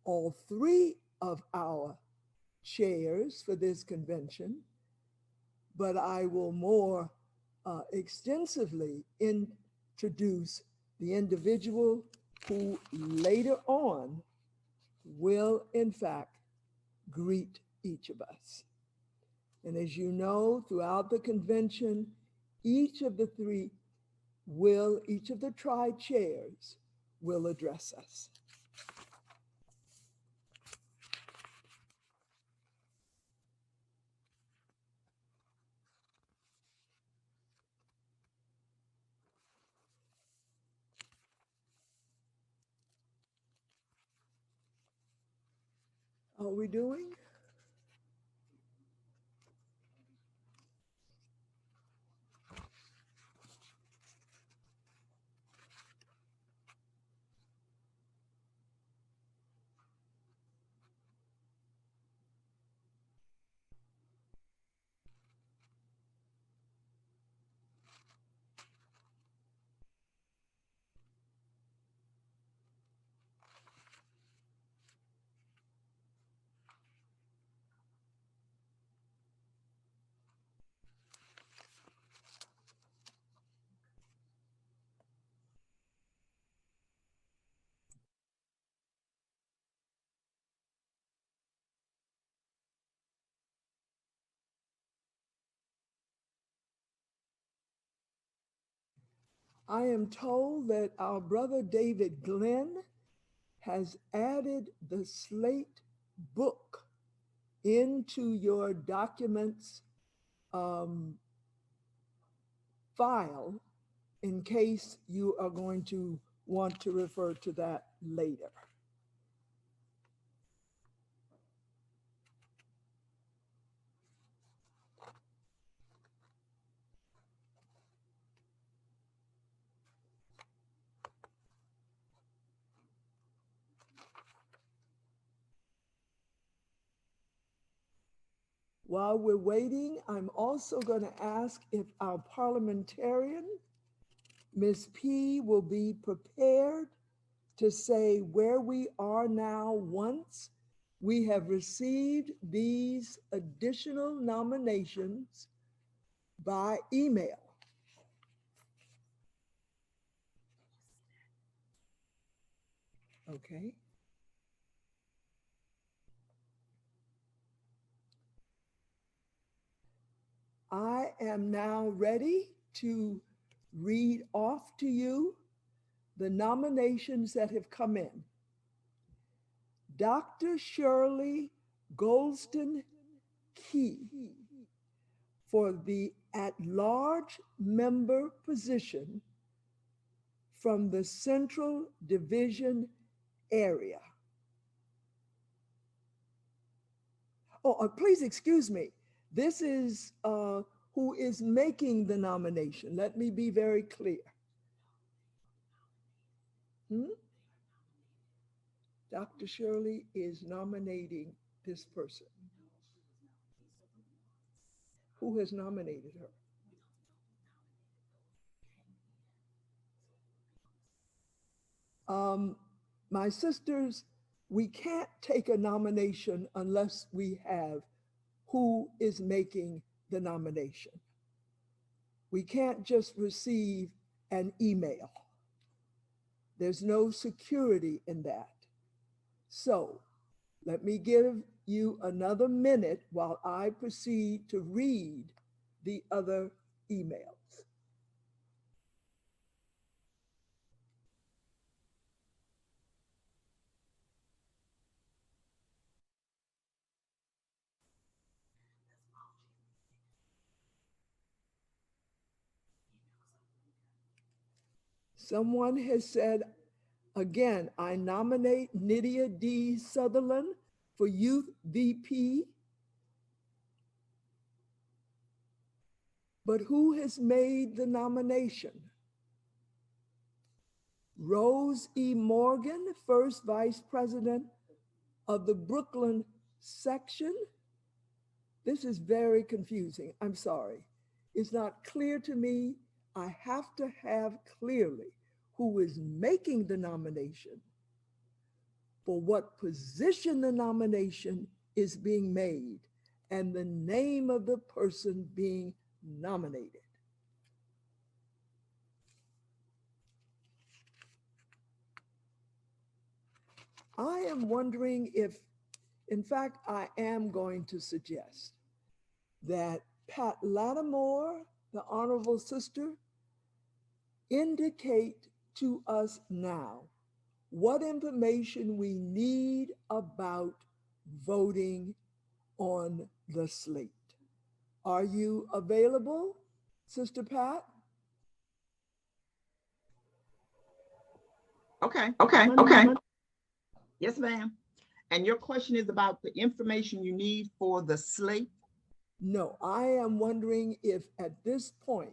all three of our chairs for this convention, but I will more extensively introduce the individual who later on will in fact greet each of us. And as you know, throughout the convention, each of the tri-chairs will address us. are we doing? I am told that our brother David Glenn has added the Slate book into your documents file in case you are going to want to refer to that later. While we're waiting, I'm also going to ask if our parliamentarian, Ms. P, will be prepared to say where we are now once we have received these additional nominations by email. Okay. I am now ready to read off to you the nominations that have come in. Dr. Shirley Goldston Key for the at-large member position from the Central Division area. Oh, please excuse me. This is who is making the nomination. Let me be very clear. Dr. Shirley is nominating this person. Who has nominated her? My sisters, we can't take a nomination unless we have who is making the nomination. We can't just receive an email. There's no security in that. So let me give you another minute while I proceed to read the other emails. Someone has said, again, I nominate Nydia D. Sutherland for Youth VP. But who has made the nomination? Rose E. Morgan, first Vice President of the Brooklyn section. This is very confusing. I'm sorry. It's not clear to me. I have to have clearly who is making the nomination, for what position the nomination is being made, and the name of the person being nominated. I am wondering if, in fact, I am going to suggest that Pat Lattimore, the Honorable Sister, indicate to us now what information we need about voting on the slate. Are you available, Sister Pat? Okay. Yes, ma'am. And your question is about the information you need for the slate? No, I am wondering if at this point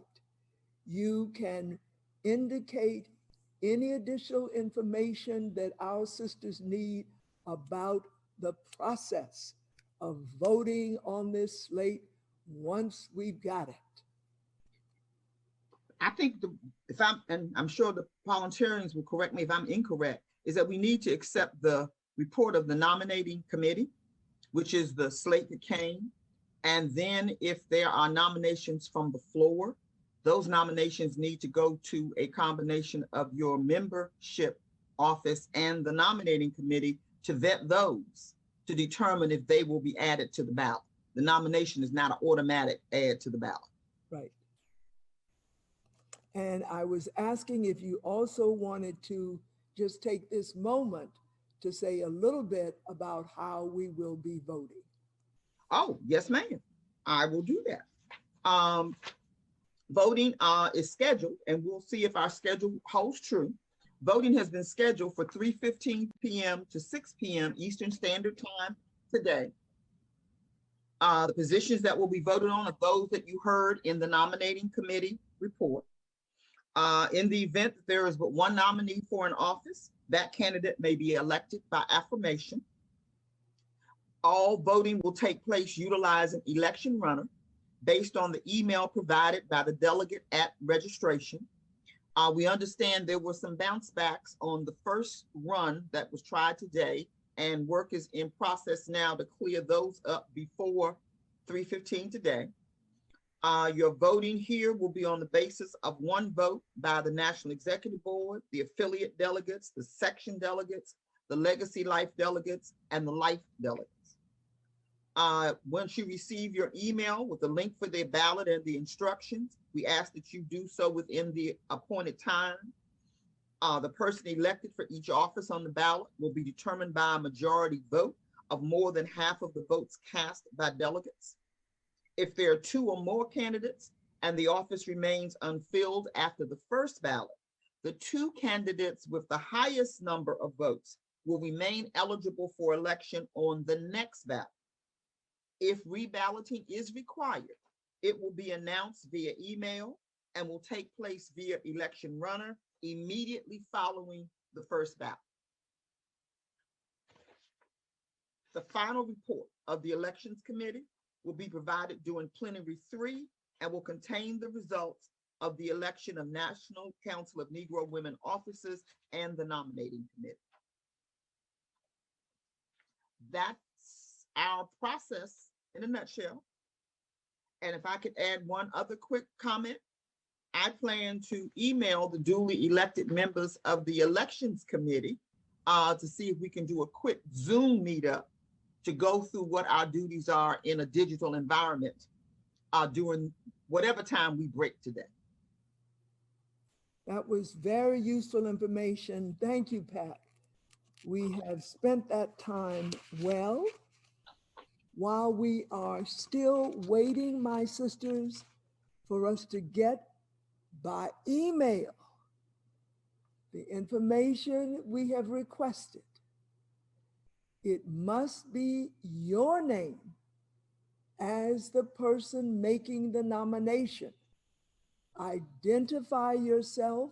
you can indicate any additional information that our sisters need about the process of voting on this slate once we've got it. I think if I'm, and I'm sure the parliamentarians will correct me if I'm incorrect, is that we need to accept the report of the nominating committee, which is the slate that came. And then if there are nominations from the floor, those nominations need to go to a combination of your membership office and the nominating committee to vet those to determine if they will be added to the ballot. The nomination is not an automatic add to the ballot. Right. And I was asking if you also wanted to just take this moment to say a little bit about how we will be voting. Oh, yes, ma'am. I will do that. Voting is scheduled, and we'll see if our schedule holds true. Voting has been scheduled for 3:15 p.m. to 6 p.m. Eastern Standard Time today. The positions that will be voted on are those that you heard in the nominating committee report. In the event that there is but one nominee for an office, that candidate may be elected by acclamation. All voting will take place utilizing election runner based on the email provided by the delegate at registration. We understand there were some bounce backs on the first run that was tried today, and work is in process now to clear those up before 3:15 today. Your voting here will be on the basis of one vote by the National Executive Board, the affiliate delegates, the section delegates, the Legacy Life delegates, and the Life delegates. Once you receive your email with the link for the ballot and the instructions, we ask that you do so within the appointed time. The person elected for each office on the ballot will be determined by a majority vote of more than half of the votes cast by delegates. If there are two or more candidates and the office remains unfilled after the first ballot, the two candidates with the highest number of votes will remain eligible for election on the next ballot. If reballoting is required, it will be announced via email and will take place via election runner immediately following the first ballot. The final report of the Elections Committee will be provided during Plenary 3 and will contain the results of the election of National Council of Negro Women officers and the nominating committee. That's our process in a nutshell. And if I could add one other quick comment, I plan to email the duly elected members of the Elections Committee to see if we can do a quick Zoom meetup to go through what our duties are in a digital environment during whatever time we break today. That was very useful information. Thank you, Pat. We have spent that time well. While we are still waiting, my sisters, for us to get by email the information we have requested, it must be your name as the person making the nomination. Identify yourself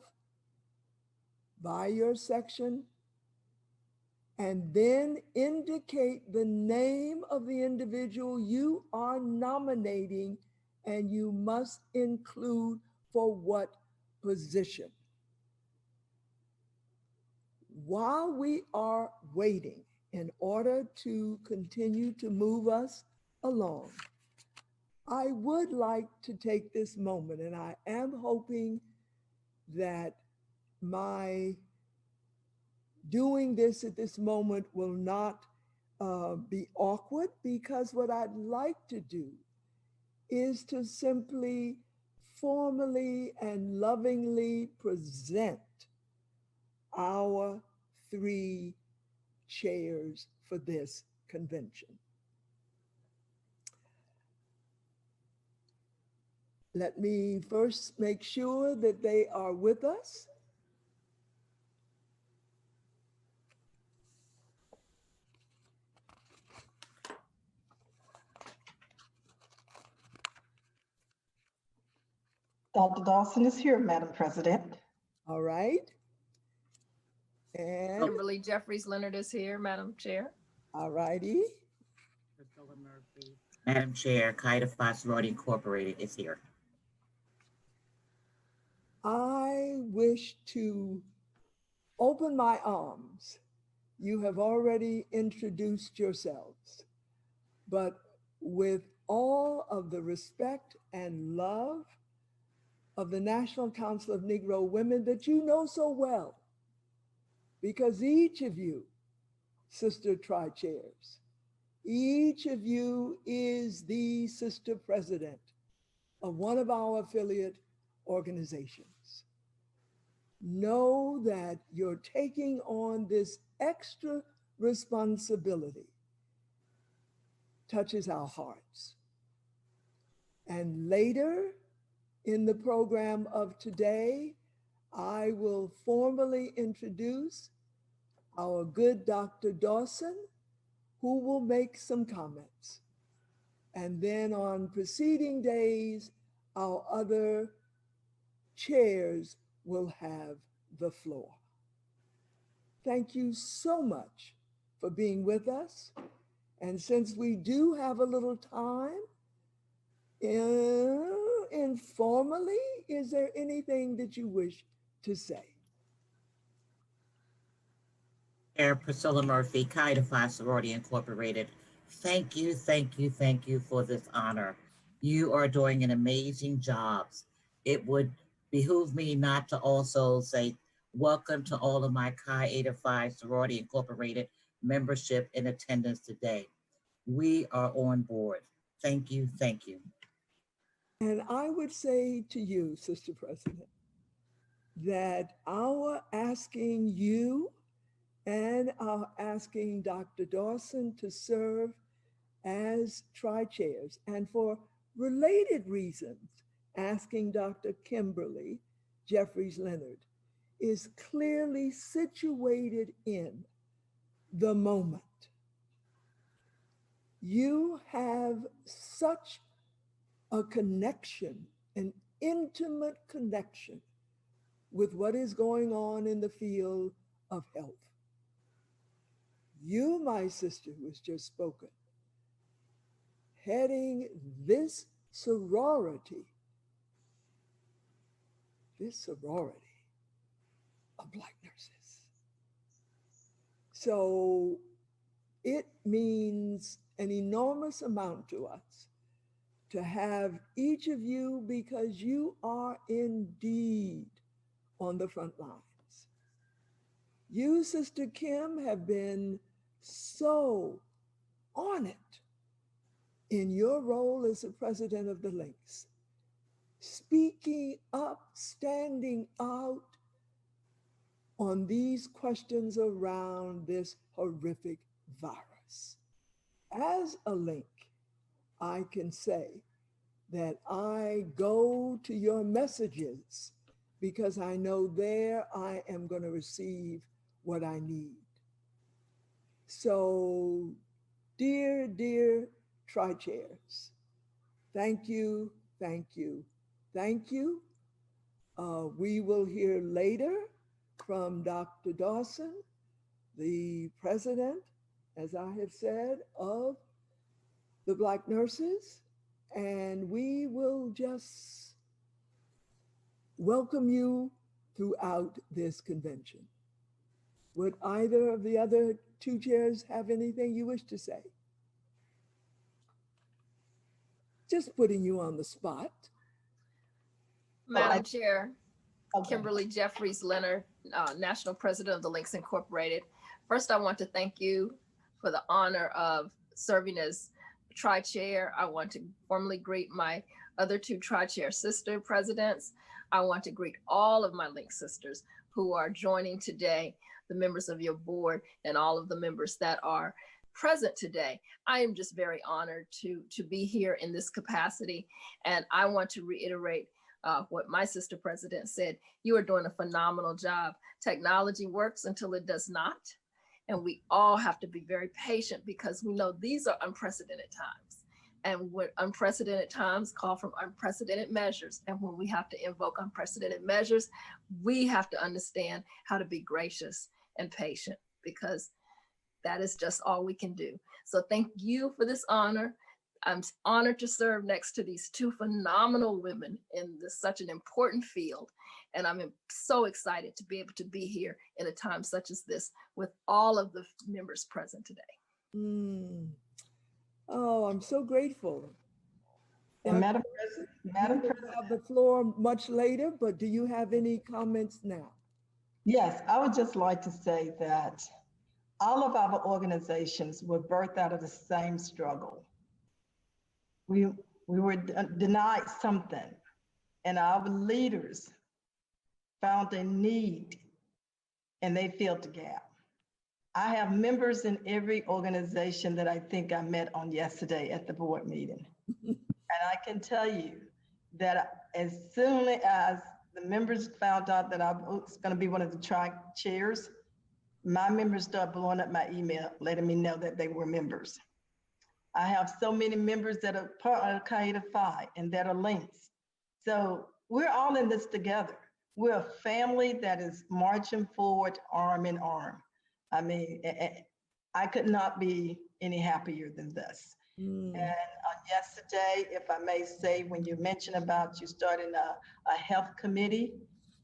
by your section and then indicate the name of the individual you are nominating, and you must include for what position. While we are waiting, in order to continue to move us along, I would like to take this moment, and I am hoping that my doing this at this moment will not be awkward, because what I'd like to do is to simply formally and lovingly present our 3 chairs for this convention. Let me first make sure that they are with us. Dr. Dawson is here, Madam President. All right. And Kimberly Jeffries Leonard is here, Madam Chair. all righty. Madam Chair, Kaida Sorority Incorporated is here. I wish to open my arms. You have already introduced yourselves, but with all of the respect and love of the National Council of Negro Women that you know so well, because each of you, Sister Tri-Chairs, each of you is the Sister President of one of our affiliate organizations. Know that you're taking on this extra responsibility touches our hearts. And later in the program of today, I will formally introduce our good Dr. Dawson, who will make some comments. And then on preceding days, our other chairs will have the floor. Thank you so much for being with us. And since we do have a little time, informally, is there anything that you wish to say? Chair Priscilla Murphy, Kaida Sorority Incorporated. Thank you, thank you, thank you for this honor. You are doing an amazing job. It would behoove me not to also say welcome to all of my Chi Eta Phi Sorority Incorporated membership in attendance today. We are on board. Thank you, thank you. And I would say to you, Sister President, that our asking you and our asking Dr. Dawson to serve as tri-chairs, and for related reasons, asking Dr. Kimberly Jeffries Leonard, is clearly situated in the moment. You have such a connection, an intimate connection with what is going on in the field of health. You, my sister, who has just spoken, heading this sorority of Black nurses. So it means an enormous amount to us to have each of you, because you are indeed on the front lines. You, Sister Kim, have been so on it in your role as the president of the Links, speaking up, standing out on these questions around this horrific virus. As a Link, I can say that I go to your messages because I know there I am going to receive what I need. So, dear, dear tri-chairs, thank you, thank you, thank you. We will hear later from Dr. Dawson, the president, as I have said, of the Black nurses, and we will just welcome you throughout this convention. Would either of the other two chairs have anything you wish to say? Just putting you on the spot. Madam Chair, Kimberly Jeffries Leonard, National President of the Links Incorporated. First, I want to thank you for the honor of serving as tri-chair. I want to formally greet my other two tri-chair sister presidents. I want to greet all of my Link sisters who are joining today, the members of your board and all of the members that are present today. I am just very honored to be here in this capacity. And I want to reiterate what my sister president said. You are doing a phenomenal job. Technology works until it does not. And we all have to be very patient because we know these are unprecedented times. And when unprecedented times call for unprecedented measures. And when we have to invoke unprecedented measures, we have to understand how to be gracious and patient, because that is just all we can do. So thank you for this honor. I'm honored to serve next to these two phenomenal women in such an important field. And I'm so excited to be able to be here in a time such as this with all of the members present today. Oh, I'm so grateful. And Madam President, we'll have the floor much later, but do you have any comments now? Yes, I would just like to say that all of our organizations were birthed out of the same struggle. We were denied something, and our leaders found a need, and they filled the gap. I have members in every organization that I think I met on yesterday at the board meeting. And I can tell you that as soon as the members found out that I was going to be one of the chairs, my members started blowing up my email, letting me know that they were members. I have so many members that are part of Al-Qaeda Phi and that are links. So we're all in this together. We're a family that is marching forward arm in arm. I mean, I could not be any happier than this. And yesterday, if I may say, when you mentioned about you starting a health committee,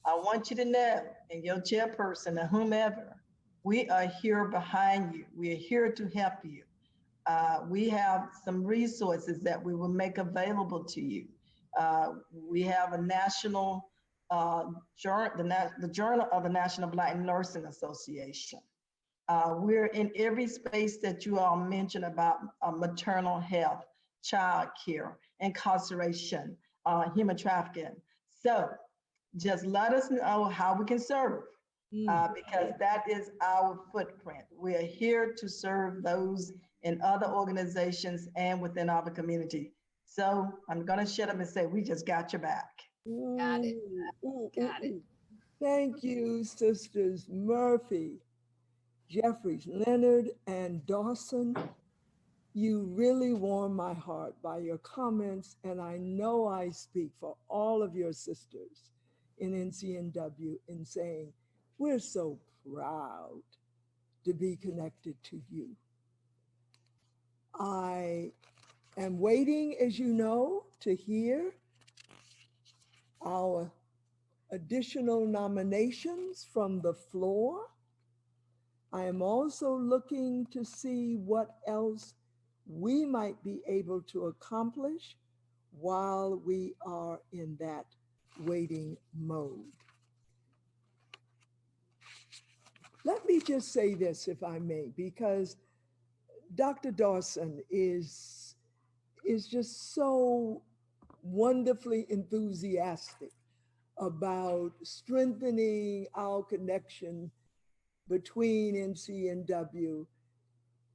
I want you to know, and your chairperson or whomever, we are here behind you. We are here to help you. We have some resources that we will make available to you. We have a national journal, the Journal of the National Black Nursing Association. We're in every space that you all mentioned about maternal health, child care, incarceration, human trafficking. So just let us know how we can serve, because that is our footprint. We are here to serve those in other organizations and within our community. So I'm gonna shut up and say, we just got your back. Got it. Got it. Thank you, Sisters Murphy, Jeffries, Leonard, and Dawson. You really warm my heart by your comments, and I know I speak for all of your sisters in NCNW in saying, we're so proud to be connected to you. I am waiting, as you know, to hear our additional nominations from the floor. I am also looking to see what else we might be able to accomplish while we are in that waiting mode. Let me just say this, if I may, because Dr. Dawson is just so wonderfully enthusiastic about strengthening our connection between NCNW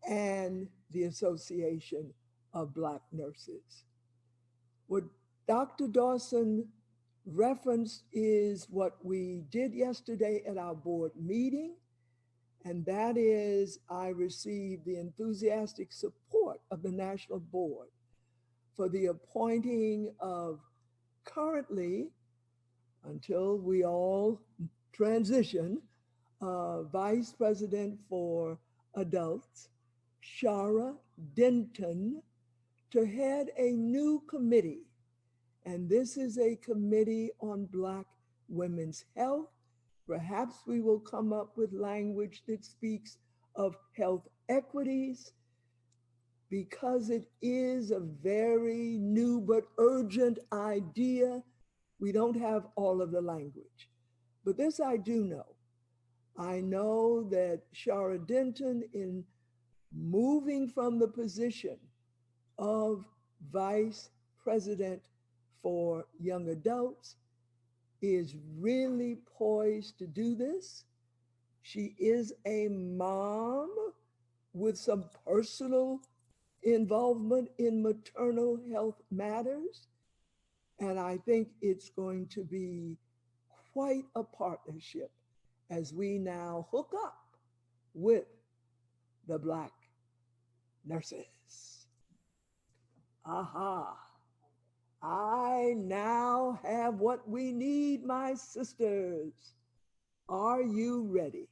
and the Association of Black Nurses. What Dr. Dawson referenced is what we did yesterday at our board meeting, and that is I received the enthusiastic support of the National Board for the appointing of currently, until we all transition, Vice President for Adults, Shara Denton, to head a new committee. And this is a committee on Black women's health. Perhaps we will come up with language that speaks of health equities, because it is a very new but urgent idea. We don't have all of the language, but this I do know. I know that Shara Denton, in moving from the position of Vice President for Young Adults, is really poised to do this. She is a mom with some personal involvement in maternal health matters. And I think it's going to be quite a partnership as we now hook up with the Black nurses. Aha. I now have what we need, my sisters. Are you ready?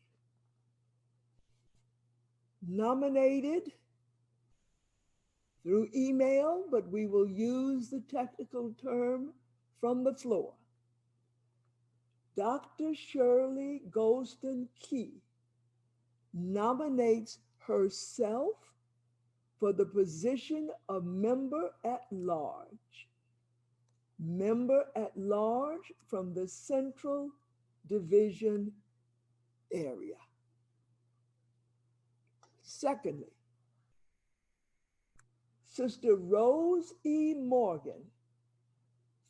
Nominated through email, but we will use the technical term from the floor. Dr. Shirley Golston Key nominates herself for the position of member at large. Member at large from the Central Division area. Secondly, Sister Rose E. Morgan,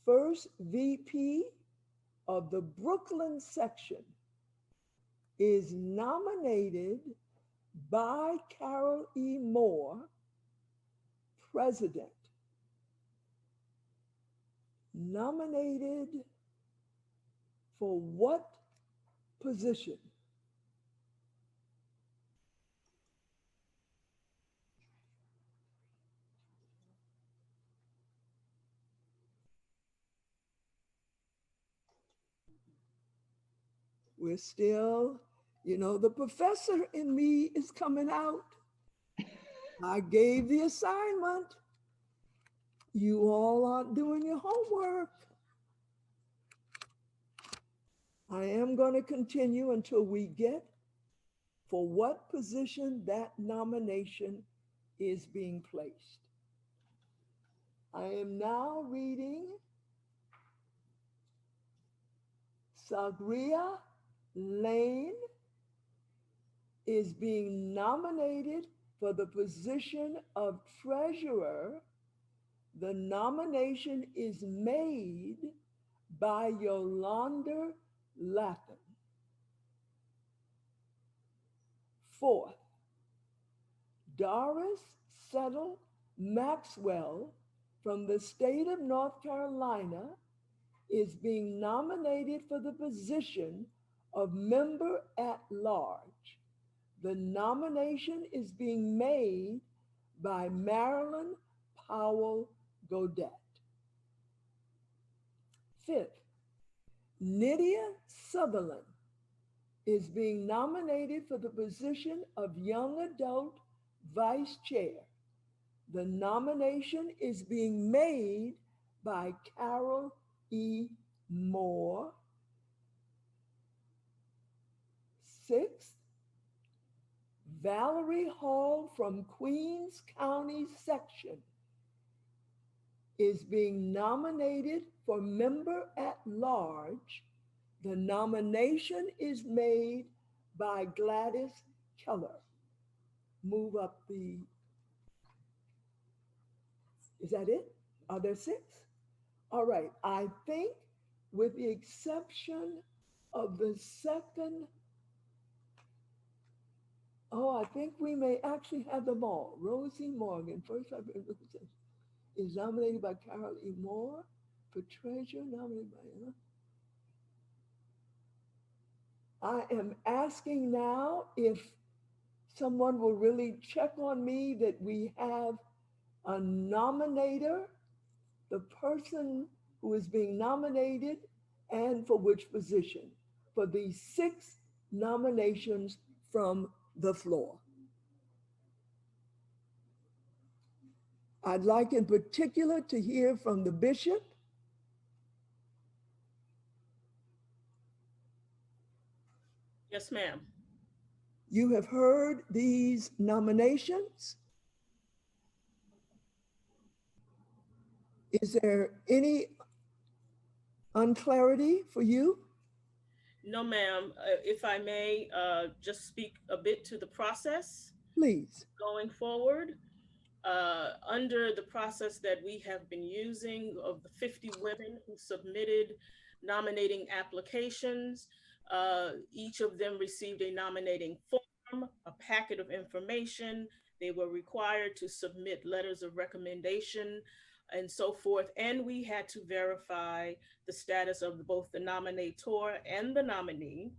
first VP of the Brooklyn section, is nominated by Carol E. Moore, President. Nominated for what position? We're still, the professor in me is coming out. I gave the assignment. You all aren't doing your homework. I am going to continue until we get for what position that nomination is being placed. I am now reading Sagria Lane is being nominated for the position of treasurer. The nomination is made by Yolanda Latham. Fourth, Doris Settle Maxwell from the state of North Carolina is being nominated for the position of member at large. The nomination is being made by Marilyn Powell Godet. Fifth, Nydia Sutherland is being nominated for the position of young adult vice chair. The nomination is being made by Carol E. Moore. Sixth, Valerie Hall from Queens County section is being nominated for member at large. The nomination is made by Gladys Keller. Move up the, is that it? Are there 6? All right, I think with the exception of the second, I think we may actually have them all. Rosie Morgan, first is nominated by Carol E. Moore. For treasurer, nominated by, I am asking now if someone will really check on me that we have a nominator, the person who is being nominated and for which position, for these 6 nominations from the floor. I'd like in particular to hear from the bishop. Yes, ma'am. You have heard these nominations. Is there any unclarity for you? No, ma'am. If I may just speak a bit to the process. Please. Going forward, under the process that we have been using of the 50 women who submitted nominating applications, each of them received a nominating form, a packet of information. They were required to submit letters of recommendation and so forth. And we had to verify the status of both the nominator and the nominee,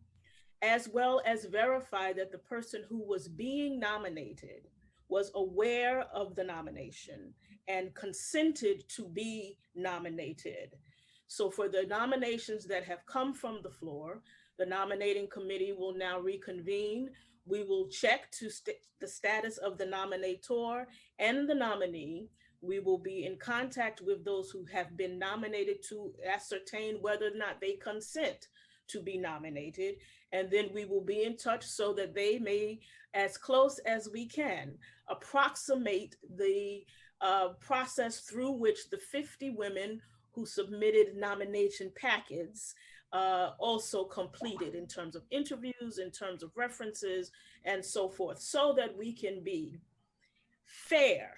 as well as verify that the person who was being nominated was aware of the nomination and consented to be nominated. So for the nominations that have come from the floor, the nominating committee will now reconvene. We will check to the status of the nominator and the nominee. We will be in contact with those who have been nominated to ascertain whether or not they consent to be nominated. And then we will be in touch so that they may, as close as we can, approximate the process through which the 50 women who submitted nomination packets also completed in terms of interviews, in terms of references, and so forth, so that we can be fair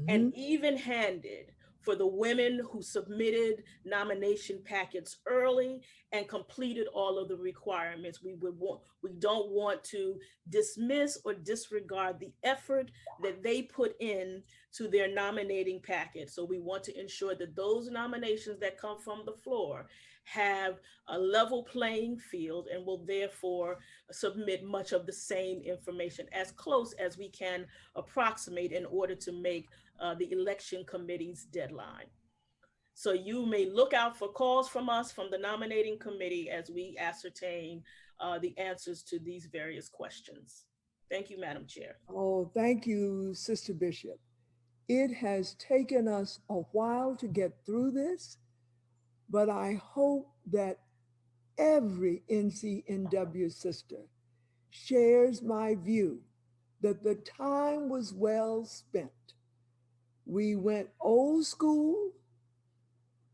and even-handed for the women who submitted nomination packets early and completed all of the requirements. We don't want to dismiss or disregard the effort that they put in to their nominating packet. So we want to ensure that those nominations that come from the floor have a level playing field and will therefore submit much of the same information as close as we can approximate in order to make the election committee's deadline. So you may look out for calls from us, from the nominating committee, as we ascertain the answers to these various questions. Thank you, Madam Chair. Oh, thank you, Sister Bishop. It has taken us a while to get through this, but I hope that every NCNW sister shares my view that the time was well spent. We went old school.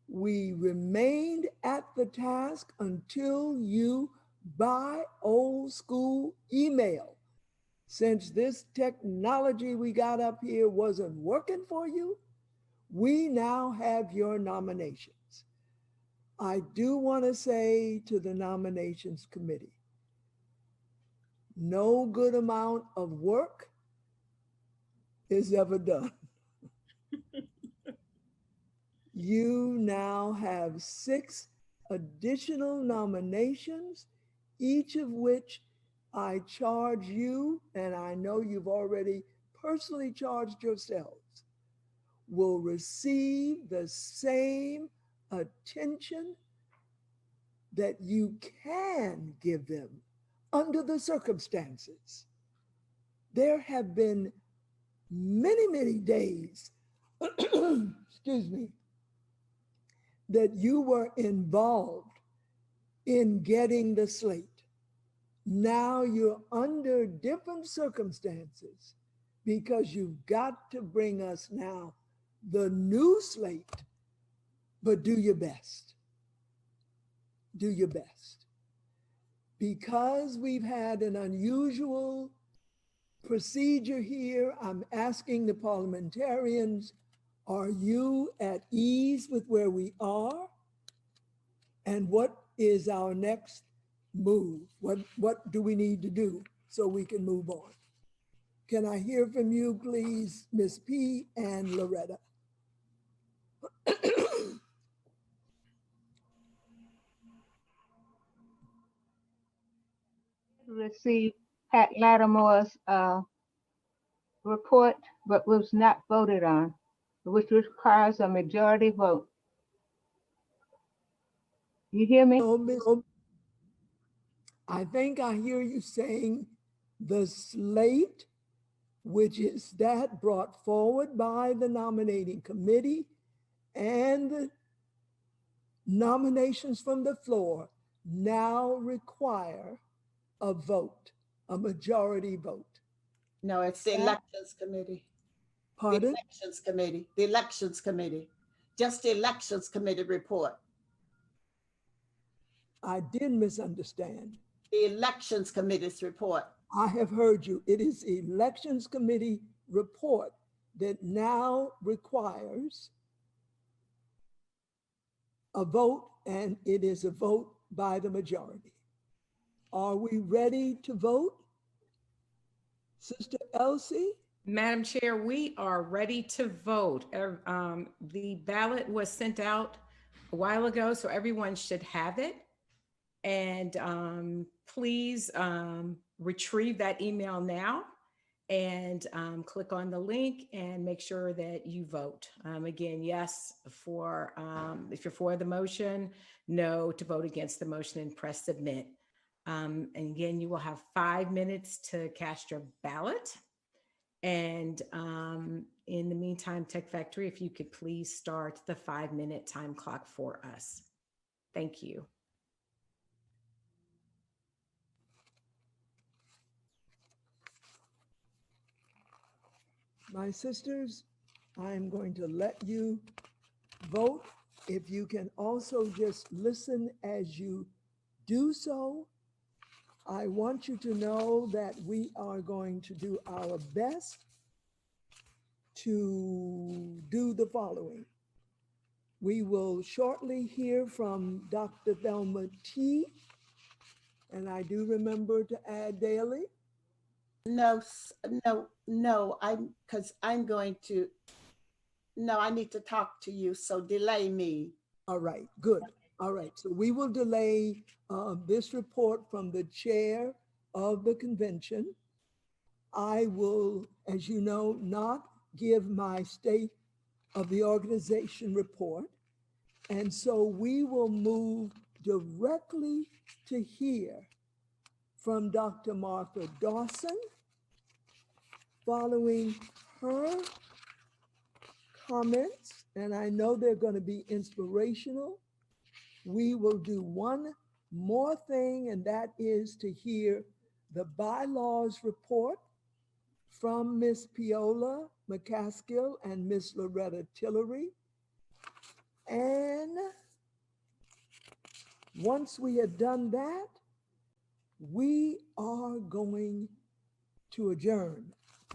We remained at the task until you buy old school email. Since this technology we got up here wasn't working for you, we now have your nominations. I do want to say to the nominations committee, no good amount of work is ever done. You now have 6 additional nominations, each of which I charge you, and I know you've already personally charged yourselves, will receive the same attention that you can give them under the circumstances. There have been many, many days, excuse me, that you were involved in getting the slate. Now you're under different circumstances because you've got to bring us now the new slate, but do your best. Do your best. Because we've had an unusual procedure here, I'm asking the parliamentarians, are you at ease with where we are? And what is our next move? What do we need to do so we can move on? Can I hear from you, please, Ms. P. and Loretta? Received Pat Lattimore's report, but was not voted on, which requires a majority vote. You hear me? I think I hear you saying the slate, which is that brought forward by the nominating committee, and the nominations from the floor now require a vote, a majority vote. No, it's the elections committee. Pardon? The elections committee, the elections committee, just the elections committee report. I did misunderstand. The elections committee's report. I have heard you. It is the elections committee report that now requires a vote, and it is a vote by the majority. Are we ready to vote? Sister Elsie? Madam Chair, we are ready to vote. The ballot was sent out a while ago, so everyone should have it. And please retrieve that email now and click on the link and make sure that you vote. Again, yes for if you're for the motion, no to vote against the motion, and press submit. And again, you will have 5 minutes to cast your ballot. And in the meantime, Tech Factory, if you could please start the 5-minute time clock for us. Thank you. My sisters, I'm going to let you vote. If you can also just listen as you do so, I want you to know that we are going to do our best to do the following. We will shortly hear from Dr. Thelma T. And I do remember to add Daley. No, because I'm going to, no, I need to talk to you, so delay me. All right, good. All right, so we will delay this report from the chair of the convention. I will, as you know, not give my state of the organization report. And so we will move directly to hear from Dr. Martha Dawson. Following her comments, and I know they're going to be inspirational, we will do one more thing, and that is to hear the bylaws report from Ms. Piola McCaskill and Ms. Loretta Tillery. And once we have done that, we are going to adjourn.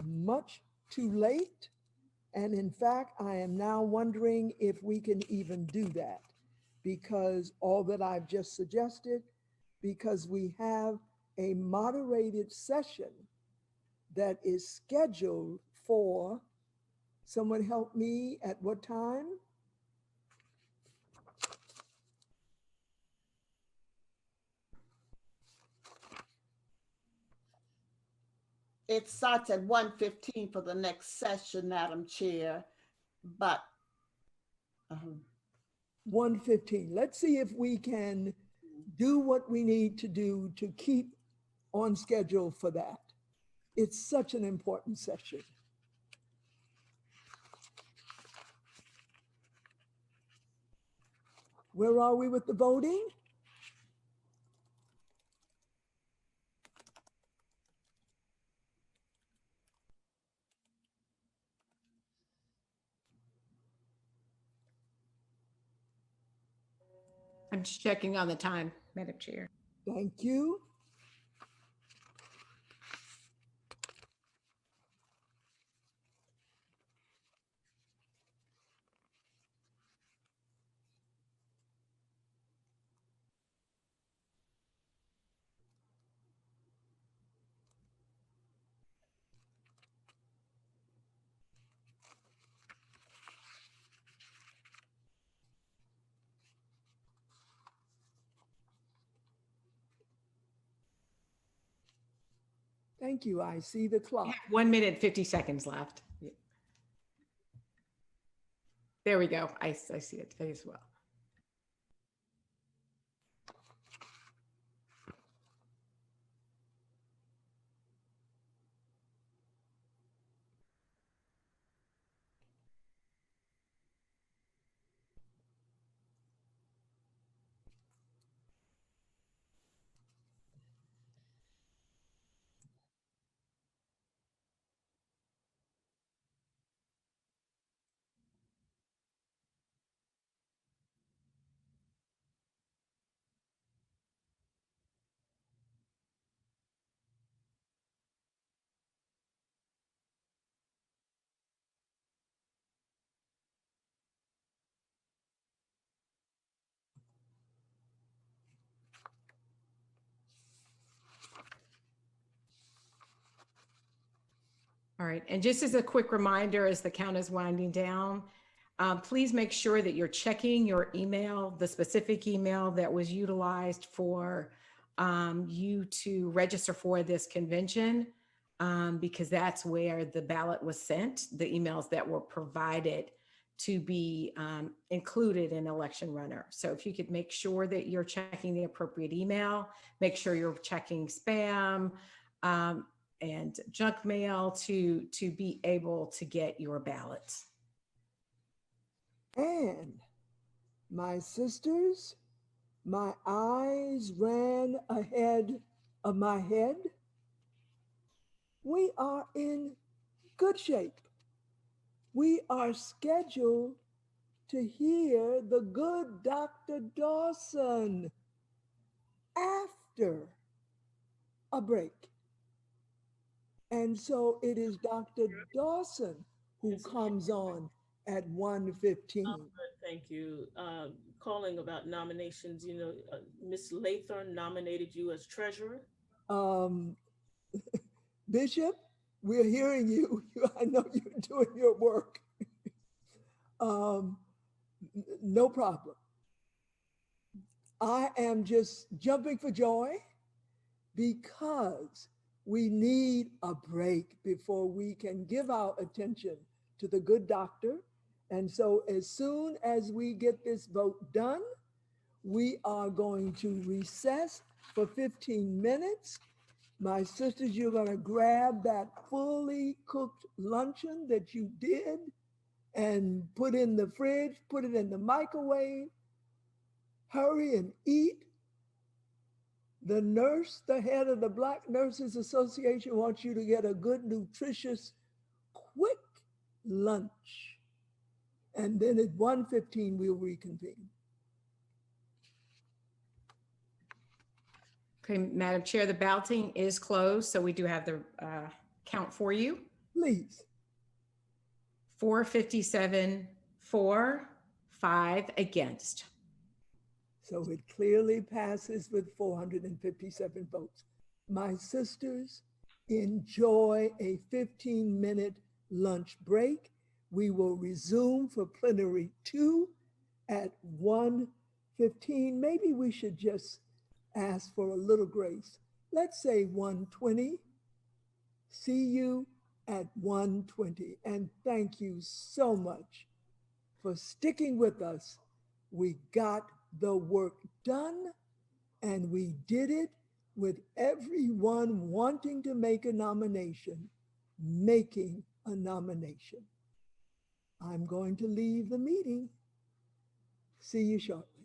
Much too late. And in fact, I am now wondering if we can even do that, because all that I've just suggested, because we have a moderated session that is scheduled for, someone help me, at what time? It starts at 1:15 for the next session, Madam Chair, but 1:15. Let's see if we can do what we need to do to keep on schedule for that. It's such an important session. Where are we with the voting? I'm just checking on the time, Madam Chair. Thank you. Thank you. I see the clock. 1 minute, 50 seconds left. There we go. I see it as well. All right, and just as a quick reminder, as the count is winding down, please make sure that you're checking your email, the specific email that was utilized for you to register for this convention. because that's where the ballot was sent, the emails that were provided to be included in election runner. So if you could make sure that you're checking the appropriate email, make sure you're checking spam and junk mail to be able to get your ballots. And my sisters, my eyes ran ahead of my head. We are in good shape. We are scheduled to hear the good Dr. Dawson after a break. And so it is Dr. Dawson who comes on at 1:15. Thank you. Calling about nominations, you know, Miss Lathorn nominated you as treasurer. Bishop, we're hearing you. I know you're doing your work. No problem. I am just jumping for joy because we need a break before we can give our attention to the good doctor. And so as soon as we get this vote done, we are going to recess for 15 minutes. My sisters, you're going to grab that fully cooked luncheon that you did and put in the fridge, put it in the microwave, hurry and eat. The nurse, the head of the Black Nurses Association, wants you to get a good, nutritious, quick lunch. And then at 1:15, we'll reconvene. Okay, Madam Chair, the balloting is closed, so we do have the count for you. Please. 457 for, 5 against. So it clearly passes with 457 votes. My sisters, enjoy a 15-minute lunch break. We will resume for plenary 2 at 1:15. Maybe we should just ask for a little grace. Let's say 1:20. See you at 1:20. And thank you so much for sticking with us. We got the work done, and we did it with everyone wanting to make a nomination, making a nomination. I'm going to leave the meeting. See you shortly.